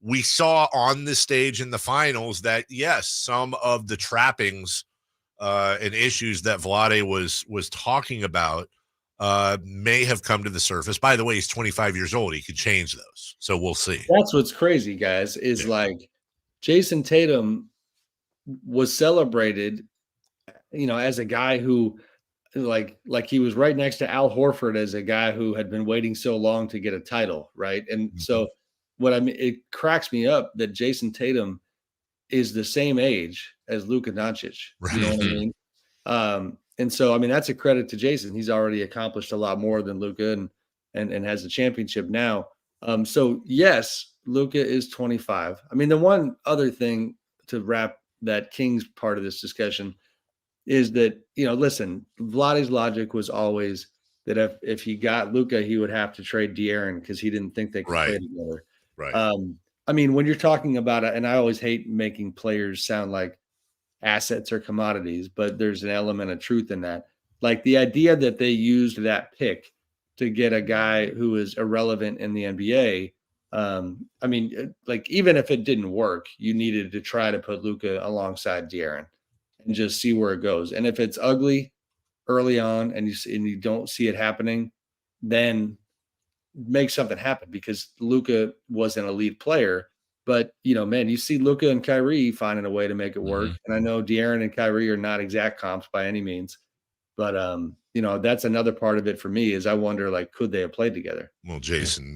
we saw on this stage in the finals that, yes, some of the trappings and issues that Vlade was talking about may have come to the surface. By the way, he's 25 years old. He could change those. So we'll see. That's what's crazy, guys, is like Jason Tatum was celebrated, as a guy who like he was right next to Al Horford as a guy who had been waiting so long to get a title. Right. And so it cracks me up that Jason Tatum is the same age as Luka Doncic. Right. You know what I mean? And so, that's a credit to Jason. He's already accomplished a lot more than Luka and has a championship now. So yes, Luka is 25. The one other thing to wrap that Kings part of this discussion is that, listen, Vlade's logic was always that if he got Luka, he would have to trade De'Aaron because he didn't think they could play together. Right. When you're talking about it, and I always hate making players sound like assets or commodities, but there's an element of truth in that. Like the idea that they used that pick to get a guy who is irrelevant in the NBA. Even if it didn't work, you needed to try to put Luka alongside De'Aaron and just see where it goes. And if it's ugly early on and you don't see it happening, then make something happen, because Luka was an elite player. But, you see Luka and Kyrie finding a way to make it work. And I know De'Aaron and Kyrie are not exact comps by any means. But, that's another part of it for me is I wonder, could they have played together? Well, Jason,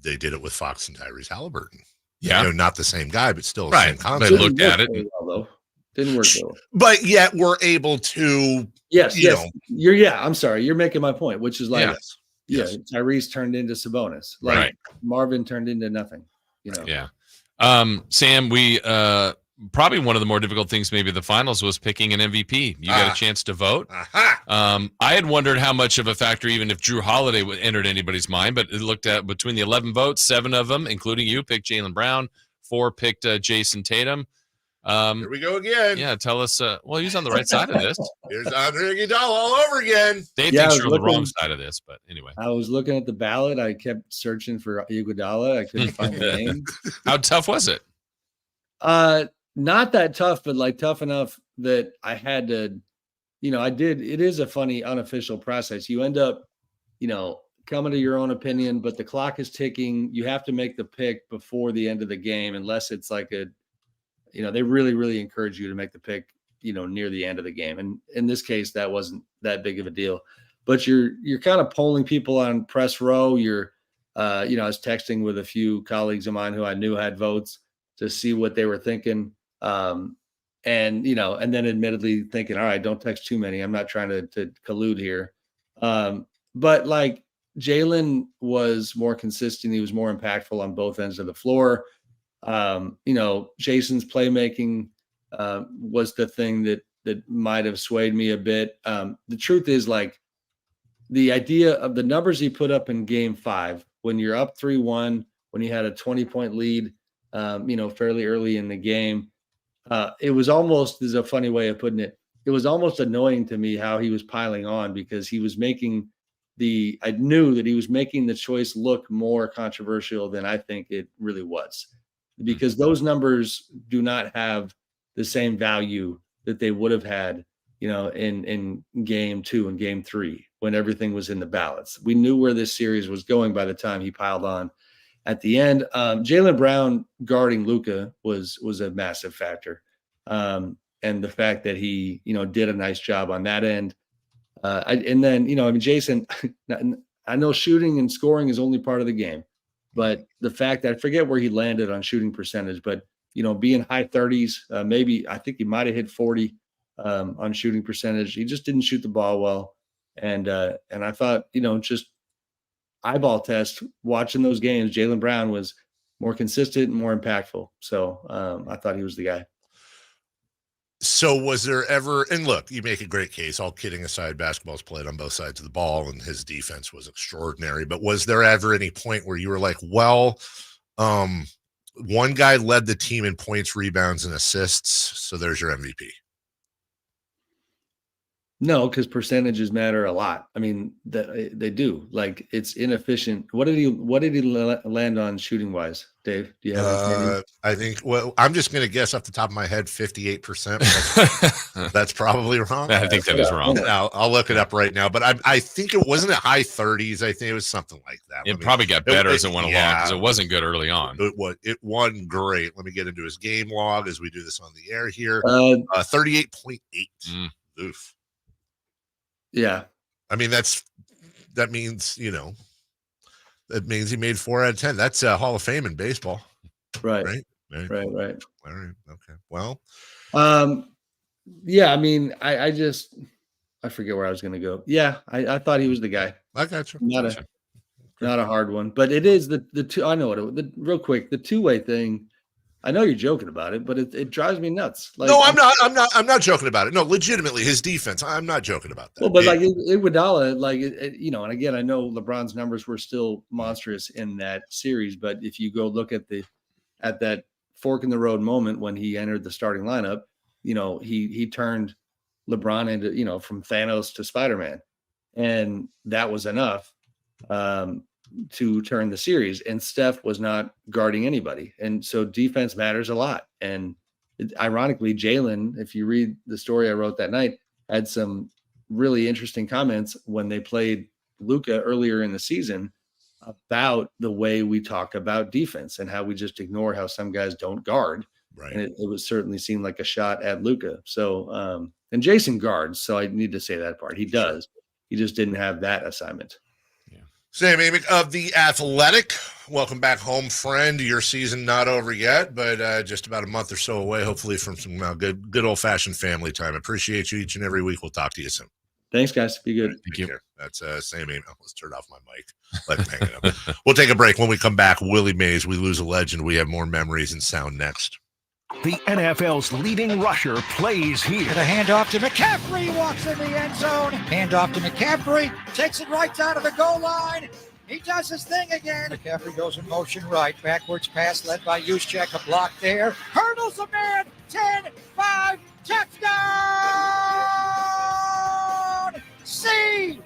they did it with Fox and Tyrese Halliburton. You know, not the same guy, but still right. the same concept. They looked at it. Didn't work though. But yet we're able to. Yes. I'm sorry. You're making my point, which is like, yes. Tyrese turned into Sabonis. Like right. Marvin turned into nothing. You know. Yeah. Sam, we probably one of the more difficult things maybe the finals was picking an MVP. You got a chance to vote. I had wondered how much of a factor even if Drew Holiday entered anybody's mind, but it looked at between the 11 votes, 7 of them, including you, picked Jaylen Brown, 4 picked Jason Tatum. Here we go again. Yeah, tell us. Well, he's on the right side of this. Here's Andre Iguodala all over again. They think you're on the wrong side of this, but anyway. I was looking at the ballot. I kept searching for Iguodala. I couldn't find the name. How tough was it? Not that tough, but like tough enough that I had to, it is a funny unofficial process. You end up, coming to your own opinion, but the clock is ticking. You have to make the pick before the end of the game, unless it's like they really, really encourage you to make the pick, near the end of the game. And in this case, that wasn't that big of a deal, but you're kind of polling people on press row. I was texting with a few colleagues of mine who I knew had votes to see what they were thinking. And then admittedly thinking, all right, don't text too many. I'm not trying to collude here. But like Jaylen was more consistent. He was more impactful on both ends of the floor. Jason's playmaking was the thing that might have swayed me a bit. The truth is, like, the idea of the numbers he put up in game 5, when you're up 3-1, when you had a 20-point lead, fairly early in the game, it was almost, this is a funny way of putting it, it was almost annoying to me how he was piling on, because he was making I knew that he was making the choice look more controversial than I think it really was, because those numbers do not have the same value that they would have had, in game 2 and game 3, when everything was in the balance. We knew where this series was going by the time he piled on at the end. Jaylen Brown guarding Luka was a massive factor. And the fact that he, did a nice job on that end. Jason, I know shooting and scoring is only part of the game, but the fact that I forget where he landed on shooting percentage, but, being high 30s, maybe I think he might've hit 40 on shooting percentage. He just didn't shoot the ball well. And I thought, just eyeball test watching those games, Jaylen Brown was more consistent and more impactful. So I thought he was the guy. So was there ever, and look, you make a great case, all kidding aside, basketball's played on both sides of the ball and his defense was extraordinary, but was there ever any point where you were like, well, one guy led the team in points, rebounds, and assists, so there's your MVP? No, because percentages matter a lot. I mean, they do. Like, it's inefficient. What did he land on shooting wise, Dave? Do you have? I think. Well, I'm just going to guess off the top of my head, 58%. That's probably wrong. I think that is wrong. I'll look it up right now. But I think it wasn't high 30s. I think it was something like that. It probably got better as it went along, because it wasn't good early on. It won great. Let me get into his game log as we do this on the air here. 38.8. Oof. Yeah. I mean, that means, that means he made 4 out of 10. That's a Hall of Fame in baseball. Right. Right. Right. All right. Okay. Well, yeah, I mean, I forget where I was going to go. Yeah. I thought he was the guy. I got you. Not a hard one, but it is the two. I know what real quick, the two-way thing. I know you're joking about it, but it drives me nuts. Like, no, I'm not joking about it. No, legitimately, his defense. I'm not joking about that. Well, but like Iguodala, and again, I know LeBron's numbers were still monstrous in that series, but if you go look at that fork in the road moment when he entered the starting lineup, he turned LeBron into, from Thanos to Spider-Man, and that was enough to turn the series. And Steph was not guarding anybody, and so defense matters a lot. And ironically, Jaylen, if you read the story I wrote that night, had some really interesting comments when they played Luka earlier in the season about the way we talk about defense and how we just ignore how some guys don't guard. Right. And it was certainly seemed like a shot at Luka. So and Jason guards, so I need to say that part. He does. He just didn't have that assignment. Sam Amick of The Athletic. Welcome back home, friend. Your season not over yet, but just about a month or so away, hopefully, from some good old-fashioned family time. Appreciate you each and every week. We'll talk to you soon. Thanks, guys. Be good. Right, thank you. That's Sam Amick. Let's turn off my mic. Let him hang it up. We'll take a break. When we come back, Willie Mays, We Lose a Legend. We have more memories and sound next. The NFL's leading rusher plays here. The handoff to McCaffrey, walks in the end zone. Handoff to McCaffrey, takes it right down to the goal line. He does his thing again. McCaffrey goes in motion right. Backwards pass led by Juszczyk. A block there. Hurdles a man. 10-5. Touchdown! CMC!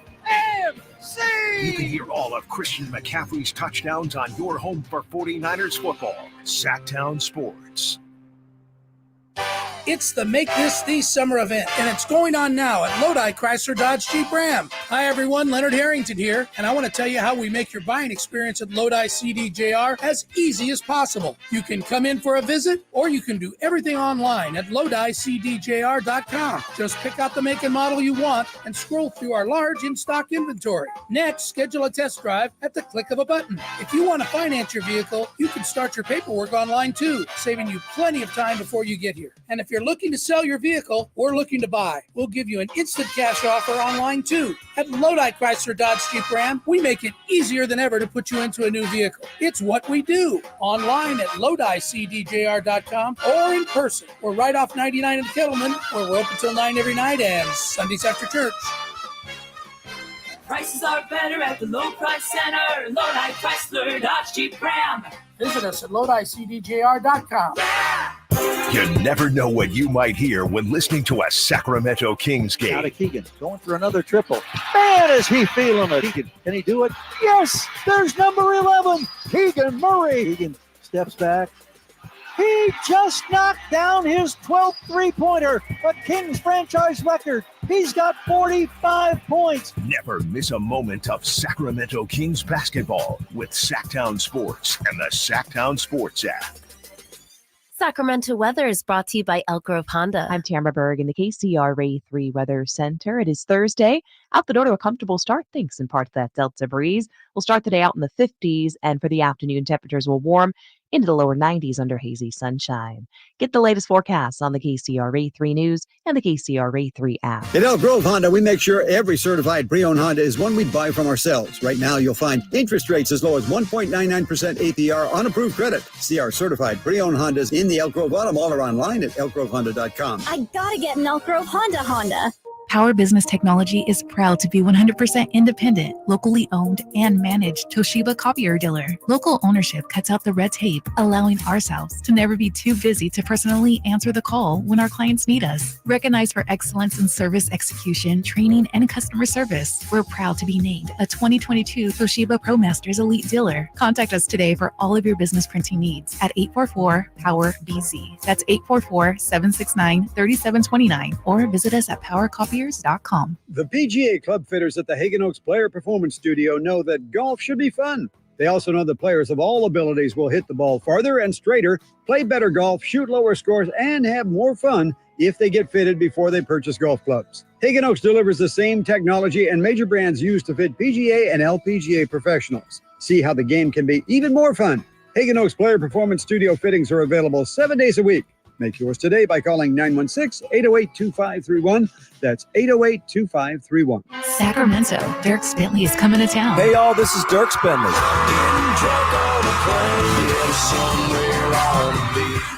You can hear all of Christian McCaffrey's touchdowns on your home for 49ers football. Sacktown Sports. It's the Make This the Summer event, and it's going on now at Lodi Chrysler Dodge Jeep Ram. Hi, everyone. Leonard Harrington here, and I want to tell you how we make your buying experience at Lodi CDJR as easy as possible. You can come in for a visit, or you can do everything online at LodiCDJR.com. Just pick out the make and model you want and scroll through our large in-stock inventory. Next, schedule a test drive at the click of a button. If you want to finance your vehicle, you can start your paperwork online too, saving you plenty of time before you get here. And if you're looking to sell your vehicle or looking to buy, we'll give you an instant cash offer online too. At Lodi Chrysler Dodge Jeep Ram, we make it easier than ever to put you into a new vehicle. It's what we do. Online at LodiCDJR.com or in person. We're right off 99 in Kettleman, where we're open till 9 every night and Sundays after church. Prices are better at the Low Price Center. Lodi Chrysler Dodge Jeep Ram. Visit us at LodiCDJR.com. You never know what you might hear when listening to a Sacramento Kings game. Out of Keegan, going for another triple. Man, is he feeling it. Keegan, can he do it? Yes, there's number 11, Keegan Murray. Keegan steps back. He just knocked down his 12th three-pointer, a Kings franchise record. He's got 45 points. Never miss a moment of Sacramento Kings basketball with Sacktown Sports and the Sacktown Sports app. Sacramento weather is brought to you by Elk Grove Honda. I'm Tamara Berg in the KCRA 3 Weather Center. It is Thursday. Out the door to a comfortable start, thanks in part to that Delta breeze. We'll start the day out in the 50s, and for the afternoon, temperatures will warm into the lower 90s under hazy sunshine. Get the latest forecasts on the KCRA 3 News and the KCRA 3 app. At Elk Grove Honda, we make sure every certified pre-owned Honda is one we buy from ourselves. Right now, you'll find interest rates as low as 1.99% APR on approved credit. See our certified pre-owned Hondas in the Elk Grove Auto Mall or online at elkgrovehonda.com. I gotta get an Elk Grove Honda. Power Business Technology is proud to be 100% independent, locally owned, and managed Toshiba copier dealer. Local ownership cuts out the red tape, allowing ourselves to never be too busy to personally answer the call when our clients need us. Recognized for excellence in service execution, training, and customer service, we're proud to be named a 2022 Toshiba ProMasters Elite Dealer. Contact us today for all of your business printing needs at 844-POWER-BZ. That's 844-769-3729, or visit us at PowerCopier.com. The PGA Club fitters at the Hagen Oaks Player Performance Studio know that golf should be fun. They also know that players of all abilities will hit the ball farther and straighter, play better golf, shoot lower scores, and have more fun if they get fitted before they purchase golf clubs. Hagen Oaks delivers the same technology and major brands used to fit PGA and LPGA professionals. See how the game can be even more fun. Hagen Oaks Player Performance Studio fittings are available 7 days a week. Make yours today by calling 916-808-2531. That's 808-2531. Sacramento, Dirk Bentley is coming to town. Hey, y'all, this is Dirk Bentley.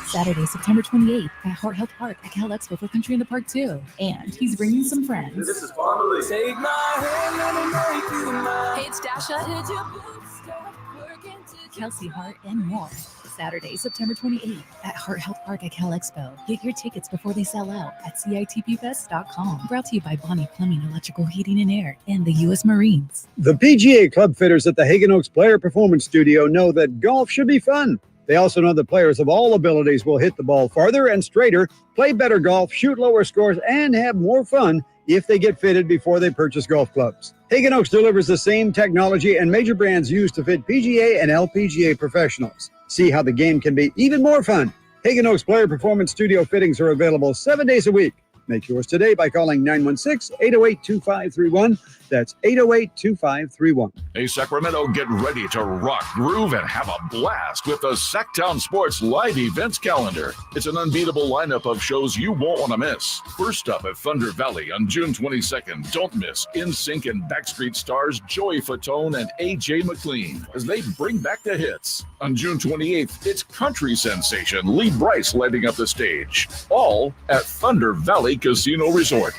Saturday, September 28th at Hart Health Park at Cal Expo for Country in the Park 2. And he's bringing some friends. This is Family. Take my hand, let me make you mine. Hey, it's Dasha. Kelsey Hart, and more. Saturday, September 28th at Hart Health Park at Cal Expo. Get your tickets before they sell out at CITPfest.com. Brought to you by Bonnie Plumbing, Electrical Heating and Air, and the U.S. Marines. The PGA Club fitters at the Hagen Oaks Player Performance Studio know that golf should be fun. They also know that players of all abilities will hit the ball farther and straighter, play better golf, shoot lower scores, and have more fun if they get fitted before they purchase golf clubs. Hagen Oaks delivers the same technology and major brands used to fit PGA and LPGA professionals. See how the game can be even more fun. Hagen Oaks Player Performance Studio fittings are available 7 days a week. Make yours today by calling 916-808-2531. That's 808-2531. Hey, Sacramento, get ready to rock, groove, and have a blast with the Sacktown Sports Live Events Calendar. It's an unbeatable lineup of shows you won't want to miss. First up at Thunder Valley on June 22nd, don't miss NSYNC and Backstreet Stars Joey Fatone and AJ McLean as they bring back the hits. On June 28th, it's country sensation Lee Brice lighting up the stage, all at Thunder Valley Casino Resort.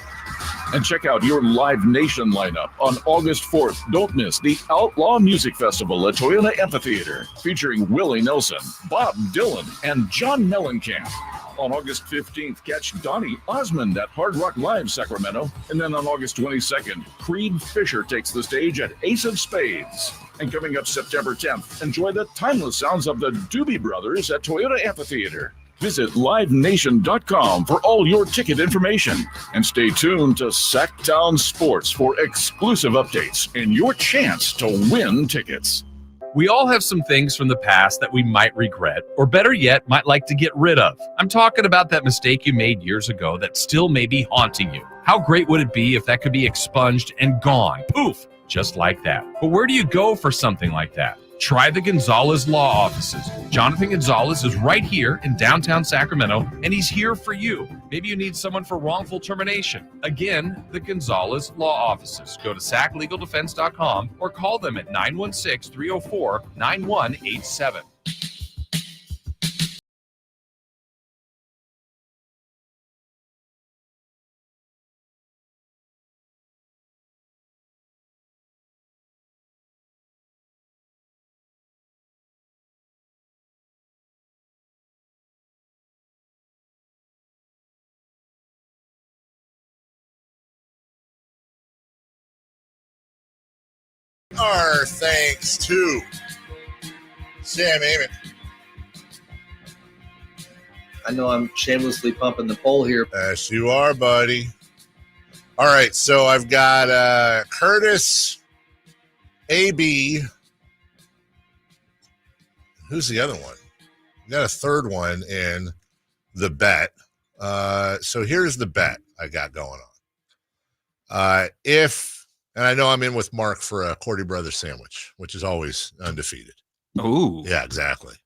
And check out your Live Nation lineup on August 4th. Don't miss the Outlaw Music Festival at Toyota Amphitheater, featuring Willie Nelson, Bob Dylan, and John Mellencamp. On August 15th, catch Donnie Osmond at Hard Rock Live Sacramento. And then on August 22nd, Creed Fisher takes the stage at Ace of Spades. And coming up September 10th, enjoy the timeless sounds of the Doobie Brothers at Toyota Amphitheater. Visit livenation.com for all your ticket information. And stay tuned to Sacktown Sports for exclusive updates and your chance to win tickets. We all have some things from the past that we might regret, or better yet, might like to get rid of. I'm talking about that mistake you made years ago that still may be haunting you. How great would it be if that could be expunged and gone? Poof! Just like that. But where do you go for something like that? Try the Gonzalez Law Offices. Jonathan Gonzalez is right here in downtown Sacramento, and he's here for you. Maybe you need someone for wrongful termination. Again, the Gonzalez Law Offices. Go to saclegaldefense.com or call them at 916-304-9187. Our thanks to Sam Amick. I know I'm shamelessly pumping the poll here. Yes, you are, buddy. All right, so I've got Curtis, AB. Who's the other one? You got a third one in the bet. So here's the bet I got going on. And I know I'm in with Mark for a Cordy Brothers sandwich, which is always undefeated. Ooh. Yeah, exactly.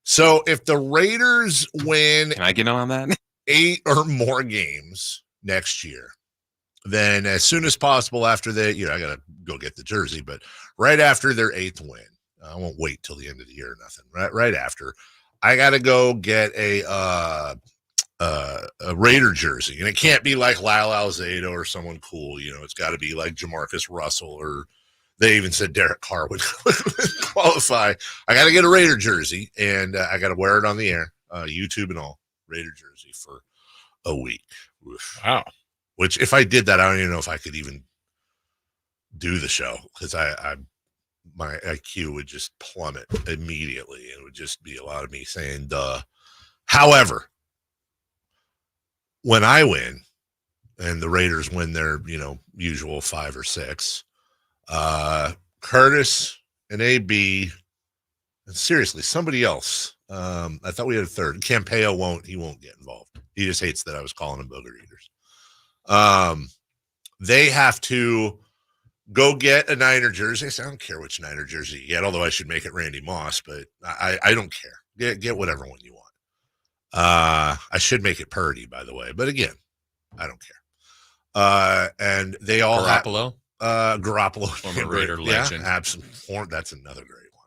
So if the Raiders win, can I get on that? 8 or more games next year, then as soon as possible after that, I got to go get the jersey, but right after their 8th win, I won't wait till the end of the year or nothing. Right after, I got to go get a Raider jersey, and it can't be like Lyle Alzado or someone cool. It's got to be like Jamarcus Russell, or they even said Derek Carr would qualify. I got to get a Raider jersey, and I got to wear it on the air, YouTube and all. Raider jersey for a week. Oof. Wow. Which, if I did that, I don't even know if I could even do the show, because my IQ would just plummet immediately. It would just be a lot of me saying duh. However, when I win and the Raiders win their, usual 5 or 6, Curtis and AB, and seriously, somebody else. I thought we had a third. Campeo won't get involved. He just hates that I was calling them booger eaters. They have to go get a Niner jersey. I don't care which Niner jersey you get, although I should make it Randy Moss, but I don't care. Get whatever one you want. I should make it Purdy, by the way, but again, I don't care. And they all Garoppolo, Garoppolo, former Raider legend. Yeah, absolutely. That's another great one.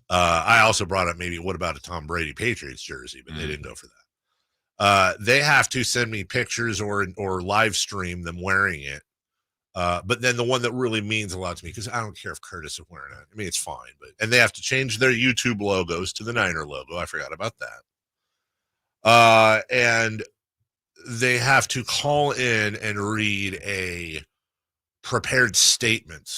I also brought up what about a Tom Brady Patriots jersey, but they didn't go for that. They have to send me pictures or live stream them wearing it. But then the one that really means a lot to me, because I don't care if Curtis is wearing it. I mean, it's fine, and they have to change their YouTube logos to the Niner logo. I forgot about that. And they have to call in and read a prepared statement,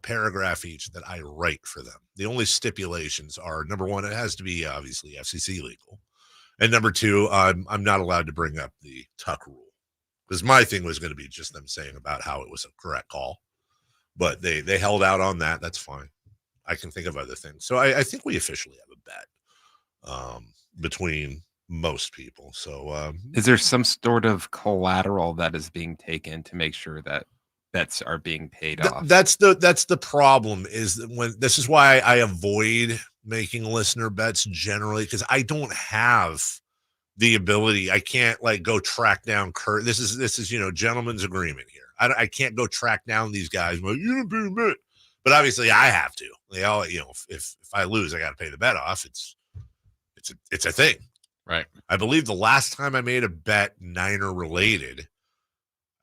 paragraph each, that I write for them. The only stipulations are, number one, it has to be obviously FCC legal. And number two, I'm not allowed to bring up the Tuck rule, because my thing was going to be just them saying about how it was a correct call, but they held out on that. That's fine. I can think of other things. So I think we officially have a bet between most people. So is there some sort of collateral that is being taken to make sure that bets are being paid off? That's the problem, is that when this is why I avoid making listener bets generally, because I don't have the ability. I can't like go track down This is gentleman's agreement here. I can't go track down these guys. Well, you didn't pay the bet, but obviously I have to. They all, if I lose, I got to pay the bet off. It's a thing, right? I believe the last time I made a bet Niner related,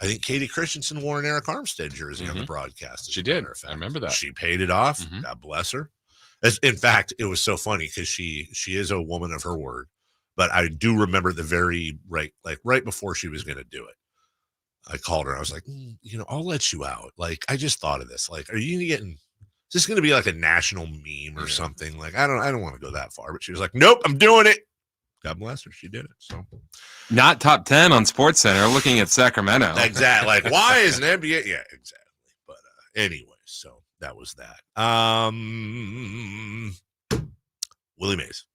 I think Katie Christensen wore an Eric Armstead jersey on the broadcast. She did. I remember that. She paid it off. God bless her. In fact, it was so funny because she is a woman of her word. But I do remember right before she was going to do it, I called her. I was like, I'll let you out. Like, I just thought of this. Like, are you getting? Is this going to be like a national meme or something? Like, I don't want to go that far. But she was like, nope, I'm doing it. God bless her. She did it. So, not top 10 on SportsCenter. Looking at Sacramento. Exactly. Like, why is an NBA? Yeah, exactly. But anyway, so that was that. Willie Mays.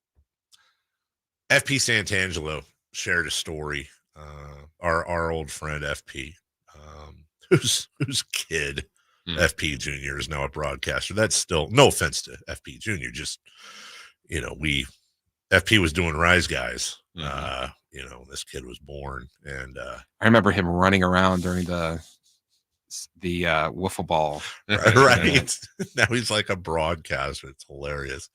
FP Santangelo shared a story. Our old friend FP, whose kid FP Jr. is now a broadcaster. That's still no offense to FP Jr. Just FP was doing Rise Guys. This kid was born, and I remember him running around during the wiffle ball. Right. Now he's like a broadcaster. It's hilarious.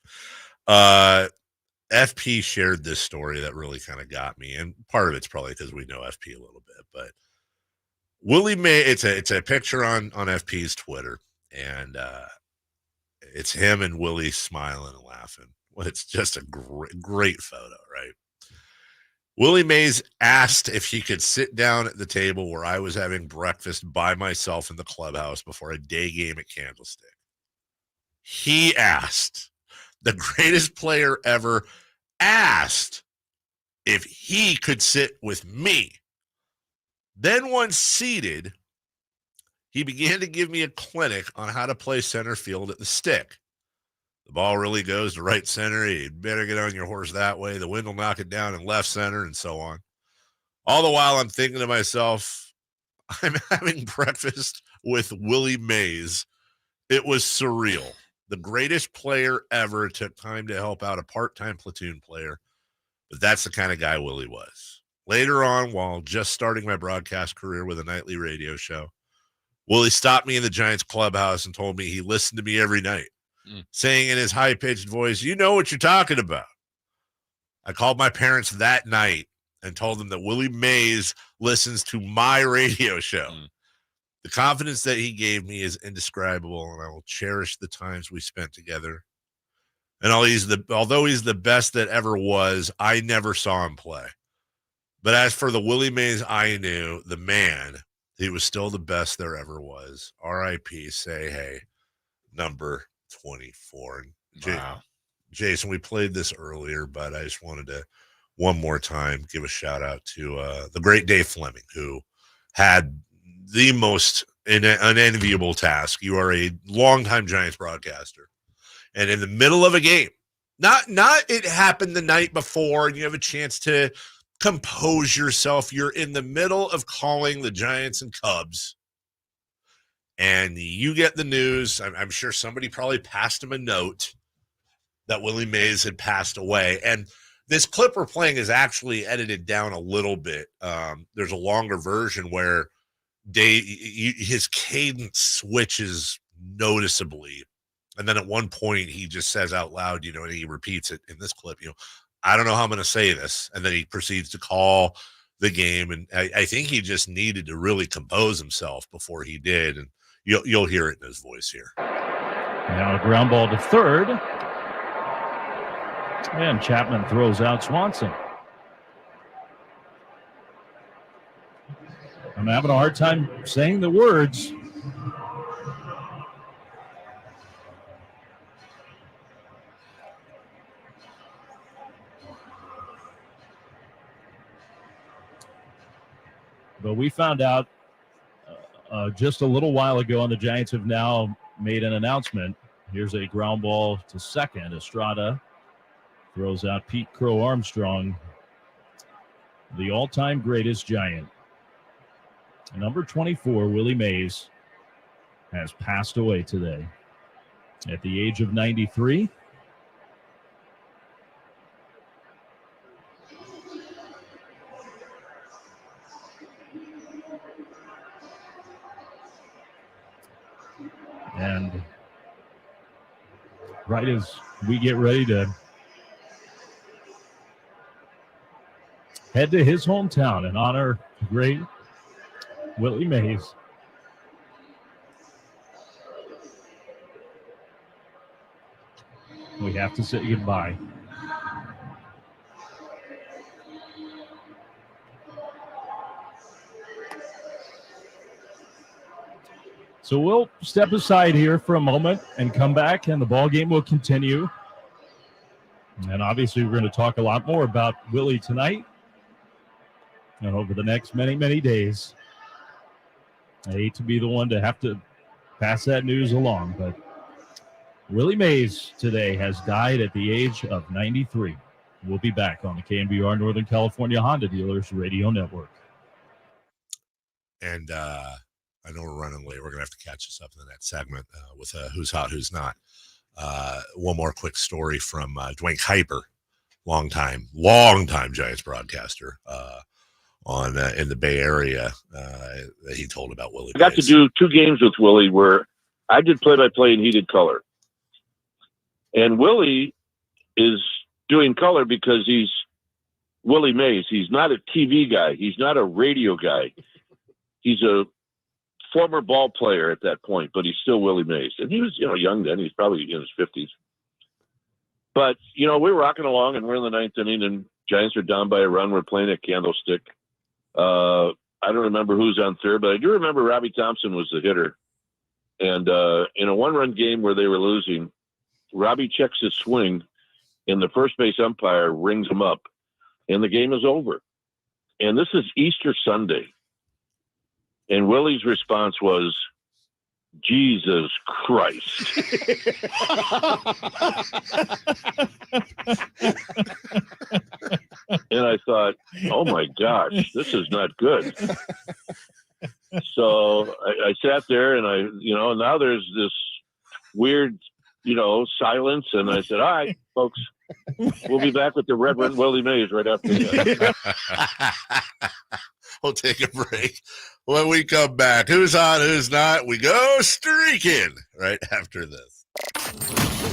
FP shared this story that really kind of got me, and part of it's probably because we know FP a little bit. But Willie May, it's a picture on FP's Twitter, and it's him and Willie smiling and laughing. Well, it's just a great photo, right? Willie Mays asked if he could sit down at the table where I was having breakfast by myself in the clubhouse before a day game at Candlestick. He asked, the greatest player ever asked if he could sit with me. Then once seated, he began to give me a clinic on how to play center field at the stick. The ball really goes to right center. You'd better get on your horse that way. The wind will knock it down in left center, and so on. All the while I'm thinking to myself, I'm having breakfast with Willie Mays. It was surreal. The greatest player ever took time to help out a part-time platoon player, but that's the kind of guy Willie was. Later on, while just starting my broadcast career with a nightly radio show, Willie stopped me in the Giants clubhouse and told me he listened to me every night, saying in his high-pitched voice, "You know what you're talking about." I called my parents that night and told them that Willie Mays listens to my radio show. The confidence that he gave me is indescribable, and I will cherish the times we spent together. And although he's the best that ever was, I never saw him play. But as for the Willie Mays I knew, the man, he was still the best there ever was. R.I.P. Say hey, number 24. Wow. Jason, we played this earlier, but I just wanted to one more time give a shout out to the great Dave Fleming, who had the most unenviable task. You are a longtime Giants broadcaster, and in the middle of a game, not it happened the night before and you have a chance to compose yourself. You're in the middle of calling the Giants and Cubs, and you get the news. I'm sure somebody probably passed him a note that Willie Mays had passed away. And this clip we're playing is actually edited down a little bit. There's a longer version where his cadence switches noticeably. And then at one point he just says out loud, and he repeats it in this clip, I don't know how I'm going to say this. And then he proceeds to call the game. And I think he just needed to really compose himself before he did. And you'll hear it in his voice here. Now a ground ball to third. And Chapman throws out Swanson. I'm having a hard time saying the words. But we found out just a little while ago, and the Giants have now made an announcement. Here's a ground ball to second. Estrada throws out Pete Crow Armstrong. the all-time greatest Giant. Number 24, Willie Mays, has passed away today at the age of 93. And right as we get ready to head to his hometown and honor the great Willie Mays, we have to say goodbye. So we'll step aside here for a moment and come back, and the ball game will continue. And obviously, we're going to talk a lot more about Willie tonight and over the next many, many days. I hate to be the one to have to pass that news along, but Willie Mays today has died at the age of 93. We'll be back on the KNBR Northern California Honda Dealers Radio Network. And I know we're running late. We're going to have to catch us up in that segment with Who's Hot, Who's Not. One more quick story from Dwayne Kuiper, longtime Giants broadcaster on in the Bay Area that he told about Willie. I got to do 2 games with Willie where I did play-by-play and he did color. And Willie is doing color because he's Willie Mays. He's not a TV guy. He's not a radio guy. He's a former ball player at that point, but he's still Willie Mays. And he was, young then. He's probably in his 50s. But, we're rocking along, and we're in the 9th inning, and Giants are down by a run. We're playing at Candlestick. I don't remember who's on third, but I do remember Robbie Thompson was the hitter. And in a 1-run game where they were losing, Robbie checks his swing, and the first base umpire rings him up, and the game is over. And this is Easter Sunday. And Willie's response was, Jesus Christ. And I thought, oh my gosh, this is not good. So I sat there and now there's this weird, silence. And I said, all right, folks, we'll be back with the Reverend Willie Mays right after this. We'll take a break. When we come back, Who's Hot, Who's Not, we go streaking right after this.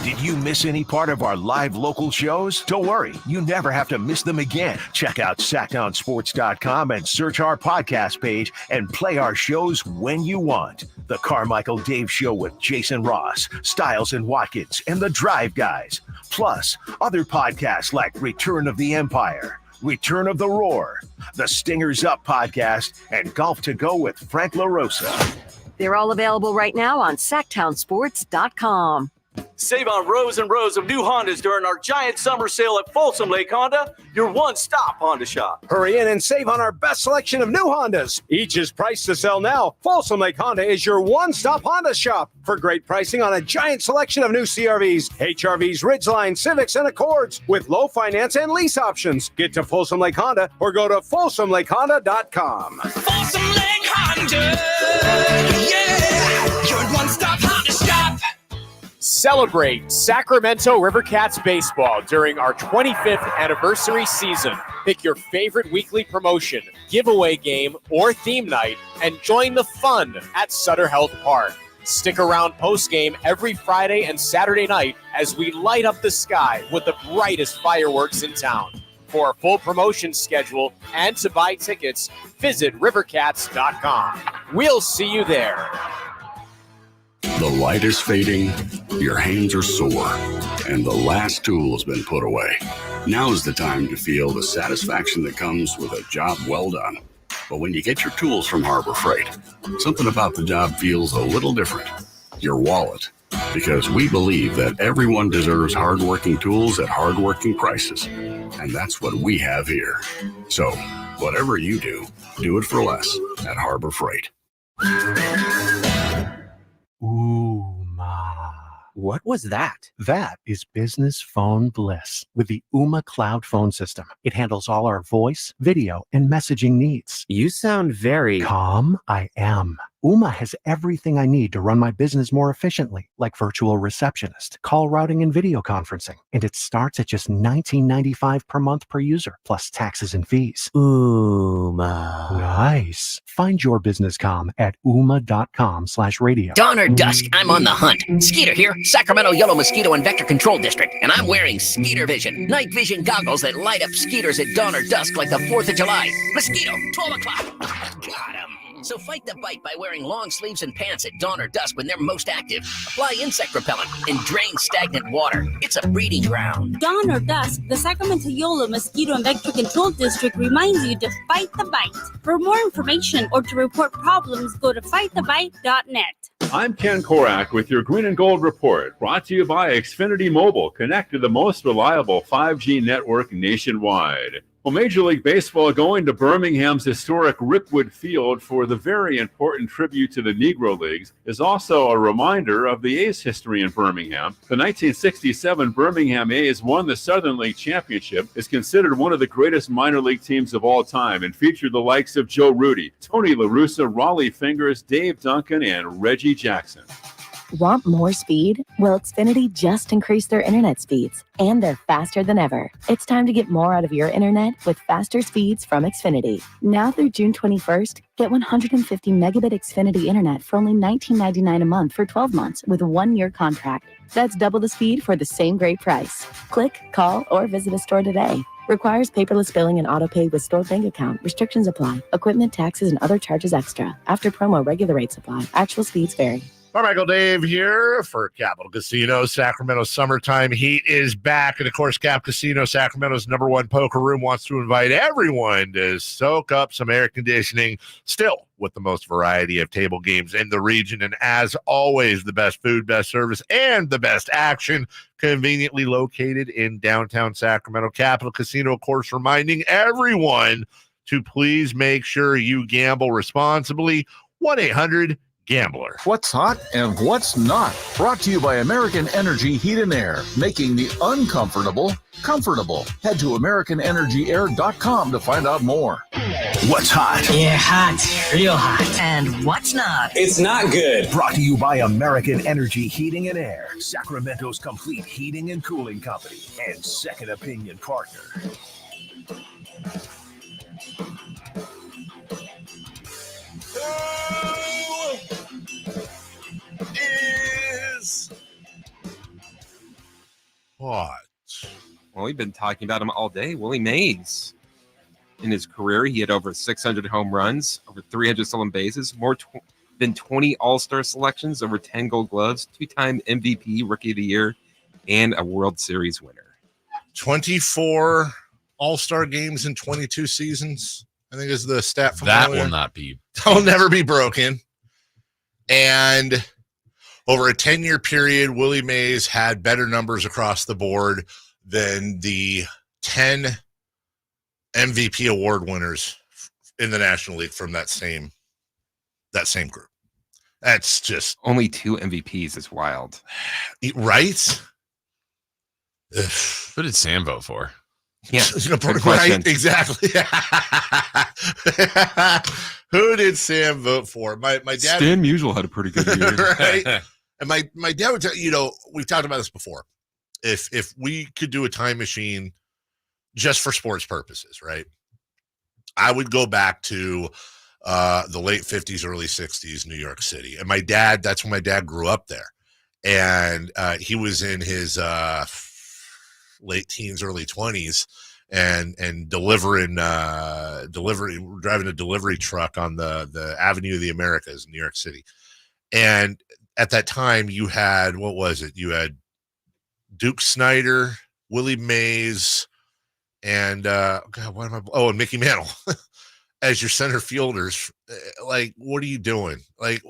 Did you miss any part of our live local shows? Don't worry, you never have to miss them again. Check out sacktownsports.com and search our podcast page and play our shows when you want. The Carmichael Dave Show with Jason Ross, Stiles and Watkins, and the Drive Guys. Plus, other podcasts like Return of the Empire, Return of the Roar, the Stingers Up podcast, and Golf to Go with Frank LaRosa. They're all available right now on sacktownsports.com. Save on rows and rows of new Hondas during our giant summer sale at Folsom Lake Honda, your one-stop Honda shop. Hurry in and save on our best selection of new Hondas. Each is priced to sell now. Folsom Lake Honda is your one-stop Honda shop for great pricing on a giant selection of new CRVs, HRVs, Ridgeline, Civics, and Accords with low finance and lease options. Get to Folsom Lake Honda or go to folsomlakehonda.com. Folsom Lake Honda, yeah, your one-stop Honda shop. Celebrate Sacramento Rivercats baseball during our 25th anniversary season. Pick your favorite weekly promotion, giveaway game, or theme night, and join the fun at Sutter Health Park. Stick around post-game every Friday and Saturday night as we light up the sky with the brightest fireworks in town. For a full promotion schedule and to buy tickets, visit rivercats.com. We'll see you there. The light is fading, your hands are sore, and the last tool has been put away. Now is the time to feel the satisfaction that comes with a job well done. But when you get your tools from Harbor Freight, something about the job feels a little different. Your wallet. Because we believe that everyone deserves hardworking tools at hardworking prices. And that's what we have here. So, whatever you do, do it for less at Harbor Freight. What was that? That is business phone bliss with the Ooma Cloud phone system. It handles all our voice, video, and messaging needs. You sound very calm. I am. Ooma has everything I need to run my business more efficiently, like virtual receptionist, call routing, and video conferencing. And it starts at just $19.95 per month per user, plus taxes and fees. Ooma. Nice. Find your business comm at ooma.com/radio. Dawn or dusk, I'm on the hunt. Skeeter here, Sacramento Yellow Mosquito and Vector Control District, and I'm wearing Skeeter Vision, night vision goggles that light up skeeters at dawn or dusk like the 4th of July. Mosquito, 12 o'clock. Got him. So fight the bite by wearing long sleeves and pants at dawn or dusk when they're most active. Apply insect repellent and drain stagnant water. It's a breeding ground. Dawn or dusk, the Sacramento Yolo Mosquito and Vector Control District reminds you to fight the bite. For more information or to report problems, go to fightthebite.net. I'm Ken Korak with your Green and Gold Report, brought to you by Xfinity Mobile. Connect to the most reliable 5G network nationwide. Well, Major League Baseball going to Birmingham's historic Rickwood Field for the very important tribute to the Negro Leagues is also a reminder of the A's history in Birmingham. The 1967 Birmingham A's won the Southern League Championship, is considered one of the greatest minor league teams of all time, and featured the likes of Joe Rudy, Tony La Russa, Raleigh Fingers, Dave Duncan, and Reggie Jackson. Want more speed? Well, Xfinity just increased their internet speeds, and they're faster than ever. It's time to get more out of your internet with faster speeds from Xfinity. Now through June 21st, get 150 megabit Xfinity internet for only $19.99 a month for 12 months with a 1-year contract. That's double the speed for the same great price. Click, call, or visit a store today. Requires paperless billing and autopay with stored bank account. Restrictions apply. Equipment, taxes, and other charges extra. After promo, regular rates apply. Actual speeds vary. Carmichael Dave here for Capital Casino. Sacramento summertime heat is back. And, of course, Cap Casino, Sacramento's #1 poker room, wants to invite everyone to soak up some air conditioning, still with the most variety of table games in the region. And, as always, the best food, best service, and the best action, conveniently located in downtown Sacramento. Capital Casino, of course, reminding everyone to please make sure you gamble responsibly. 1-800-GAMBLER. What's hot and what's not? Brought to you by American Energy Heat and Air, making the uncomfortable comfortable. Head to AmericanEnergyAir.com to find out more. What's hot? Yeah, hot. Real hot. And what's not? It's not good. Brought to you by American Energy Heating and Air, Sacramento's complete heating and cooling company, and second opinion partner. Is what? Well, we've been talking about him all day. Willie Mays. In his career, he had over 600 home runs, over 300 stolen bases, more than 20 All-Star selections, over 10 Gold Gloves, 2-time MVP, Rookie of the Year, and a World Series winner. 24 All-Star games in 22 seasons, I think is the stat from that earlier. will not be. Will never be broken. And over a 10-year period, Willie Mays had better numbers across the board than the 10 MVP award winners in the National League from that same group. That's just only 2 MVPs is wild, right? Who did Sam vote for? Yeah, right, exactly. Who did Sam vote for? My dad. Stan Musial had a pretty good year, right? And my dad would tell we've talked about this before. If we could do a time machine just for sports purposes, right? I would go back to the late 50s, early 60s, New York City. And my dad, that's when my dad grew up there. And he was in his late teens, early 20s, and driving a delivery truck on the Avenue of the Americas in New York City. And at that time, you had, what was it? You had Duke Snyder, Willie Mays, and and Mickey Mantle as your center fielders. Like, what are you doing? Like,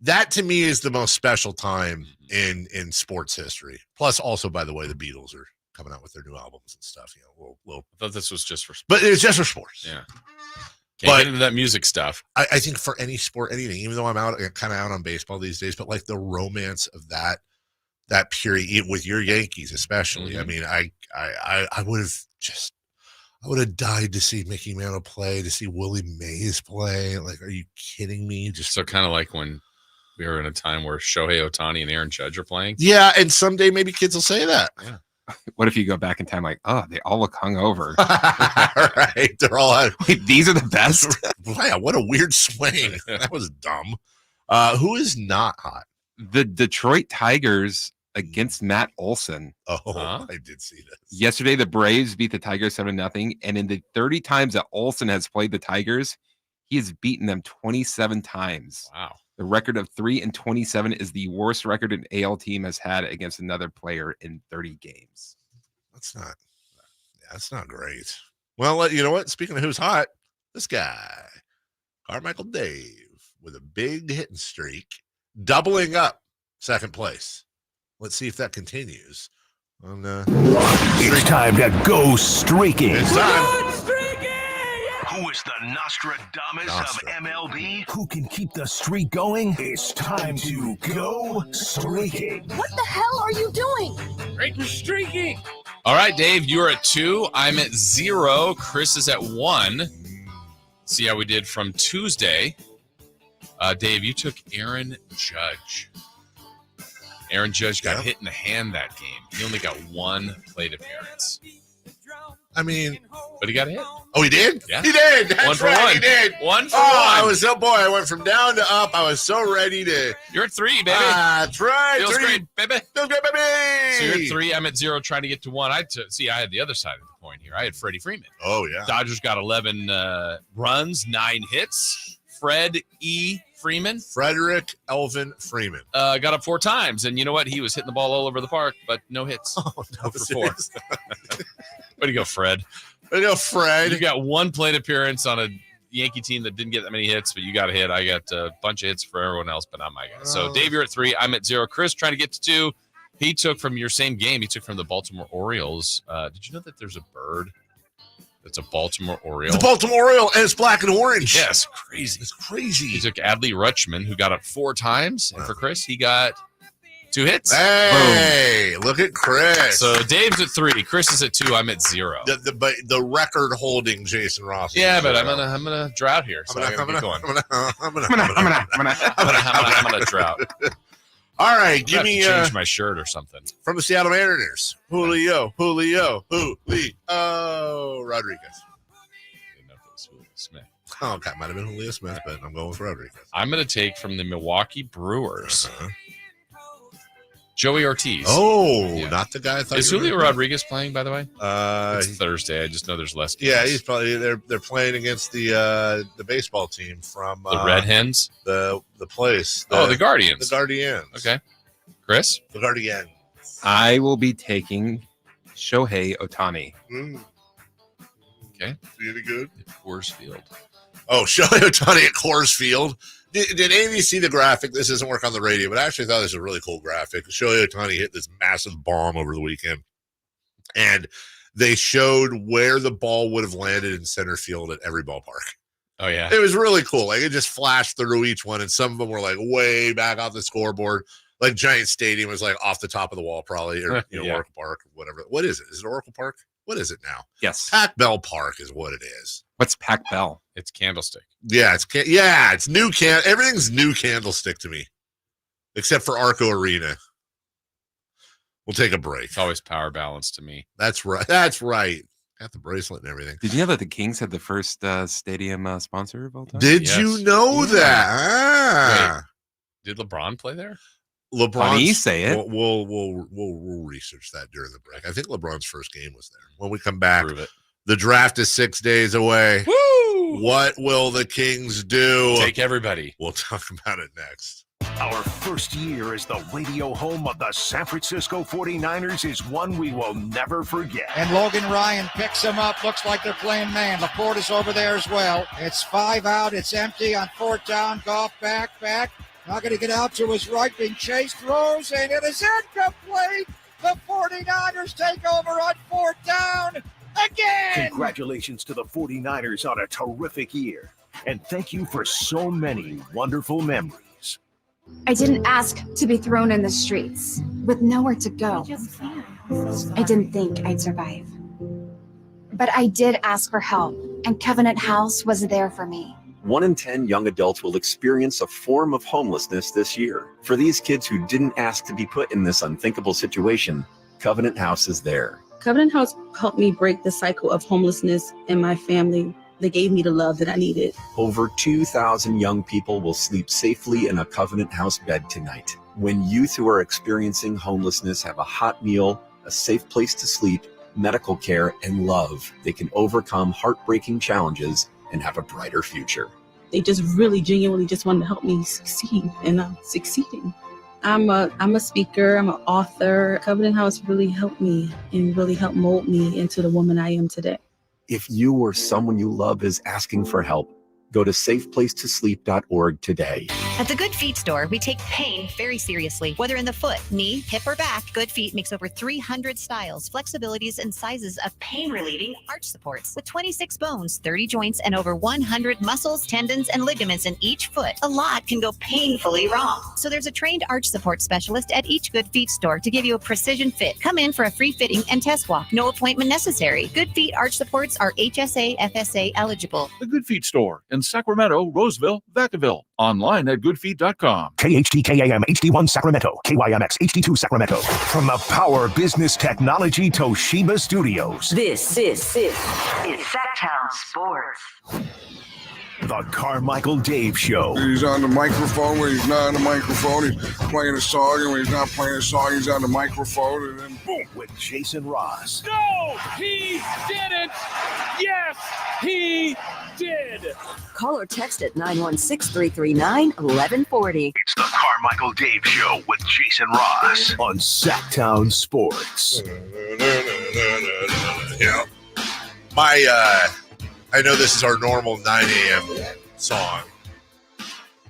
that to me is the most special time in sports history. Plus, also, by the way, the Beatles are coming out with their new albums and stuff. I thought this was just for sports. But it was just for sports. Yeah. Can't get into that music stuff. I think for any sport, anything, even though I'm kind of out on baseball these days, but like the romance of that period with your Yankees, especially. I mean, I would have died to see Mickey Mantle play, to see Willie Mays play. Like, are you kidding me? Just so kind of like when we were in a time where Shohei Ohtani and Aaron Judge are playing. Yeah, and someday maybe kids will say that. Yeah. What if you go back in time like, oh, they all look hungover? Right. They're all wait, these are the best? Wow, what a weird swing. That was dumb. Who is not hot? The Detroit Tigers against Matt Olson. I did see this. Yesterday, the Braves beat the Tigers 7-0. And in the 30 times that Olson has played the Tigers, he has beaten them 27 times. Wow. The record of 3-27 is the worst record an AL team has had against another player in 30 games. That's not great. Well, you know what? Speaking of who's hot, this guy, Carmichael Dave, with a big hitting streak, doubling up second place. Let's see if that continues. It's time to go streaking. It's time. Who is the Nostradamus of MLB? Who can keep the streak going? It's time to go streaking. What the hell are you doing? Streaking. All right, Dave, you're at 2. I'm at 0. Chris is at 1. See how we did from Tuesday. Dave, you took Aaron Judge. Aaron Judge got hit in the hand that game. He only got 1 plate appearance. I mean, but he got a hit. Oh, he did? Yeah. He did. That's 1 for right, 1. He did. 1 for 1. I went from down to up. I was so ready to. You're at 3, baby. That's right. Feels 3. great, baby. Feels great, baby. So you're at 3. I'm at 0, trying to get to 1. I had the other side of the coin here. I had Freddie Freeman. Oh, yeah. Dodgers got 11 runs, 9 hits. Fred E. Freeman. Frederick Elvin Freeman. Got up 4 times. And you know what? He was hitting the ball all over the park, but no hits. Oh, no. 4 for 4. Way to go, Fred. Way to go, Fred. You got 1 plate appearance on a Yankee team that didn't get that many hits, but you got a hit. I got a bunch of hits for everyone else, but not my guy. So, Dave, you're at 3. I'm at 0. Chris trying to get to 2. He took from your same game. He took from the Baltimore Orioles. Did you know that there's a bird that's a Baltimore Oriole? The Baltimore Oriole, and it's black and orange. Yes, crazy. It's crazy. He took Adley Rutschman, who got up 4 times. And for Chris, he got 2 hits. Hey, look at Chris. So Dave's at 3. Chris is at 2. I'm at 0. The record holding Jason Ross. Yeah, but I'm gonna drought here. So I'm gonna drought. All right, give me change my shirt or something. From the Seattle Mariners, Julio Rodriguez. Didn't know if it was Julio Smith. Oh, that might have been Julio Smith, but I'm going with Rodriguez. I'm going to take from the Milwaukee Brewers. Joey Ortiz. Oh, not the guy I thought. Is Julio Rodriguez playing, by the way? It's Thursday. I just know there's less games. Yeah, he's probably they're playing against the baseball team from the Red Hens. The place. The Guardians. The Guardians. Okay. Chris? The Guardians. I will be taking Shohei Ohtani. Okay. Is he any good? At Coors Field. Oh, Shohei Ohtani at Coors Field. Did any of you see the graphic? This doesn't work on the radio, but I actually thought this was a really cool graphic. Shohei Ohtani hit this massive bomb over the weekend, and they showed where the ball would have landed in center field at every ballpark. Oh, yeah. It was really cool. Like, it just flashed through each one, and some of them were, like, way back off the scoreboard. Like, Giant Stadium was, like, off the top of the wall probably, or, Oracle Park, or whatever. What is it? Is it Oracle Park? What is it now? Yes. Pac Bell Park is what it is. What's Pac Bell? It's Candlestick. Yeah, it's new everything's new Candlestick to me, except for Arco Arena. We'll take a break. It's always Power Balance to me. That's right. That's right. Got the bracelet and everything. Did you know that the Kings had the first stadium sponsor of all time? Did you know that? Wait, did LeBron play there? LeBron. Say it. We'll research that during the break. I think LeBron's first game was there. When we come back, Prove it. The draft is 6 days away. Woo! What will the Kings do? Take everybody. We'll talk about it next. Our first year as the radio home of the San Francisco 49ers is one we will never forget. And Logan Ryan picks him up. Looks like they're playing man. LaPorte is over there as well. It's 5 out. It's empty on 4th down. Goff back. Not going to get out to his right. Being chased. Throws. And it is incomplete. The 49ers take over on 4th down. Again! Congratulations to the 49ers on a terrific year. And thank you for so many wonderful memories. I didn't ask to be thrown in the streets with nowhere to go. I didn't think I'd survive. But I did ask for help, and Covenant House was there for me. 1 in 10 young adults will experience a form of homelessness this year. For these kids who didn't ask to be put in this unthinkable situation, Covenant House is there. Covenant House helped me break the cycle of homelessness in my family. They gave me the love that I needed. Over 2,000 young people will sleep safely in a Covenant House bed tonight. When youth who are experiencing homelessness have a hot meal, a safe place to sleep, medical care, and love, they can overcome heartbreaking challenges and have a brighter future. They just really genuinely just wanted to help me succeed, and I'm succeeding. I'm a speaker, I'm an author. Covenant House really helped me and really helped mold me into the woman I am today. If you or someone you love is asking for help, go to safeplacetosleep.org today. At the Good Feet store, we take pain very seriously. Whether in the foot, knee, hip, or back, Good Feet makes over 300 styles, flexibilities, and sizes of pain-relieving arch supports. With 26 bones, 30 joints, and over 100 muscles, tendons, and ligaments in each foot, a lot can go painfully wrong. So there's a trained arch support specialist at each Good Feet store to give you a precision fit. Come in for a free fitting and test walk. No appointment necessary. Good Feet arch supports are HSA, FSA eligible. The Good Feet store in Sacramento, Roseville, Vacaville. Online at goodfeet.com. KHTKAM HD1 Sacramento, KYMX HD2 Sacramento. From the Power Business Technology Toshiba Studios. This is Sacktown Sports. The Carmichael Dave Show. He's on the microphone when he's not on the microphone. He's playing a song, and when he's not playing a song, he's on the microphone, and then boom. With Jason Ross. No, he didn't. Yes, he did. Call or text at 916-339-1140. It's the Carmichael Dave Show with Jason Ross on Sacktown Sports. Yeah. I know this is our normal 9 a.m. song.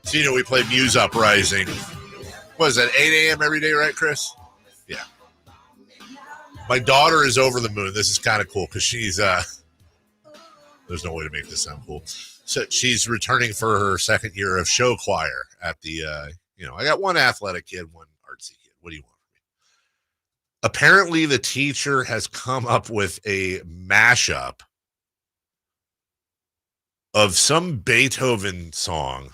So, we play Muse Uprising. What is that, 8 a.m. every day, right, Chris? Yeah. My daughter is over the moon. This is kind of cool because she's, there's no way to make this sound cool. So she's returning for her second year of show choir at the, I got one athletic kid, one artsy kid. What do you want from me? Apparently the teacher has come up with a mashup of some Beethoven song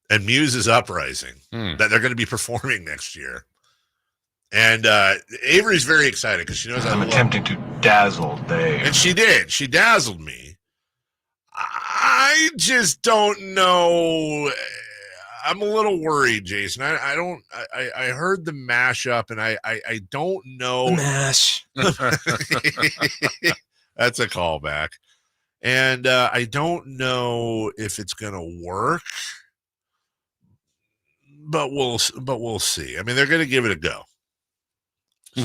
and Muse's Uprising that they're going to be performing next year. And Avery's very excited because she knows I'm attempting to dazzle Dave. And she did. She dazzled me. I just don't know. I'm a little worried, Jason. I heard the mashup, and I don't know. The mash. That's a callback. And I don't know if it's going to work, but we'll see. I mean, they're going to give it a go.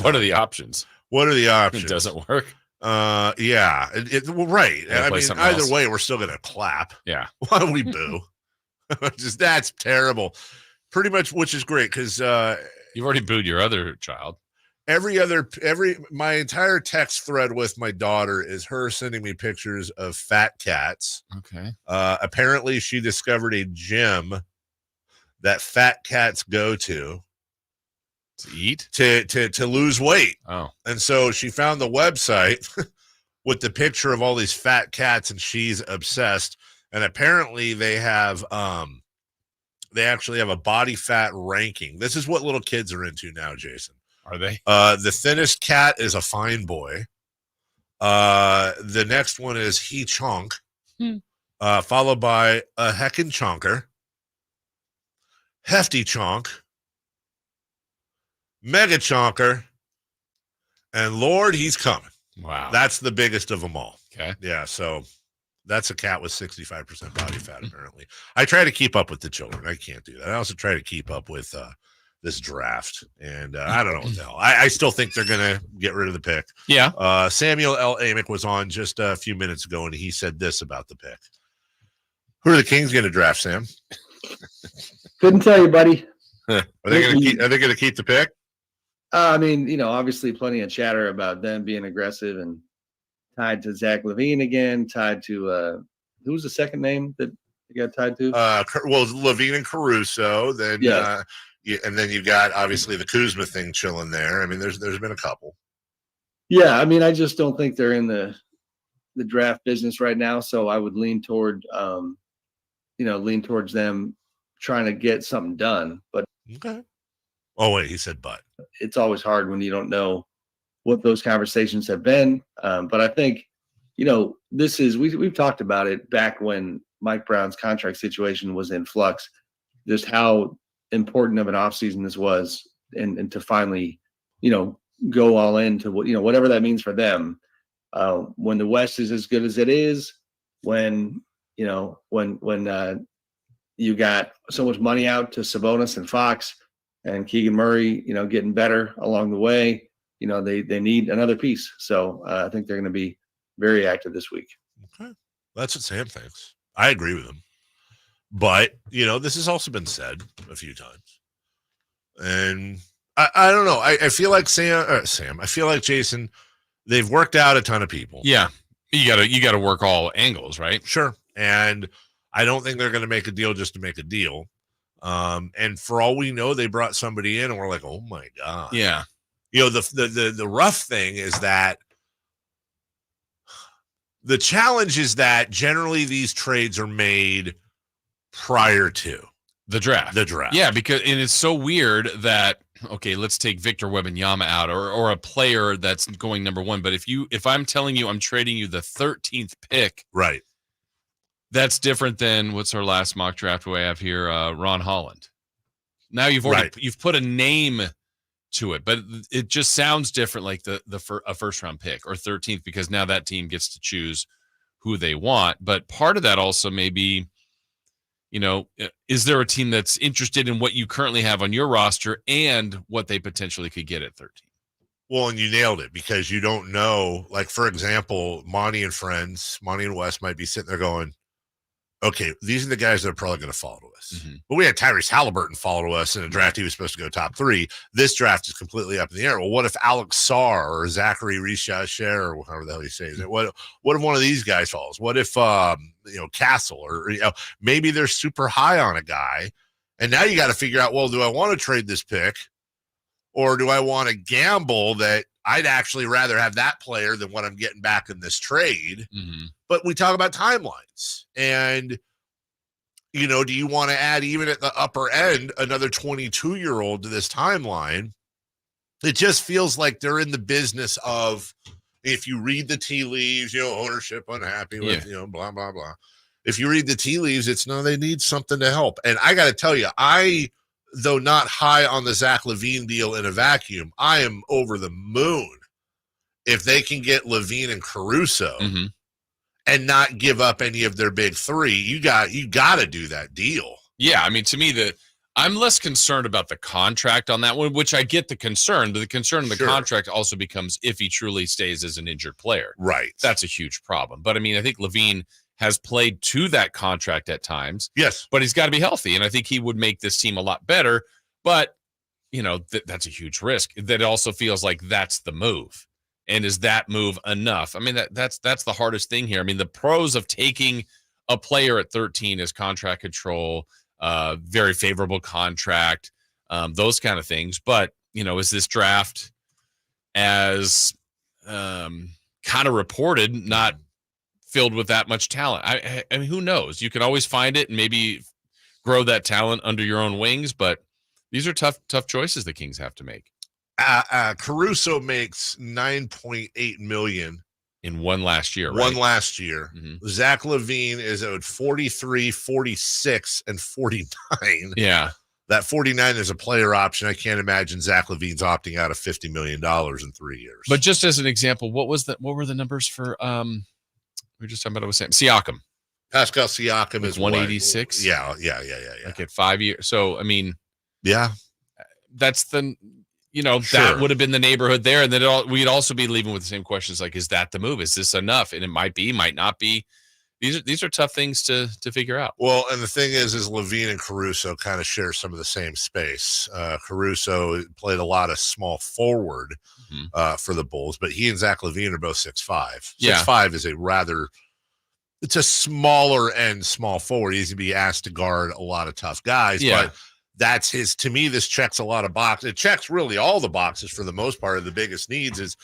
What are the options? It doesn't work. Yeah. Well, right. I mean, either way, we're still going to clap. Yeah. Why don't we boo? That's terrible. Pretty much, which is great because you've already booed your other child. My entire text thread with my daughter is her sending me pictures of fat cats. Okay. Apparently she discovered a gym that fat cats go to eat, to lose weight. Oh. And so she found the website with the picture of all these fat cats, and she's obsessed. And apparently they have they actually have a body fat ranking. This is what little kids are into now, Jason. Are they? The thinnest cat is a fine boy. The next one is he chonk, followed by a heckin' chonker, hefty chonk, mega chonker, and Lord, he's coming. Wow. That's the biggest of them all. Okay. Yeah, so that's a cat with 65% body fat, apparently. I try to keep up with the children. I can't do that. I also try to keep up with this draft, and I don't know what the hell. I still think they're going to get rid of the pick. Yeah. Samuel L. Amick was on just a few minutes ago, and he said this about the pick. Who are the Kings going to draft, Sam? Couldn't tell you, buddy. Are they going to keep the pick? I mean, obviously plenty of chatter about them being aggressive and tied to Zach LaVine again, tied to who was the second name that he got tied to? Well, LaVine and Caruso. Then and then you've got obviously the Kuzma thing chilling there. I mean, there's been a couple. Yeah, I mean, I just don't think they're in the draft business right now. So I would lean toward, lean towards them trying to get something done. But okay. Oh wait, he said but. It's always hard when you don't know what those conversations have been. But I think, this is we've talked about it back when Mike Brown's contract situation was in flux, just how important of an offseason this was, and to finally, go all into what whatever that means for them. When the West is as good as it is, when you got so much money out to Sabonis and Fox and Keegan Murray, getting better along the way, they need another piece. So I think they're going to be very active this week. Okay. That's what Sam thinks. I agree with him. But, this has also been said a few times. And I don't know. I feel like Sam, I feel like Jason, they've worked out a ton of people. Yeah. You gotta work all angles, right? Sure. And I don't think they're going to make a deal just to make a deal. And for all we know, they brought somebody in and we're like, oh my God. Yeah. The rough thing is that the challenge is that generally these trades are made prior to the draft. Yeah, because it's so weird that, okay, let's take Victor Wembanyama out or a player that's going number one. But if I'm telling you I'm trading you the 13th pick, right, that's different than what's our last mock draft we have here, Ron Holland. Now you've put a name to it, but it just sounds different, like a first round pick or 13th, because now that team gets to choose who they want. But part of that also may be, is there a team that's interested in what you currently have on your roster and what they potentially could get at 13? Well, and you nailed it, because you don't know. Like, for example, Monty and Wes might be sitting there going, okay, these are the guys that are probably going to follow us. Mm-hmm. But we had Tyrese Halliburton follow us in a draft. He was supposed to go top 3. This draft is completely up in the air. Well, what if Alex Sarr or Zachary Richard or however the hell he says it? What if one of these guys follows? What if Castle or maybe they're super high on a guy, and now you got to figure out, well, do I want to trade this pick, or do I want to gamble that I'd actually rather have that player than what I'm getting back in this trade? Mm-hmm. But we talk about timelines, and, do you want to add, even at the upper end, another 22-year-old to this timeline? It just feels like they're in the business of, if you read the tea leaves, ownership unhappy with, blah, blah, blah. If you read the tea leaves, it's no, they need something to help. And I got to tell you, though not high on the Zach LaVine deal in a vacuum, I am over the moon if they can get LaVine and Caruso and not give up any of their big 3. You got to do that deal. Yeah, I mean, to me, I'm less concerned about the contract on that one, which I get the concern, but the concern of the contract also becomes if he truly stays as an injured player. Right. That's a huge problem. But I mean, I think LaVine has played to that contract at times. Yes. But he's got to be healthy, and I think he would make this team a lot better. But, that's a huge risk. That also feels like that's the move. And is that move enough? I mean, that's the hardest thing here. I mean, the pros of taking a player at 13 is contract control, very favorable contract, those kind of things. But, is this draft as kind of reported, not filled with that much talent? I mean, who knows? You can always find it and maybe grow that talent under your own wings, but these are tough choices the Kings have to make. Caruso makes $9.8 million in one last year. Mm-hmm. Zach LaVine is owed 43, 46, and 49. Yeah. That 49 is a player option. I can't imagine Zach LaVine's opting out of $50 million in 3 years. But just as an example, what were the numbers for we were just talking about Siakam. Pascal Siakam is 186. Yeah. Like at 5 years. So I mean, yeah, that's the that would have been the neighborhood there, and then we'd also be leaving with the same questions like, is that the move? Is this enough? And it might be, might not be. these are tough things to figure out. Well, and the thing is Levine and Caruso kind of share some of the same space. Caruso played a lot of small forward for the Bulls, but he and Zach LaVine are both 6'5". 6'5" is it's a smaller end small forward. He's going to be asked to guard a lot of tough guys, but that's to me, this checks a lot of boxes. It checks really all the boxes for the most part. The biggest needs is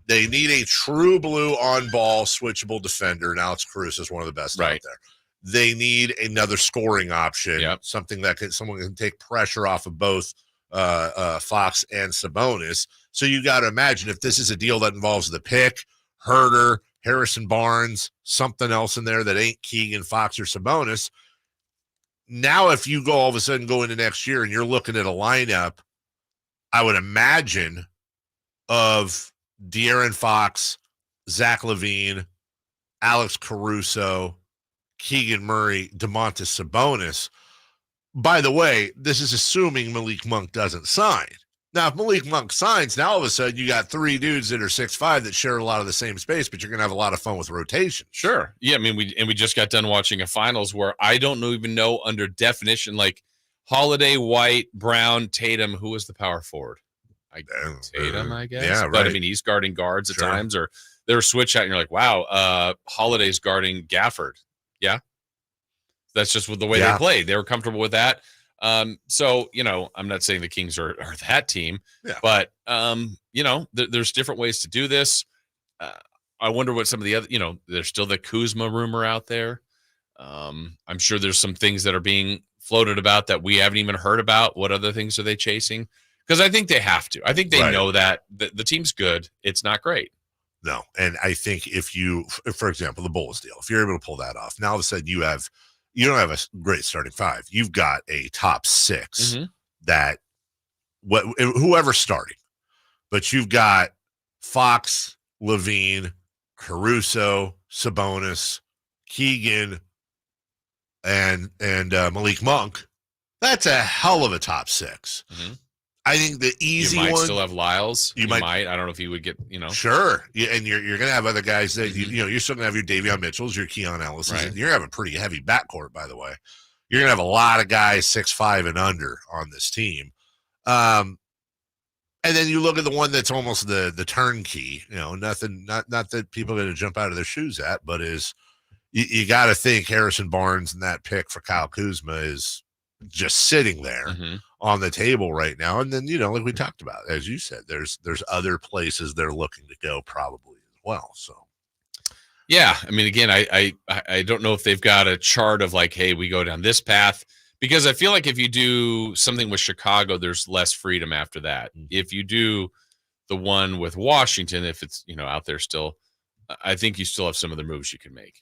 they need a true blue on-ball switchable defender. And Alex Caruso is one of the best out there. They need another scoring option, something that someone can take pressure off of both Fox and Sabonis. So you got to imagine if this is a deal that involves the pick, Herter, Harrison Barnes, something else in there that ain't Keegan, Fox, or Sabonis. Now, if you go all of a sudden go into next year and you're looking at a lineup, I would imagine of De'Aaron Fox, Zach LaVine, Alex Caruso, Keegan Murray, Domantas Sabonis. By the way, this is assuming Malik Monk doesn't sign. Now, if Malik Monk signs, now all of a sudden you got 3 dudes that are 6'5" that share a lot of the same space, but you're going to have a lot of fun with rotation. Sure. Yeah, I mean, we just got done watching a finals where I don't even know under definition, like Holiday, White, Brown, Tatum, who was the power forward? Tatum, I guess. Yeah, right. But I mean, he's guarding guards at times, or they're switch out, and you're like, wow, Holiday's guarding Gafford. Yeah. That's just the way they played. They were comfortable with that. So, I'm not saying the Kings are that team, but, there's different ways to do this. I wonder what some of the other, there's still the Kuzma rumor out there. I'm sure there's some things that are being floated about that we haven't even heard about. What other things are they chasing? Because I think they have to. I think they know that the team's good. It's not great. No. And I think if for example, the Bulls deal, if you're able to pull that off, now all of a sudden you don't have a great starting 5. You've got a top 6 that whoever's starting, but you've got Fox, LaVine, Caruso, Sabonis, Keegan, and Malik Monk. That's a hell of a top 6. I think the easy one. You might still have Lyles. You might. I don't know if you would get, Sure. Yeah, and you're going to have other guys that, you're still going to have your Davion Mitchells, your Keon Ellis. Right. You're going to have a pretty heavy backcourt, by the way. You're going to have a lot of guys 6'5" and under on this team. And then you look at the one that's almost the turnkey, nothing, not that people are going to jump out of their shoes at, but you got to think Harrison Barnes and that pick for Kyle Kuzma is just sitting there on the table right now. And then, like we talked about, as you said, there's other places they're looking to go probably as well. So, yeah, I mean, again, I don't know if they've got a chart of like, hey, we go down this path, because I feel like if you do something with Chicago, there's less freedom after that. If you do the one with Washington, if it's, out there still, I think you still have some other moves you can make.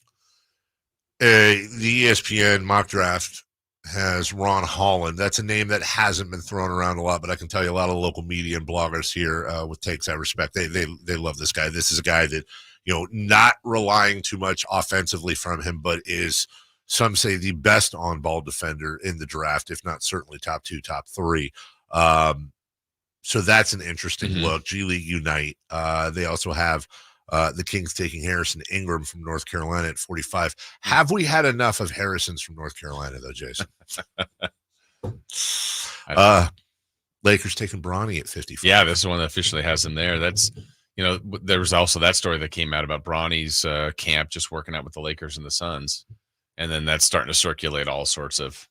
The ESPN mock draft has Ron Holland. That's a name that hasn't been thrown around a lot, but I can tell you a lot of local media and bloggers here with takes I respect. They love this guy. This is a guy that, not relying too much offensively from him, but is, some say, the best on-ball defender in the draft, if not certainly top 2, top 3. So that's an interesting look. G League Unite. They also have the Kings taking Harrison Ingram from North Carolina at 45. Have we had enough of Harrisons from North Carolina, though, Jason? Lakers taking Bronny at 55. Yeah, this is the one that officially has him there. That's, there was also that story that came out about Bronny's camp just working out with the Lakers and the Suns. And then that's starting to circulate all sorts of,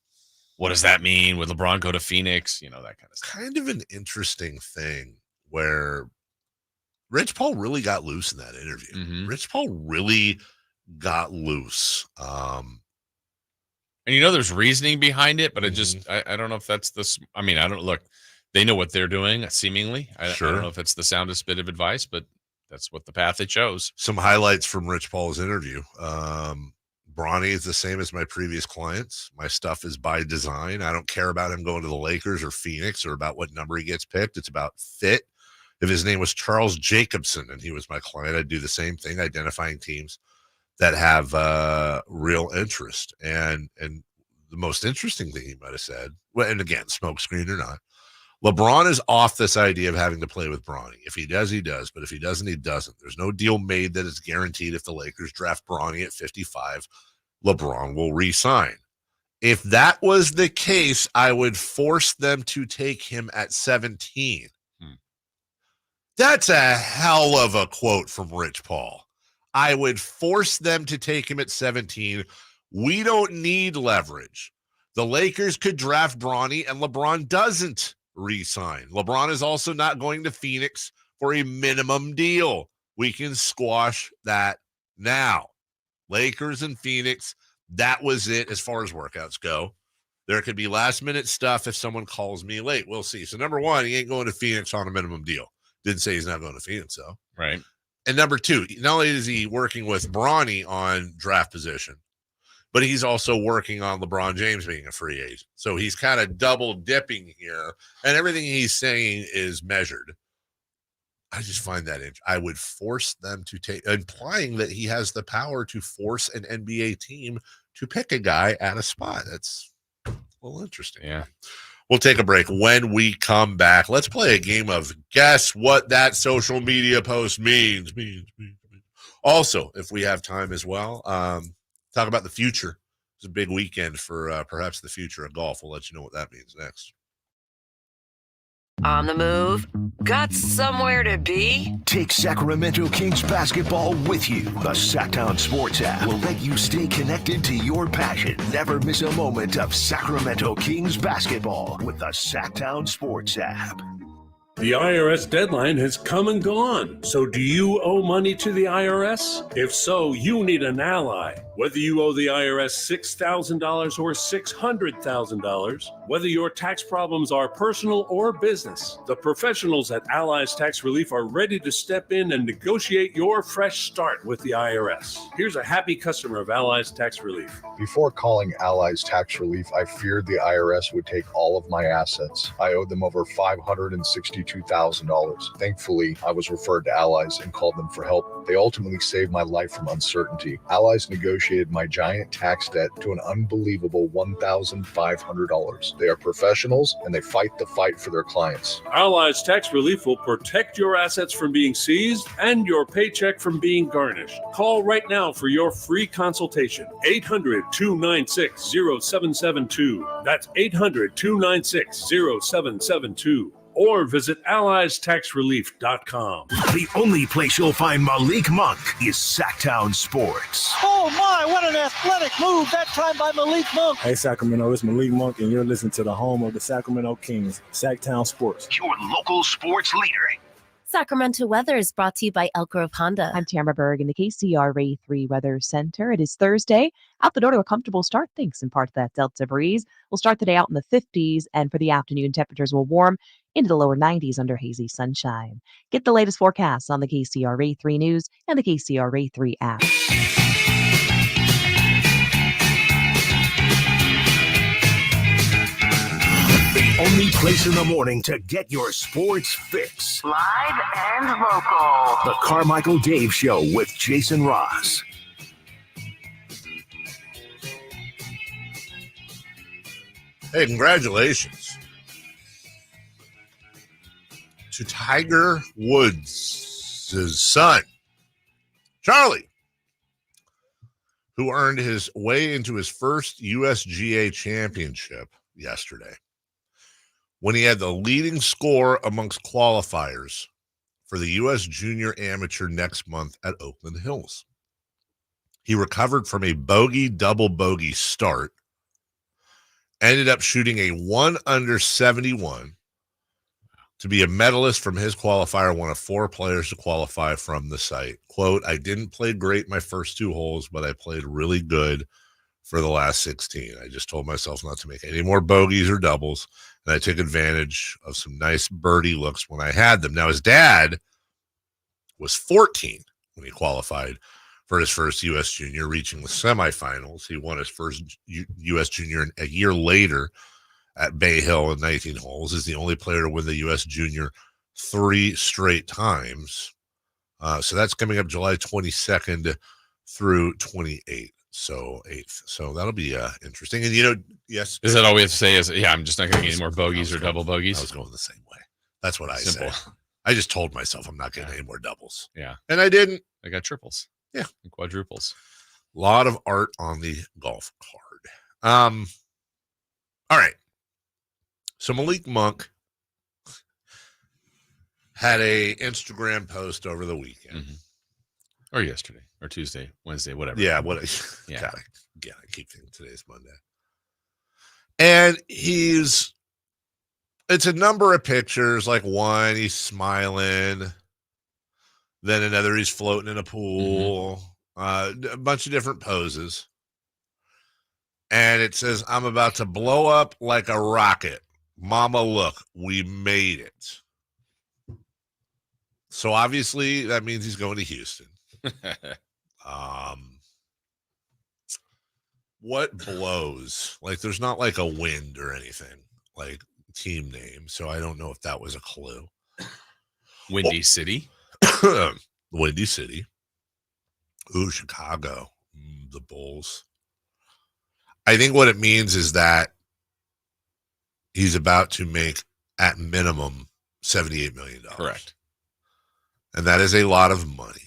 what does that mean? Would LeBron go to Phoenix? That kind of stuff. Kind of an interesting thing where Rich Paul really got loose in that interview. Rich Paul really got loose. And there's reasoning behind it, but it just, I don't know if that's look, they know what they're doing, seemingly. I don't know if it's the soundest bit of advice, but that's what the path they chose. Some highlights from Rich Paul's interview. Bronny is the same as my previous clients. My stuff is by design. I don't care about him going to the Lakers or Phoenix or about what number he gets picked. It's about fit. If his name was Charles Jacobson and he was my client, I'd do the same thing, identifying teams that have real interest. And the most interesting thing he might have said, well, and again, smoke screen or not, LeBron is off this idea of having to play with Bronny. If he does, he does. But if he doesn't, he doesn't. There's no deal made that it's guaranteed if the Lakers draft Bronny at 55, LeBron will re-sign. If that was the case, I would force them to take him at 17. That's a hell of a quote from Rich Paul. I would force them to take him at 17. We don't need leverage. The Lakers could draft Bronny, and LeBron doesn't re-sign. LeBron is also not going to Phoenix for a minimum deal. We can squash that now. Lakers and Phoenix, that was it as far as workouts go. There could be last-minute stuff if someone calls me late. We'll see. So, number one, he ain't going to Phoenix on a minimum deal. Didn't say he's not going to Phoenix, though. Right. And number two, not only is he working with Bronny on draft position, but he's also working on LeBron James being a free agent. So he's kind of double dipping here, and everything he's saying is measured. I just find that I would force them to take, implying that he has the power to force an NBA team to pick a guy at a spot. That's a little interesting. Yeah. We'll take a break. When we come back, let's play a game of guess what that social media post means. Also, if we have time as well, talk about the future. It's a big weekend for perhaps the future of golf. We'll let you know what that means next. On the move? Got somewhere to be? Take Sacramento Kings basketball with you. The Sacktown Sports app will let you stay connected to your passion. Never miss a moment of Sacramento Kings basketball with the Sacktown Sports app. The IRS deadline has come and gone. So do you owe money to the IRS? If so, you need an ally. Whether you owe the IRS $6,000 or $600,000, whether your tax problems are personal or business, the professionals at Allies Tax Relief are ready to step in and negotiate your fresh start with the IRS. Here's a happy customer of Allies Tax Relief. Before calling Allies Tax Relief, I feared the IRS would take all of my assets. I owed them over $562,000. Thankfully, I was referred to Allies and called them for help. They ultimately saved my life from uncertainty. Allies negotiated my giant tax debt to an unbelievable $1,500. They are professionals and they fight the fight for their clients. Allies Tax Relief will protect your assets from being seized and your paycheck from being garnished. Call right now for your free consultation. 800-296-0772. That's 800-296-0772. Or visit AlliesTaxRelief.com. The only place you'll find Malik Monk is Sacktown Sports. Oh my, what an athletic move that time by Malik Monk. Hey Sacramento, it's Malik Monk and you're listening to the home of the Sacramento Kings, Sacktown Sports. Your local sports leader. Sacramento weather is brought to you by Elk Grove Honda. I'm Tamara Berg in the KCRA 3 Weather Center. It is Thursday. Out the door to a comfortable start, thanks in part to that Delta breeze. We'll start the day out in the 50s, and for the afternoon, temperatures will warm into the lower 90s under hazy sunshine. Get the latest forecasts on the KCRA 3 News and the KCRA 3 app. Only place in the morning to get your sports fix. Live and local. The Carmichael Dave Show with Jason Ross. Hey, congratulations to Tiger Woods' son, Charlie, who earned his way into his first USGA championship yesterday when he had the leading score amongst qualifiers for the U.S. Junior Amateur next month at Oakland Hills. He recovered from a double bogey start, ended up shooting a 1 under 71 to be a medalist from his qualifier, one of 4 players to qualify from the site. Quote, I didn't play great my first 2 holes, but I played really good for the last 16. I just told myself not to make any more bogeys or doubles, and I took advantage of some nice birdie looks when I had them. Now, his dad was 14 when he qualified for his first U.S. Junior, reaching the semifinals. He won his first U.S. Junior a year later at Bay Hill in 19 holes. Is the only player to win the U.S. Junior 3 straight times. So that's coming up July 22nd through 28th. So 8th. So that'll be interesting. And yes. Is that all we have to say? I'm just not going to get any more bogeys or double bogeys. I was going the same way. That's what I Simple. say. I just told myself I'm not getting any more doubles. Yeah. And I didn't. I got triples. Yeah. And quadruples. A lot of art on the golf card. All right. So Malik Monk had a Instagram post over the weekend. Mm-hmm. Or yesterday, or Tuesday, Wednesday, whatever. Yeah. Yeah. God, I keep thinking today's Monday. And it's a number of pictures, like one, he's smiling. Then another, he's floating in a pool. A bunch of different poses. And it says, I'm about to blow up like a rocket. Mama, look, we made it. So obviously that means he's going to Houston. What blows? Like, there's not like a wind or anything, like team name. So I don't know if that was a clue. Windy City. Windy City. Ooh, Chicago. The Bulls. I think what it means is that he's about to make, at minimum, $78 million. Correct. And that is a lot of money.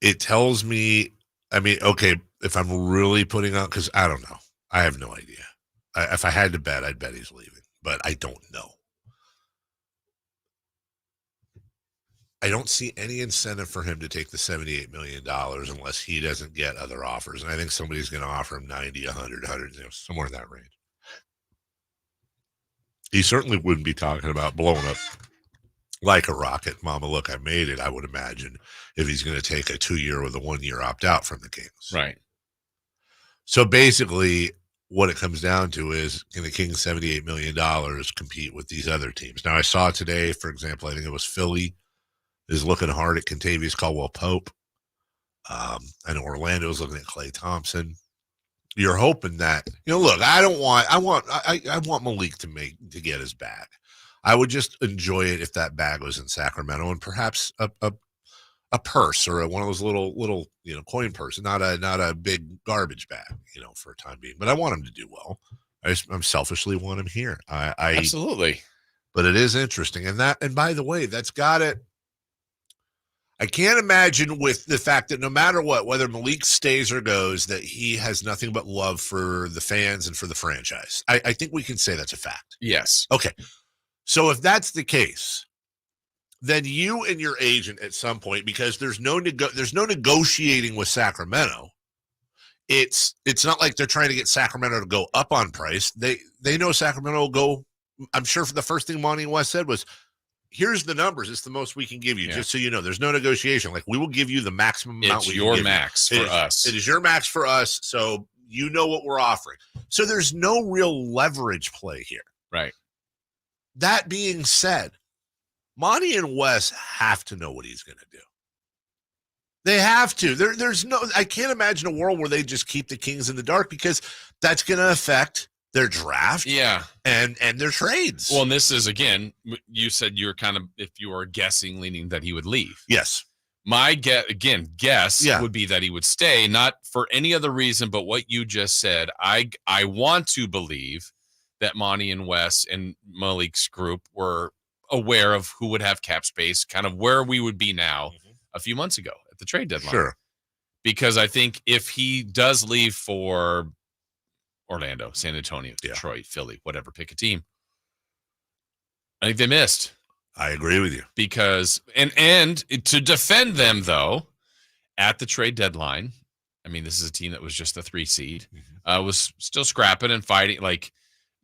It tells me, okay, if I'm really putting out, because I don't know. I have no idea. If I had to bet, I'd bet he's leaving. But I don't know. I don't see any incentive for him to take the $78 million unless he doesn't get other offers. And I think somebody's going to offer him 90, 100, somewhere in that range. He certainly wouldn't be talking about blowing up like a rocket. Mama, look, I made it, I would imagine, if he's going to take a 2-year with a 1-year opt-out from the Kings. Right. So basically, what it comes down to is, can the Kings $78 million compete with these other teams? Now, I saw today, for example, I think it was Philly is looking hard at Kentavious Caldwell-Pope. I know Orlando's looking at Klay Thompson. You're hoping that, look, I want Malik to get his bag. I would just enjoy it if that bag was in Sacramento and perhaps a purse or one of those little coin purse, not a big garbage bag, for a time being. But I want him to do well. I'm selfishly want him here. I absolutely. But it is interesting, and by the way, that's got it. I can't imagine with the fact that no matter what, whether Malik stays or goes, that he has nothing but love for the fans and for the franchise. I think we can say that's a fact. Yes. Okay. So if that's the case, then you and your agent at some point, because there's no negotiating with Sacramento. It's not like they're trying to get Sacramento to go up on price. They know Sacramento will go. I'm sure for the first thing Monty West said was, here's the numbers. It's the most we can give you. Yeah. Just so you know, there's no negotiation. Like, we will give you the maximum amount. It's your max for us. It is your max for us. So you know what we're offering. So there's no real leverage play here. Right. That being said, Monty and Wes have to know what he's going to do. They have to. I can't imagine a world where they just keep the Kings in the dark, because that's going to affect their draft, and their trades. Well, and this is, again, you said you're kind of, if you were guessing, leaning that he would leave. Yes. My guess would be that he would stay, not for any other reason but what you just said. I want to believe that Monty and Wes and Malik's group were aware of who would have cap space, kind of where we would be now a few months ago at the trade deadline. Sure. Because I think if he does leave for Orlando, San Antonio, Detroit, Philly, whatever, pick a team, I think they missed. I agree with you. Because, and to defend them, though, at the trade deadline, I mean, this is a team that was just the 3 seed, was still scrapping and fighting. Like,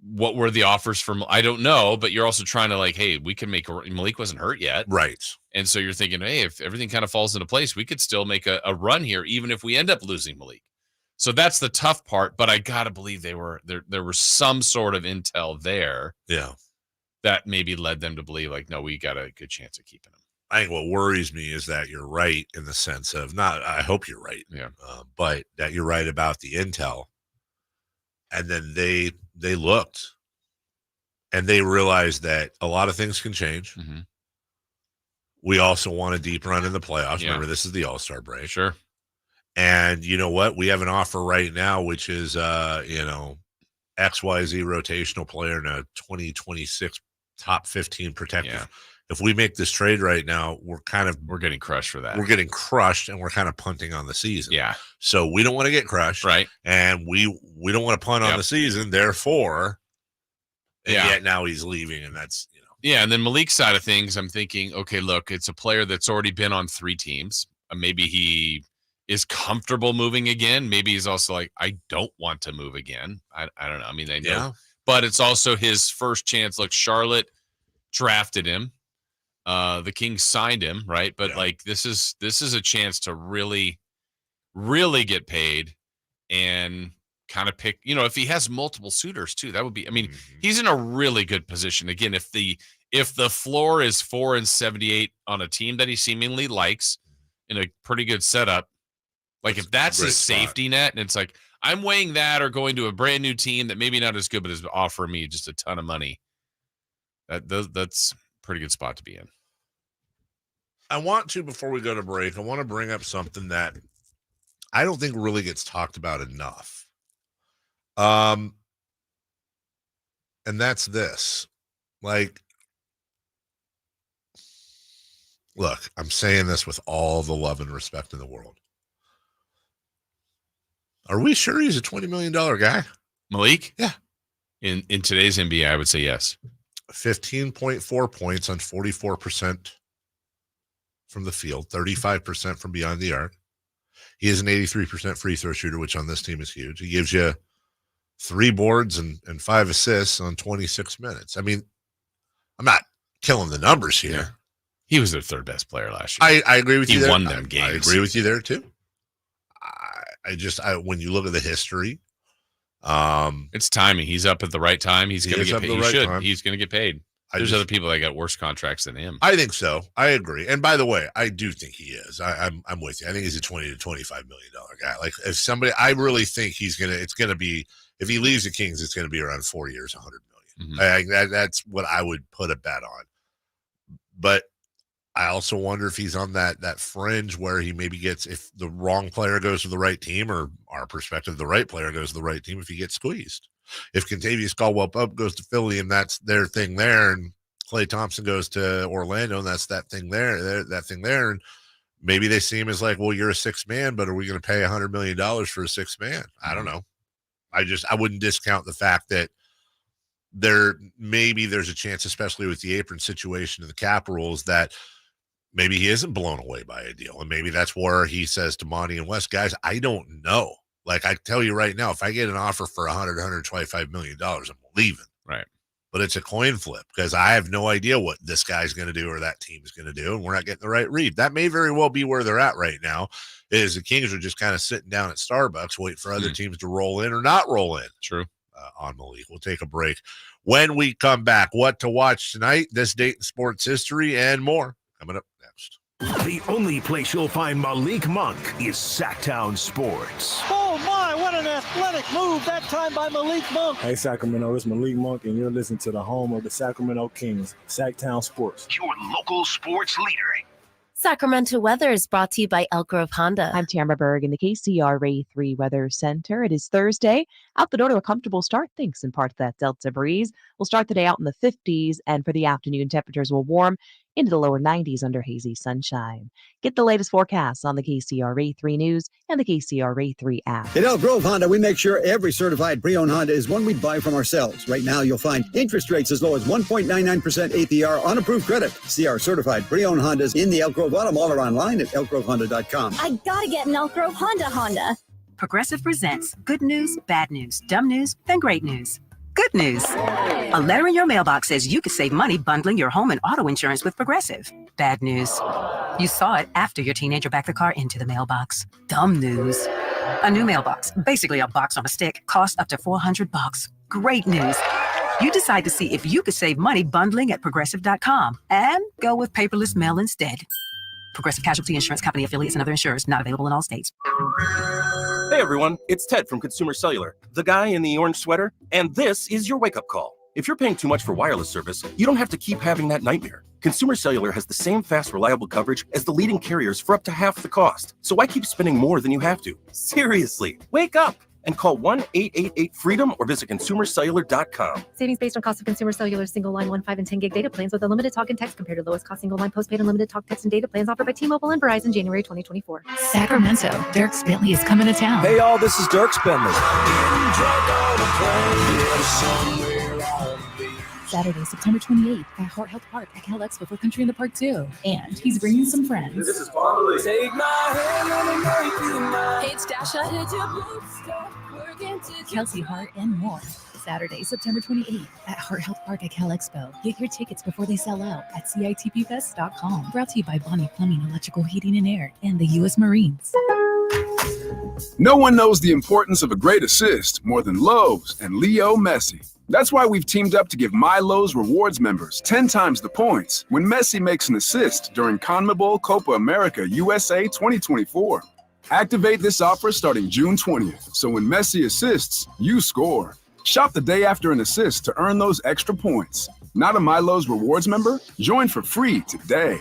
what were the offers from? I don't know, but you're also trying to, like, hey, we can make Malik wasn't hurt yet. Right. And so you're thinking, hey, if everything kind of falls into place, we could still make a run here, even if we end up losing Malik. So that's the tough part, but I got to believe there was some sort of intel there. Yeah. That maybe led them to believe, like, no, we got a good chance of keeping him. I think what worries me is that you're right in the sense of I hope you're right. Yeah. But that you're right about the intel. And then they looked and they realized that a lot of things can change. Mm-hmm. We also want a deep run in the playoffs. Yeah. Remember, this is the All-Star break. Sure. And you know what? We have an offer right now, which is, XYZ rotational player and a 2026 top 15 protector. Yeah. If we make this trade right now, we're getting crushed for that. We're getting crushed, and we're kind of punting on the season. Yeah. So we don't want to get crushed, right? And we don't want to punt on the season. Therefore, yet now he's leaving, and that's Yeah, and then Malik's side of things, I'm thinking, okay, look, it's a player that's already been on 3 teams. Maybe he is comfortable moving again. Maybe he's also like, I don't want to move again. I don't know. I mean, I know, but it's also his first chance. Look, Charlotte drafted him. The Kings signed him, right? But like this is a chance to really, really get paid and kind of pick, if he has multiple suitors too, that would be, I mean, he's in a really good position. Again, if the floor is 4-78 on a team that he seemingly likes in a pretty good setup, like if that's his safety net, and it's like, I'm weighing that or going to a brand new team that maybe not as good, but is offering me just a ton of money. That's a pretty good spot to be in. I want to, before we go to break, I want to bring up something that I don't think really gets talked about enough. And that's this. Like, look, I'm saying this with all the love and respect in the world. Are we sure he's a $20 million guy? Malik? Yeah. In today's NBA, I would say yes. 15.4 points on 44% from the field, 35% from beyond the arc. He is an 83% free throw shooter, which on this team is huge. He gives you 3 boards and 5 assists on 26 minutes. I mean, I'm not killing the numbers here. Yeah. He was their 3rd best player last year. I agree with you there. He won them games. I agree with you there too. When you look at the history, it's timing. He's up at the right time. He's going to get paid. He's going to get paid. There's other people that got worse contracts than him. I think so. I agree. And by the way, I do think he is. I'm with you. I think he's a $20 to $25 million guy. Like if somebody, I really think it's going to be, if he leaves the Kings, it's going to be around 4 years, $100 million. Mm-hmm. That's what I would put a bet on. But I also wonder if he's on that fringe where he maybe gets, if the wrong player goes to the right team, or our perspective, the right player goes to the right team, if he gets squeezed. If Kentavious Caldwell-Pope goes to Philly and that's their thing there, and Klay Thompson goes to Orlando and that's that thing there, and maybe they see him as like, well, you're a 6th man, but are we going to pay $100 million for a 6th man? I don't know. I wouldn't discount the fact that there's a chance, especially with the apron situation and the cap rules, that maybe he isn't blown away by a deal. And maybe that's where he says to Monty and West, guys, I don't know. Like I tell you right now, if I get an offer for $125 million, I'm leaving. Right. But it's a coin flip because I have no idea what this guy's going to do or that team is going to do. And we're not getting the right read. That may very well be where they're at right now, is the Kings are just kind of sitting down at Starbucks, waiting for other teams to roll in or not roll in. True. On Malik. We'll take a break. When we come back, what to watch tonight, this date in sports history, and more coming up next. The only place you'll find Malik Monk is Sacktown Sports. Oh my, what an athletic move that time by Malik Monk. Hey Sacramento, it's Malik Monk, and you're listening to the home of the Sacramento Kings, Sacktown Sports. Your local sports leader. Sacramento weather is brought to you by Elk Grove Honda. I'm Tamara Berg in the KCRA 3 Weather Center. It is Thursday. Out the door to a comfortable start, thanks in part to that Delta breeze. We'll start the day out in the 50s, and for the afternoon, temperatures will warm into the lower 90s under hazy sunshine. Get the latest forecasts on the KCRA 3 News and the KCRA 3 app. At Elk Grove Honda, we make sure every certified pre-owned Honda is one we buy from ourselves. Right now, you'll find interest rates as low as 1.99% APR on approved credit. See our certified pre-owned Hondas in the Elk Grove Auto Mall or online at elkgrovehonda.com. I gotta get an Elk Grove Honda. Progressive presents good news, bad news, dumb news, then great news. Good news. A letter in your mailbox says you could save money bundling your home and auto insurance with Progressive. Bad news. You saw it after your teenager backed the car into the mailbox. Dumb news. A new mailbox, basically a box on a stick, costs up to $400. Great news. You decide to see if you could save money bundling at Progressive.com and go with paperless mail instead. Progressive Casualty Insurance Company, affiliates, and other insurers not available in all states. Hey everyone, it's Ted from Consumer Cellular, the guy in the orange sweater, and this is your wake-up call. If you're paying too much for wireless service, you don't have to keep having that nightmare. Consumer Cellular has the same fast, reliable coverage as the leading carriers for up to half the cost. So why keep spending more than you have to? Seriously, wake up and call 1-888-FREEDOM or visit consumercellular.com. Savings based on cost of Consumer Cellular single line 1, 5, and 10 gig data plans with unlimited talk and text compared to lowest cost single line postpaid unlimited talk, text, and data plans offered by T-Mobile and Verizon January 2024. Sacramento, Dirk Bentley is coming to town. Hey y'all, this is Dirk Bentley. Saturday, September 28th at Hart Health Park at Cal Expo for Country in the Park 2. And he's bringing some friends. This is Bonnie. Take my hand, let me make you mine. Paige Dasha, Kelsey Hart, and more. Saturday, September 28th at Hart Health Park at Cal Expo. Get your tickets before they sell out at CITPfest.com. Brought to you by Bonnie Plumbing, Electrical Heating and Air, and the U.S. Marines. No one knows the importance of a great assist more than Lowe's and Leo Messi. That's why we've teamed up to give My Lowe's Rewards members 10 times the points when Messi makes an assist during CONMEBOL Copa America USA 2024. Activate this offer starting June 20th, so when Messi assists, you score. Shop the day after an assist to earn those extra points. Not a My Lowe's Rewards member? Join for free today.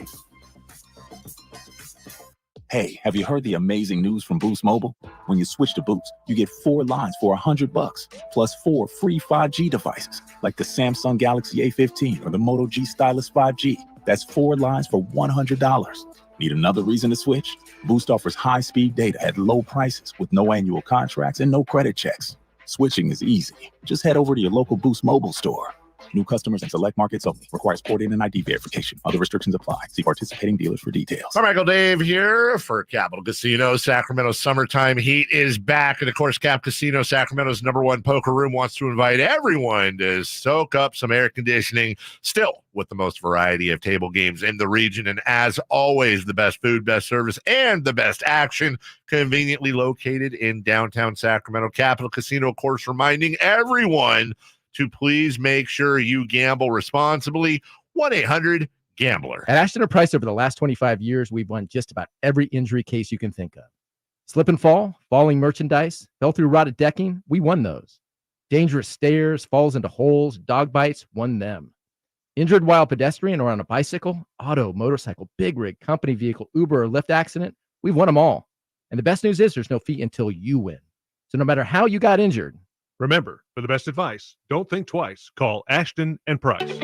Hey, have you heard the amazing news from Boost Mobile? When you switch to Boost, you get 4 lines for $100, plus 4 free 5G devices, like the Samsung Galaxy A15 or the Moto G Stylus 5G. That's 4 lines for $100. Need another reason to switch? Boost offers high-speed data at low prices with no annual contracts and no credit checks. Switching is easy. Just head over to your local Boost Mobile store. New customers and select markets only. Requires port-in and ID verification. Other restrictions apply. See participating dealers for details. Carmichael Dave here for Capital Casino. Sacramento summertime heat is back. And, of course, Cap Casino, Sacramento's #1 poker room, wants to invite everyone to soak up some air conditioning, still with the most variety of table games in the region. And, as always, the best food, best service, and the best action, conveniently located in downtown Sacramento. Capital Casino, of course, reminding everyone to please make sure you gamble responsibly. 1-800-GAMBLER. At Ashton & Price, over the last 25 years, we've won just about every injury case you can think of. Slip and fall, falling merchandise, fell through rotted decking, we won those. Dangerous stairs, falls into holes, dog bites, won them. Injured while pedestrian or on a bicycle, auto, motorcycle, big rig, company vehicle, Uber, or Lyft accident, we've won them all. And the best news is there's no fee until you win. So no matter how you got injured, remember, for the best advice, don't think twice. Call Ashton & Price.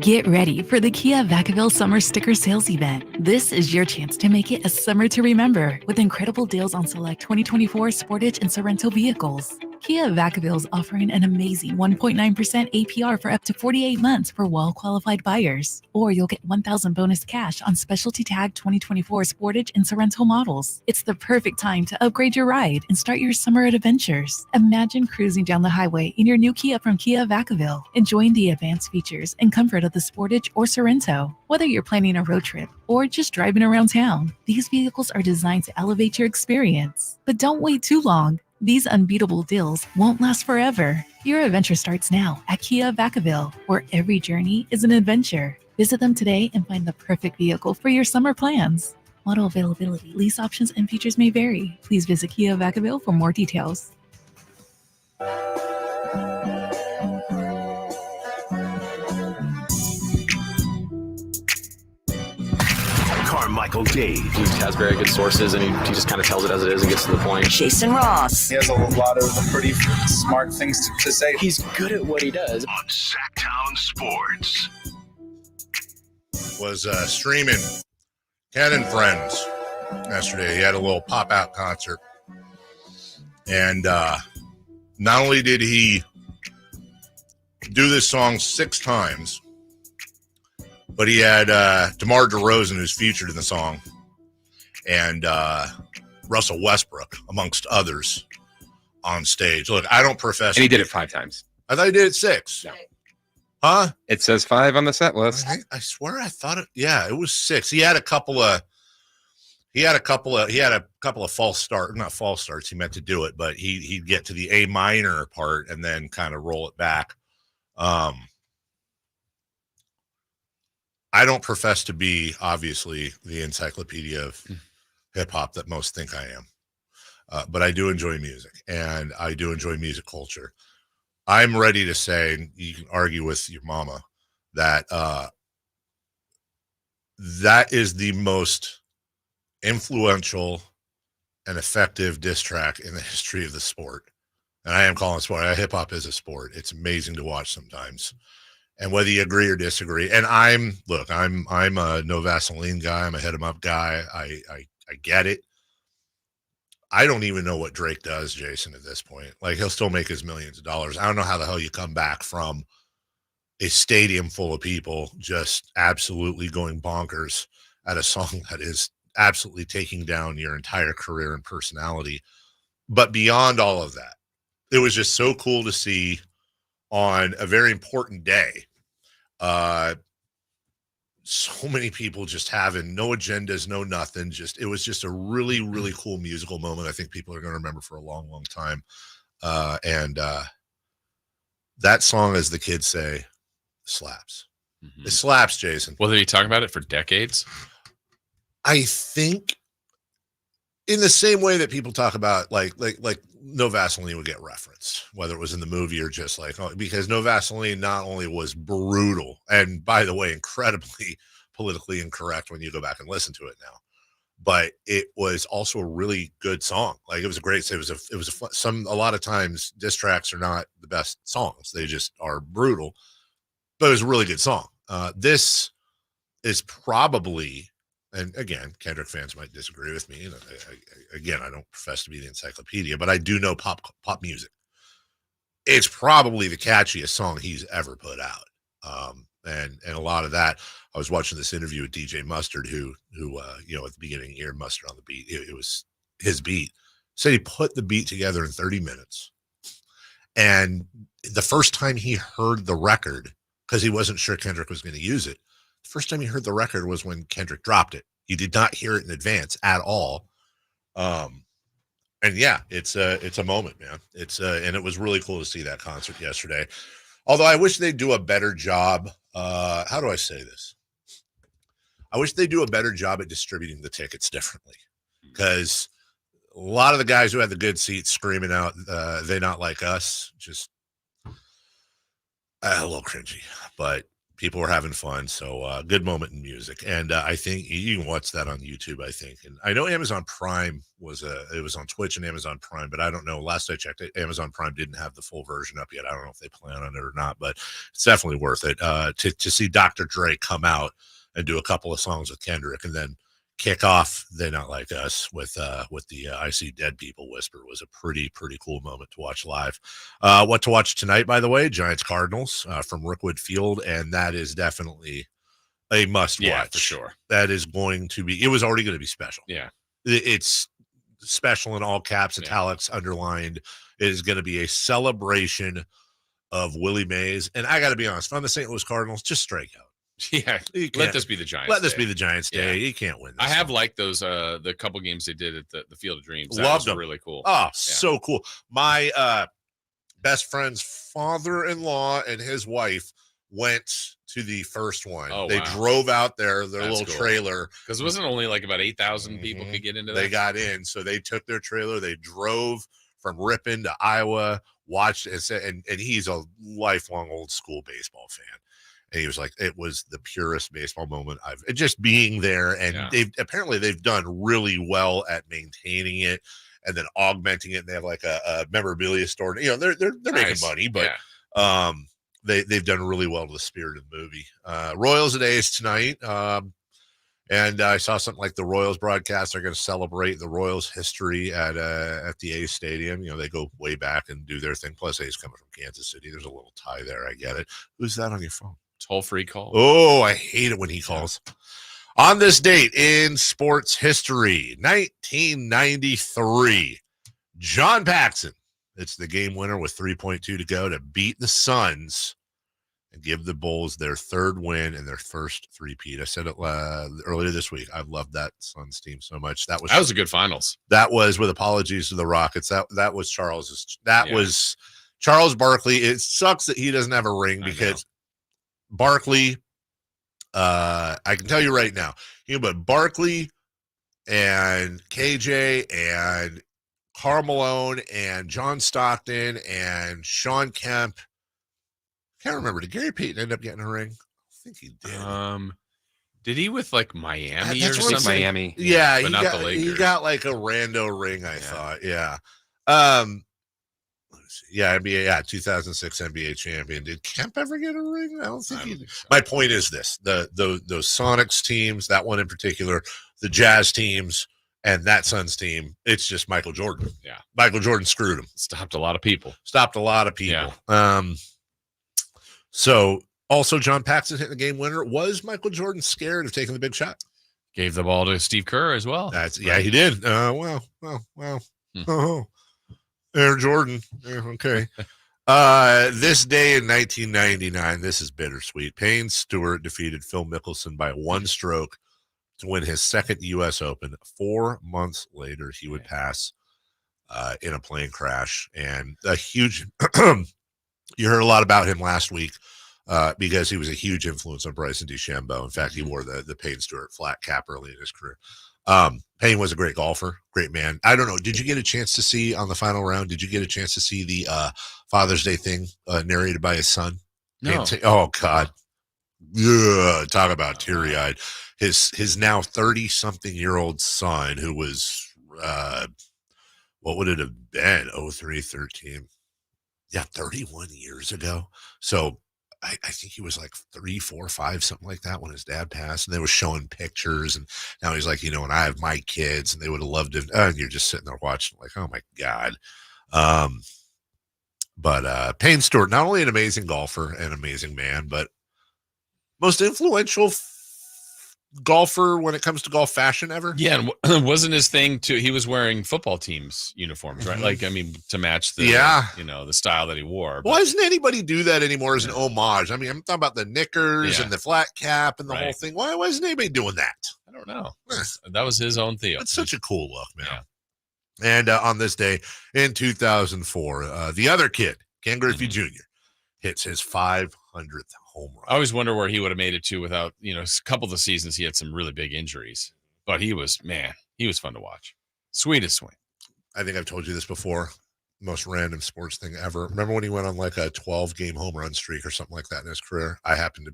get ready for the Kia Vacaville Summer Sticker Sales Event. This is your chance to make it a summer to remember with incredible deals on select 2024 Sportage and Sorrento vehicles. Kia Vacaville is offering an amazing 1.9% APR for up to 48 months for well-qualified buyers. Or you'll get $1,000 bonus cash on specialty tag 2024 Sportage and Sorrento models. It's the perfect time to upgrade your ride and start your summer adventures. Imagine cruising down the highway in your new Kia from Kia Vacaville, enjoying the advanced features and comfort of the Sportage or Sorrento. Whether you're planning a road trip or just driving around town, these vehicles are designed to elevate your experience. But don't wait too long. These unbeatable deals won't last forever. Your adventure starts now at Kia Vacaville, where every journey is an adventure. Visit them today and find the perfect vehicle for your summer plans. Model availability, lease options, and features may vary. Please visit Kia Vacaville for more details. Carmichael Dave. He has very good sources, and he just kind of tells it as it is and gets to the point. Jason Ross. He has a lot of pretty smart things to say. He's good at what he does. On Sacktown Sports. Was streaming Ken and Friends yesterday. He had a little pop-out concert. And not only did he do this song 6 times, but he had DeMar DeRozan, who's featured in the song, and Russell Westbrook, amongst others, on stage. Look, I don't profess. And he did it 5 times. I thought he did it 6. No. Huh? It says 5 on the set list. I swear I thought it. Yeah, it was 6. He had a couple of false start, not false starts. He meant to do it, but he'd get to the A minor part and then kind of roll it back. I don't profess to be, obviously, the encyclopedia of hip-hop that most think I am. But I do enjoy music, and I do enjoy music culture. I'm ready to say, and you can argue with your mama, that that is the most influential and effective diss track in the history of the sport. And I am calling sport. Hip hop is a sport. It's amazing to watch sometimes. And whether you agree or disagree, and I'm a no Vaseline guy. I'm a hit 'em up guy. I get it. I don't even know what Drake does, Jason, at this point. Like, he'll still make his millions of dollars. I don't know how the hell you come back from a stadium full of people just absolutely going bonkers at a song that is absolutely taking down your entire career and personality. But beyond all of that, it was just so cool to see on a very important day, so many people just having no agendas, no nothing. It was just a really, really cool musical moment. I think people are going to remember for a long, long time. And that song, as the kids say, slaps. Mm-hmm. It slaps, Jason. Well, did he talk about it for decades? I think in the same way that people talk about like No Vaseline would get referenced, whether it was in the movie or just because No Vaseline not only was brutal, and by the way, incredibly politically incorrect when you go back and listen to it now, but it was also a really good song. Like, it was a great, a lot of times diss tracks are not the best songs. They just are brutal, but it was a really good song. This is probably, and again, Kendrick fans might disagree with me. I don't profess to be the encyclopedia, but I do know pop music. It's probably the catchiest song he's ever put out. And a lot of that, I was watching this interview with DJ Mustard, who at the beginning here, Mustard on the beat, it was his beat. Said he put the beat together in 30 minutes. And the first time he heard the record, because he wasn't sure Kendrick was going to use it, the first time he heard the record was when Kendrick dropped it. He did not hear it in advance at all. And yeah, it's a moment, man. And it was really cool to see that concert yesterday. Although I wish they'd do a better job. How do I say this? I wish they'd do a better job at distributing the tickets differently, because a lot of the guys who had the good seats screaming out, "They not like us," just a little cringy, but people were having fun. So good moment in music. And I think you can watch that on YouTube, I think. And I know Amazon Prime it was on Twitch and Amazon Prime, but I don't know. Last I checked, Amazon Prime didn't have the full version up yet. I don't know if they plan on it or not, but it's definitely worth it to see Dr. Dre come out and do a couple of songs with Kendrick, and then kick off They Not Like Us with the I See Dead People whisper was a pretty cool moment to watch live. What to watch tonight, by the way, Giants Cardinals from Rookwood Field, and that is definitely a must watch. Yeah, for sure. That is going to be, it was already going to be special. Yeah. It's special in all caps, italics, underlined. It is going to be a celebration of Willie Mays. And I got to be honest, if I'm the St. Louis Cardinals, just strike out. Yeah, let this be the Giants. Let this be the Giants' day. You can't win this. I have liked those the couple games they did at the Field of Dreams. That Loved was them. Really cool. Oh, so cool. My best friend's father-in-law and his wife went to the first one. Oh, they drove out there, their little trailer. Because it wasn't only like about 8,000 people could get into that. They got in, so they took their trailer. They drove from Ripon to Iowa, watched it, and he's a lifelong old school baseball fan. And he was like, it was the purest baseball moment just being there. And they've done really well at maintaining it and then augmenting it. And they have like a memorabilia store. You know, they're making money, but they've done really well to the spirit of the movie. Royals at A's tonight. And I saw something like the Royals broadcast. They're going to celebrate the Royals history at the A's stadium. You know, they go way back and do their thing. Plus, A's coming from Kansas City. There's a little tie there. I get it. Who's that on your phone? Toll-free call. Oh, I hate it when he calls. On this date in sports history, 1993, John Paxson. It's the game winner with 3.2 to go to beat the Suns and give the Bulls their third win and their first three-peat. I said it earlier this week. I loved that Suns team so much. That was a good finals. That was, with apologies to the Rockets, that was Charles's. Was Charles Barkley. It sucks that he doesn't have a ring because Barkley, I can tell you right now, but Barkley and KJ and Karl Malone and John Stockton and Sean Kemp. Can't remember. Did Gary Payton end up getting a ring? I think he did. Did he with like Miami or That's what I'm something? saying. Miami. Yeah, but not the Lakers. he got like a rando ring, I thought. Yeah. Let's see. Yeah, NBA, 2006 NBA champion. Did Kemp ever get a ring? I don't think he did. So. My point is this: those Sonics teams, that one in particular, the Jazz teams, and that Suns team, it's just Michael Jordan. Yeah. Michael Jordan screwed him. Stopped a lot of people. Yeah. So also John Paxson hitting the game winner. Was Michael Jordan scared of taking the big shot? Gave the ball to Steve Kerr as well. Yeah, he did. Well. Oh, Air Jordan. Yeah, okay. This day in 1999, this is bittersweet. Payne Stewart defeated Phil Mickelson by one stroke to win his second U.S. Open. 4 months later, he would pass in a plane crash. And a huge you heard a lot about him last week because he was a huge influence on Bryson DeChambeau. In fact, he wore the Payne Stewart flat cap early in his career. Payne was a great golfer, great man. I don't know. Did you get a chance to see on the final round? Did you get a chance to see the Father's Day thing narrated by his son? No. Oh God. Yeah. Talk about teary-eyed. His now 30-something-year-old son, who was what would it have been? 03-13. Yeah, 31 years ago. So I think he was like 3, 4, 5, something like that when his dad passed. And they were showing pictures. And now he's like, and I have my kids and they would have loved it. And you're just sitting there watching like, oh my God. But Payne Stewart, not only an amazing golfer and amazing man, but most influential golfer when it comes to golf fashion ever. Yeah, and wasn't his thing too? He was wearing football teams uniforms, right? Like, I mean, to match the the style that he wore. Why doesn't anybody do that anymore as an homage? I mean, I'm talking about the knickers and the flat cap and the whole thing. Why isn't anybody doing that? I don't know. That was his own thing. It's such a cool look, man. Yeah. And on this day in 2004, the other kid, Ken Griffey Jr., hits his 500th home run. I always wonder where he would have made it to without, a couple of the seasons he had some really big injuries. But he was fun to watch. Sweetest swing. I think I've told you this before. Most random sports thing ever. Remember when he went on like a 12-game home run streak or something like that in his career? I happened to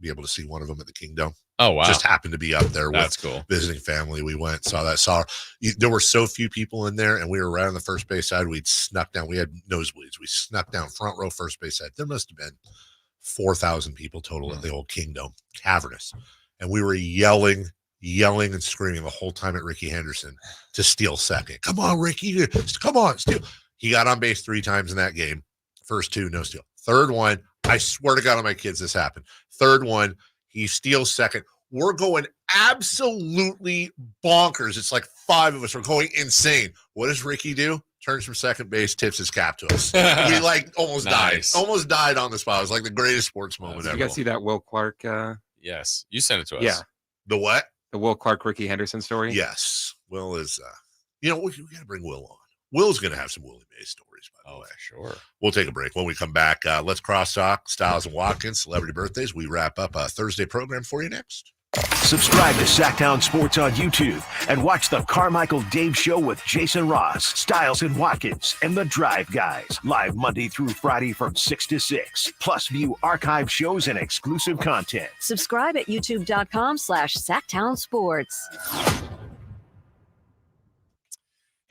be able to see one of them at the Kingdome. Oh, wow. Just happened to be up there That's with cool. Visiting family. We went, there were so few people in there, and we were right on the first base side. We'd snuck down. We had nosebleeds. We snuck down front row first base side. There must have been 4,000 people total at the old Kingdome, cavernous. And we were yelling and screaming the whole time at Ricky Henderson to steal second. Come on, Ricky. Come on, steal. He got on base 3 times in that game. First 2, no steal. Third one, I swear to God on my kids, this happened. Third one, he steals second. We're going absolutely bonkers. It's like 5 of us. We're going insane. What does Ricky do? Turns from second base, tips his cap to us. We almost died. Almost died on the spot. It was like the greatest sports moment ever. You guys see that Will Clark? Yes. You sent it to us. Yeah. The what? The Will Clark, Ricky Henderson story? Yes. Will is, we got to bring Will on. Will's going to have some Willie Mays stories, by the way. Sure. We'll take a break. When we come back, let's cross-talk Styles and Watkins, celebrity birthdays. We wrap up a Thursday program for you next. Subscribe to Sacktown Sports on YouTube and watch the Carmichael Dave Show with Jason Ross, Styles and Watkins, and the Drive Guys. Live Monday through Friday from 6 to 6. Plus view archive shows and exclusive content. Subscribe at youtube.com/Sacktown Sports.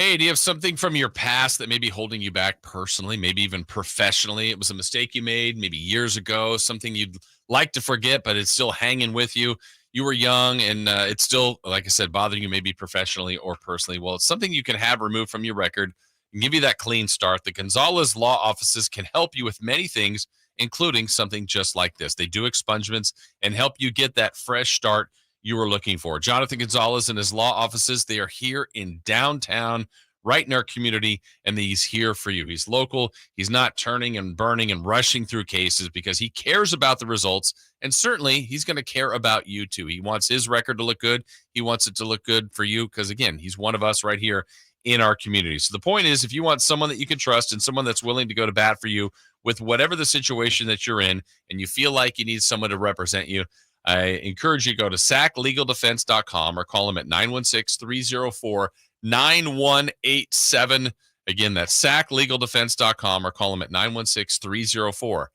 Hey, do you have something from your past that may be holding you back personally, maybe even professionally? It was a mistake you made maybe years ago, something you'd like to forget, but it's still hanging with you. You were young and it's still, like I said, bothering you maybe professionally or personally. Well, it's something you can have removed from your record and give you that clean start. The Gonzalez Law Offices can help you with many things, including something just like this. They do expungements and help you get that fresh start you were looking for. Jonathan Gonzalez and his law offices, they are here in downtown, right in our community, and he's here for you. He's local. He's not turning and burning and rushing through cases because he cares about the results, and certainly he's going to care about you too. He wants his record to look good. He wants it to look good for you because, again, he's one of us right here in our community. So the point is, if you want someone that you can trust and someone that's willing to go to bat for you with whatever the situation that you're in, and you feel like you need someone to represent you, I encourage you to go to sacklegaldefense.com or call him at 916-304-9187. Again, that's sacklegaldefense.com or call him at 916-304-9187.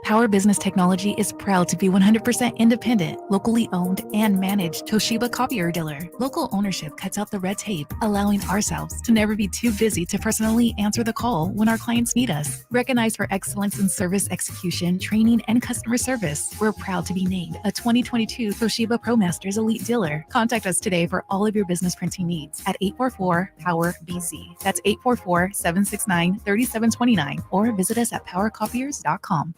Power Business Technology is proud to be 100% independent, locally owned, and managed Toshiba copier dealer. Local ownership cuts out the red tape, allowing ourselves to never be too busy to personally answer the call when our clients need us. Recognized for excellence in service execution, training, and customer service, we're proud to be named a 2022 Toshiba ProMasters Elite Dealer. Contact us today for all of your business printing needs at 844-POWER-BZ. That's 844-769-3729, or visit us at powercopiers.com.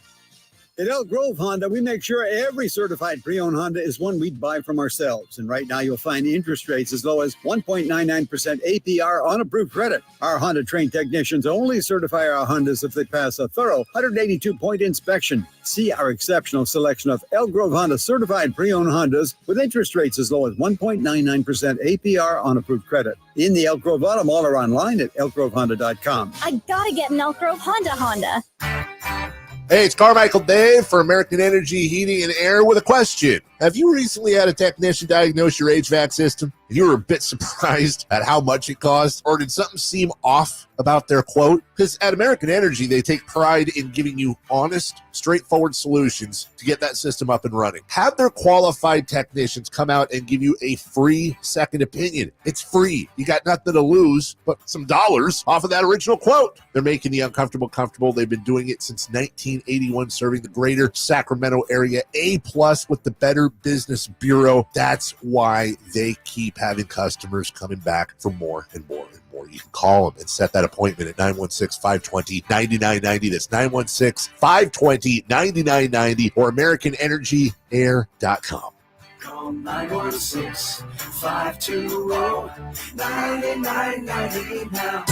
At Elk Grove Honda, we make sure every certified pre-owned Honda is one we'd buy from ourselves. And right now, you'll find interest rates as low as 1.99% APR on approved credit. Our Honda-trained technicians only certify our Hondas if they pass a thorough 182-point inspection. See our exceptional selection of Elk Grove Honda certified pre-owned Hondas with interest rates as low as 1.99% APR on approved credit. In the Elk Grove Auto Mall or online at elkgrovehonda.com. I gotta get an Elk Grove Honda. Hey, it's Carmichael Dave for American Energy Heating and Air with a question. Have you recently had a technician diagnose your HVAC system and you were a bit surprised at how much it cost? Or did something seem off about their quote? Because at American Energy, they take pride in giving you honest, straightforward solutions to get that system up and running. Have their qualified technicians come out and give you a free second opinion. It's free. You got nothing to lose but some dollars off of that original quote. They're making the uncomfortable comfortable. They've been doing it since 1981, serving the greater Sacramento area. A+ with the Better Business Bureau. That's why they keep having customers coming back for more and more and more. You can call them and set that appointment at 916-520-9990. That's 916-520-9990 or AmericanEnergyAir.com. Call 916-520-9990 now.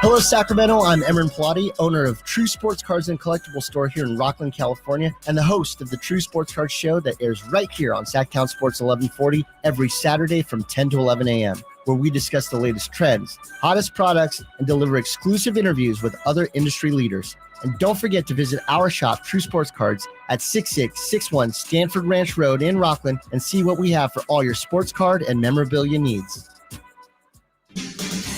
Hello, Sacramento. I'm Emron Pilati, owner of True Sports Cards and Collectible Store here in Rockland, California, and the host of the True Sports Cards Show that airs right here on Sacktown Sports 1140 every Saturday from 10 to 11 a.m., where we discuss the latest trends, hottest products, and deliver exclusive interviews with other industry leaders. And don't forget to visit our shop, True Sports Cards, at 6661 Stanford Ranch Road in Rockland and see what we have for all your sports card and memorabilia needs.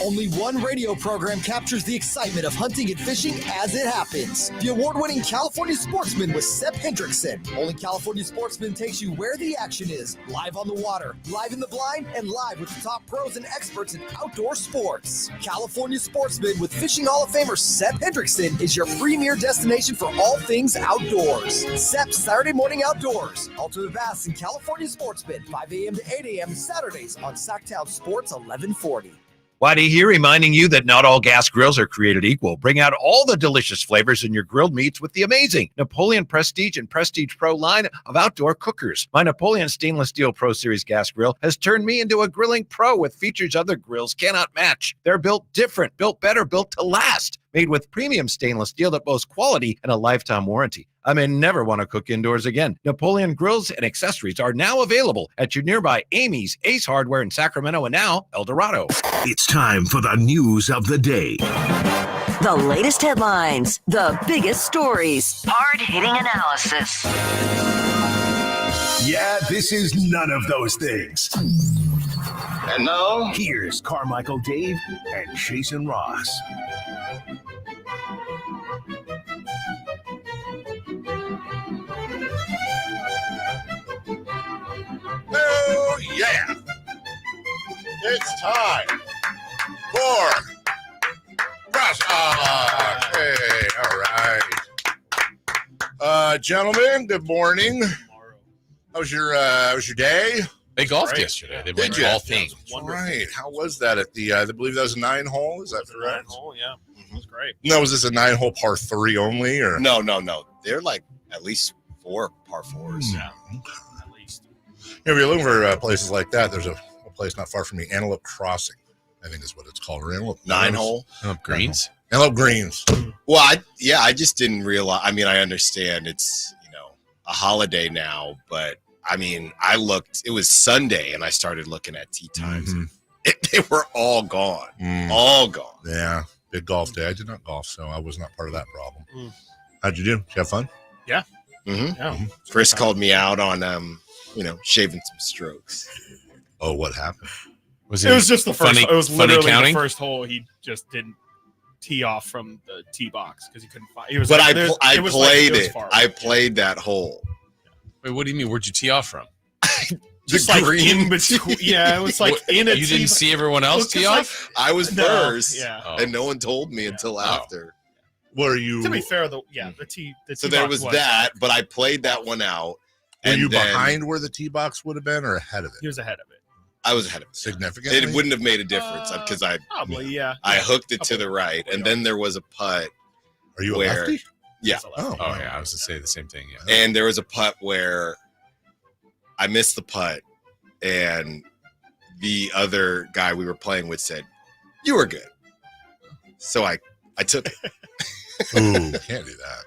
Only one radio program captures the excitement of hunting and fishing as it happens. The award-winning California Sportsman with Sep Hendrickson. Only California Sportsman takes you where the action is, live on the water, live in the blind, and live with the top pros and experts in outdoor sports. California Sportsman with Fishing Hall of Famer Sep Hendrickson is your premier destination for all things outdoors. Sep's Saturday Morning Outdoors. Ultimate Bass and California Sportsman, 5 a.m. to 8 a.m. Saturdays on Sacktown Sports 1140. Whitey here reminding you that not all gas grills are created equal. Bring out all the delicious flavors in your grilled meats with the amazing Napoleon Prestige and Prestige Pro line of outdoor cookers. My Napoleon Stainless Steel Pro Series gas grill has turned me into a grilling pro with features other grills cannot match. They're built different, built better, built to last. Made with premium stainless steel that boasts quality and a lifetime warranty. I may never want to cook indoors again. Napoleon grills and accessories are now available at your nearby Amy's, Ace Hardware in Sacramento, and now El Dorado. It's time for the news of the day. The latest headlines, the biggest stories, hard-hitting analysis. Yeah, this is none of those things. And now, here's Carmichael Dave and Jason Ross. Oh, yeah. It's time for Crosstalk. Hey, all right. Gentlemen, good morning. How was your day? They golfed yesterday. They went golfing. Right. How was that at the, I believe that was a 9-hole? Is that correct? 9-hole, yeah. It was great. No, was this a 9-hole par 3 only? Or No. They're like at least 4 par 4s. Yeah. At least. Yeah, if you're looking for places like that, there's a place not far from me, Antelope Crossing, I think is what it's called. Antelope 9-hole? Antelope Greens? Antelope Greens. Well, I just didn't realize. I mean, I understand it's, a holiday now, but I mean, I looked, it was Sunday and I started looking at tee times. Mm-hmm. They were all gone. All gone. Yeah. Big golf day. I did not golf, so I was not part of that problem. How'd you do? Did you have fun? Yeah. Mm-hmm. Yeah. Chris called me out on, shaving some strokes. Oh, what happened? It was just the first. It was literally counting? the first hole. He just didn't tee off from the tee box because he couldn't find. It was But like, I was played like, it. far I away. played that hole. Wait, what do you mean? Where'd you tee off from? Just like in between. Yeah, it was like in a You didn't see everyone else tee off? I was first, yeah. and no one told me until after. Were you? To be fair, the tee. So there was that, but I played that one out. Were and you then behind where the tee box would have been, or ahead of it? He was ahead of it. I was ahead of it. Significantly? It wouldn't have made a difference because I Probably, yeah. I hooked it to the right, and then there was a putt. Are you a where, lefty? Yeah. Oh, yeah. I was to say the same thing. Yeah. And there was a putt where I missed the putt, and the other guy we were playing with said, "You were good." So I took it. Ooh, can't do that.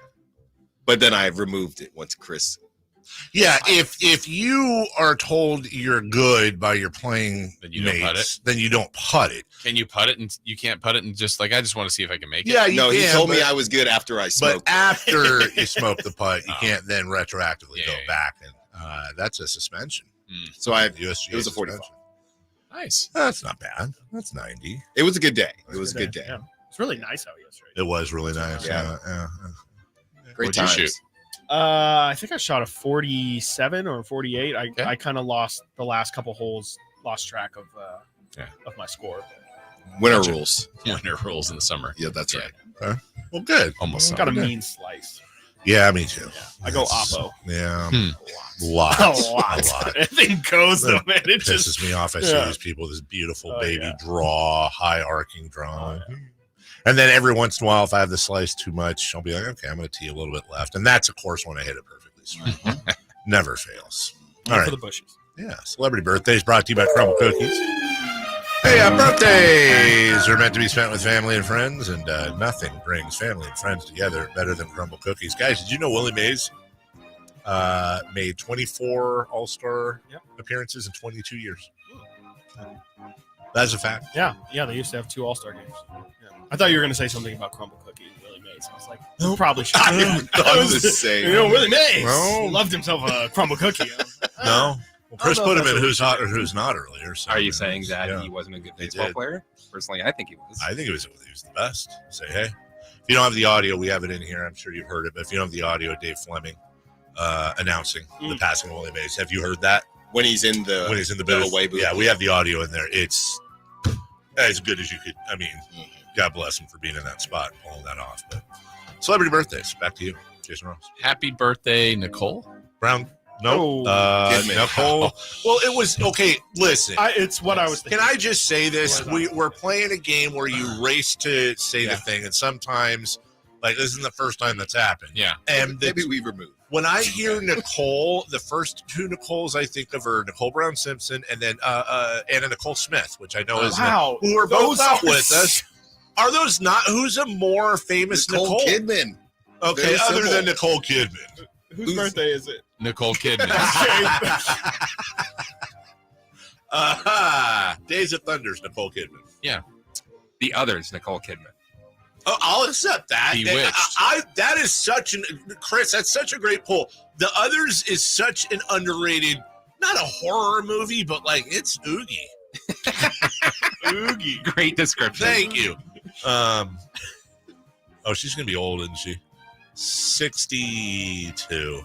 But then I removed it once Chris. Yeah, if you are told you're good by your playing Then you don't putt mates, then you don't putt it. Can you putt it and you can't putt it and just like I just want to see if I can make it? Yeah, you No, he can, told me but- I was good after I smoked. But after you smoke the putt, you Oh. can't then retroactively go Yeah. back, and that's a suspension. So it USGA was a 45. suspension. Nice. That's not bad. That's 90. It was a good day. It was a good day. Yeah. It's really nice out yesterday. It was really nice. Yeah. Great What'd you times. shoot? I think I shot a 47 or 48. I kind of lost the last couple holes, lost track of my score. Winter Gotcha. rules. Winter rules in the summer. Yeah, that's right. Okay. Well, good. Almost Got a summer. mean slice. Yeah, me too. I go That's- oppo. Yeah. Hmm. Lots. A lot. Everything goes though, man. It pisses just me off. I see yeah. these people with this beautiful Oh, baby yeah. draw, high arcing draw. And then every once in a while, if I have the slice too much, I'll be like, okay, I'm going to tee a little bit left. And that's, of course, when I hit it perfectly straight. Never fails. All for right. the bushes. Yeah. Celebrity birthdays brought to you by Crumble Cookies. Hey, birthdays are meant to be spent with family and friends, and nothing brings family and friends together better than Crumble Cookies. Guys, did you know Willie Mays made 24 All-Star appearances in 22 years? That's a fact. Yeah, they used to have 2 All-Star games. Yeah. I thought you were going to say something about Crumble Cookie and Willie Mays. I was like, Nope. probably should. I was the same. You know, Willie Mays No. loved himself a Crumble Cookie. No. Well, Chris I don't put know him if in that's who's hot or who's not earlier. So Are you saying that yeah. he wasn't a good He baseball did. player? Personally, I think he was. I think he was the best. Say, hey, if you don't have the audio, we have it in here. I'm sure you've heard it, but if you don't have the audio, Dave Fleming announcing the passing of Willie Mays. Have you heard that? When he's in the booth. away booth. Yeah, we have the audio in there. It's as good as you could. I mean, God bless him for being in that spot and pulling that off. But celebrity birthdays. Back to you, Jason Ross. Happy birthday, Nicole Brown. No, Kidman. Nicole. Well, it was okay. Listen, It's what I was thinking. can I just say this? We're playing a game where you race to say the thing, and sometimes, like, this isn't the first time that's happened. Yeah. And Maybe we removed. when I hear Nicole, the first 2 Nicoles I think of are Nicole Brown Simpson and then Anna Nicole Smith, which I know is who are both out with us. Are those not? Who's a more famous Nicole? Kidman. Okay, Very other simple. than Nicole Kidman. Whose birthday is it? Nicole Kidman. Days of Thunder's Nicole Kidman. Yeah. The others, Nicole Kidman. Oh, I'll accept that. Bewitched. That is such an Chris. That's such a great pull. The Others is such an underrated, not a horror movie, but like it's oogie. Oogie. Great description. Thank you. Oh, she's gonna be old, isn't she? 62.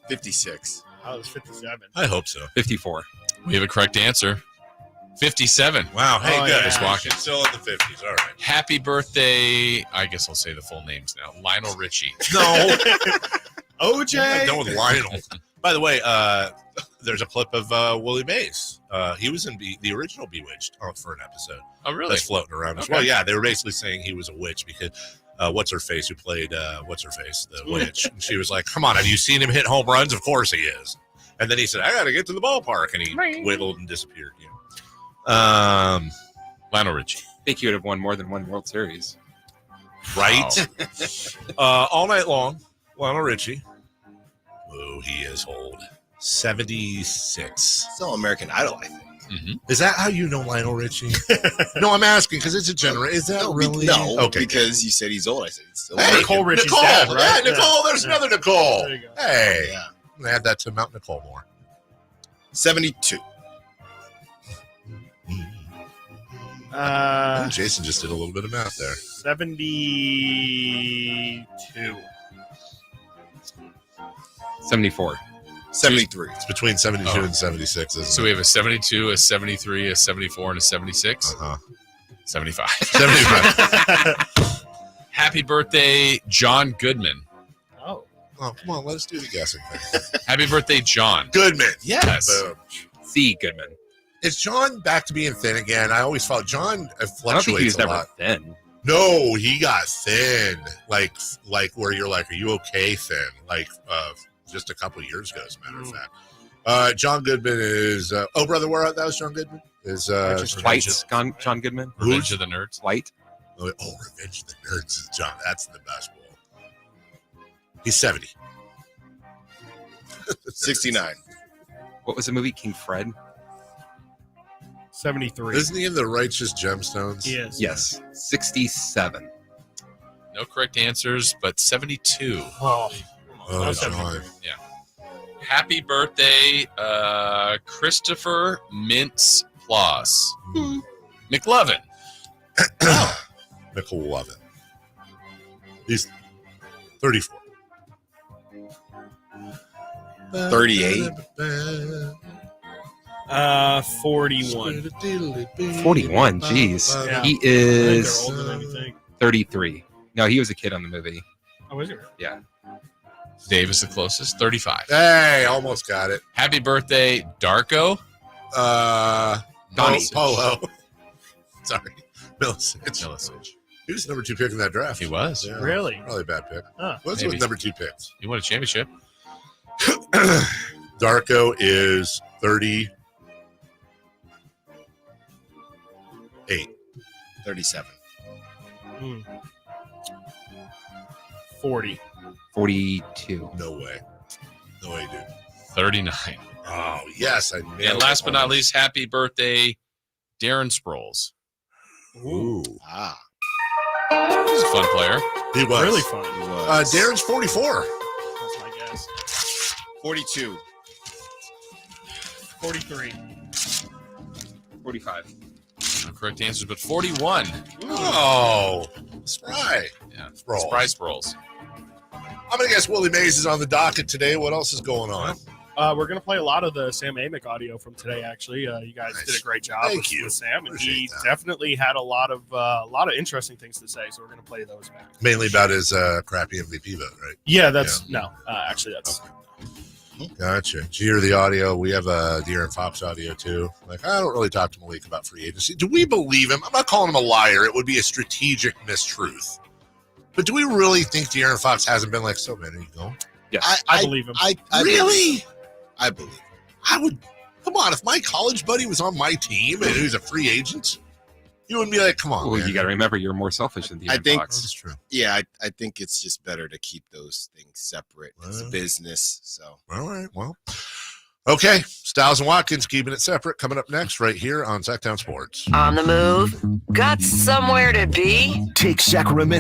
56. I was 57. I hope so. 54. We have a correct answer. 57. Wow. Hey, Oh, good. yeah. Just walking. She's still in the 50s. All right. Happy birthday. I guess I'll say the full names now. Lionel Richie. No. OJ. I'm done with Lionel. By the way, there's a clip of Willie Mays. He was in the original Bewitched for an episode. Oh, really? That's floating around as Okay. well. Yeah, they were basically saying he was a witch because what's her face who played the witch, and she was like, "Come on, have you seen him hit home runs? Of course he is." And then he said, "I got to get to the ballpark," and he whittled and disappeared. Lionel Richie. I think he would have won more than one World Series. Right? All night long, Lionel Richie. Oh, he is old. 76. Still American Idol, I think. Mm-hmm. Is that how you know Lionel Richie? No, I'm asking because it's a generation. Is that really? No, Okay. because you said he's old. I said he's still Hey, Nicole Richie's Nicole. dad, right? Yeah, Nicole. There's another Nicole. There you go. Hey. Yeah. I'm gonna add that to Mount Nicole more. 72. I think Jason just did a little bit of math there. 72. 74. 73. It's between 72 and 76, isn't So it? we have a 72, a 73, a 74, and a 76. 75. 75. Happy birthday, John Goodman. Oh, come on. Let us do the guessing thing. Happy birthday, John. Goodman. Yes. Boom. C. Goodman. Is John back to being thin again? I always thought John I don't think he fluctuates was a never lot. thin. No, he got thin. Like where you're like, are you okay thin? Like just a couple of years ago, as a matter of fact. John Goodman is brother, where that was John Goodman? Is White. John Goodman. Revenge of the Nerds. White. Revenge of the Nerds is John. That's the best bowl. He's 70. 69. What was the movie? King Fred? 73. Isn't he in the Righteous Gemstones? He is. Yes. 67. No correct answers, but 72. Oh, John. Yeah. Happy birthday, Christopher Mintz Ploss. McLovin. McLovin. He's 34. 38. 41. 41. Jeez. Yeah. He I think they're is older than you think. 33. No, he was a kid on the movie. Oh, is it? Yeah. Dave is the closest, 35. Hey, almost got it. Happy birthday, Darko. Donnie. Polo. Sorry. Milicic. He was number 2 pick in that draft. He was. Yeah, Really? Probably a bad pick. Huh. What's Maybe. with number 2 picks? You won a championship. Darko is 38. 37. 40. 42. No way. No way, dude. 39. Oh, yes. I nailed And last but it. not least, happy birthday, Darren Sproles. Ooh. He's a fun player. He was. Really fun. Darren's 44. That's my guess. 42. 43. 45. No correct answers, but 41. Oh, Spry. Yeah. Sproles. Spry Sproles. I'm going to guess Willie Mays is on the docket today. What else is going on? We're going to play a lot of the Sam Amick audio from today, actually. You guys did a great job with Sam, and he definitely had a lot of interesting things to say, so we're going to play those back. Mainly about his crappy MVP vote, right? Yeah, that's actually that's Gotcha. Did you hear the audio? We have a De'Aaron Fox audio too. Like, I don't really talk to Malik about free agency. Do we believe him? I'm not calling him a liar. It would be a strategic mistruth. But do we really think De'Aaron Fox hasn't been like, so man, are you going? Yeah, I believe him. I really? I believe him. I would. Come on, if my college buddy was on my team and he was a free agent, you wouldn't be like, come on, Well, man. you got to remember you're more selfish than I De'Aaron think Fox. That's true. Yeah, I think it's just better to keep those things separate. It's a business, so. All right, well. Okay, Styles and Watkins keeping it separate. Coming up next right here on Sacktown Sports. On the move? Got somewhere to be? Take Sacramento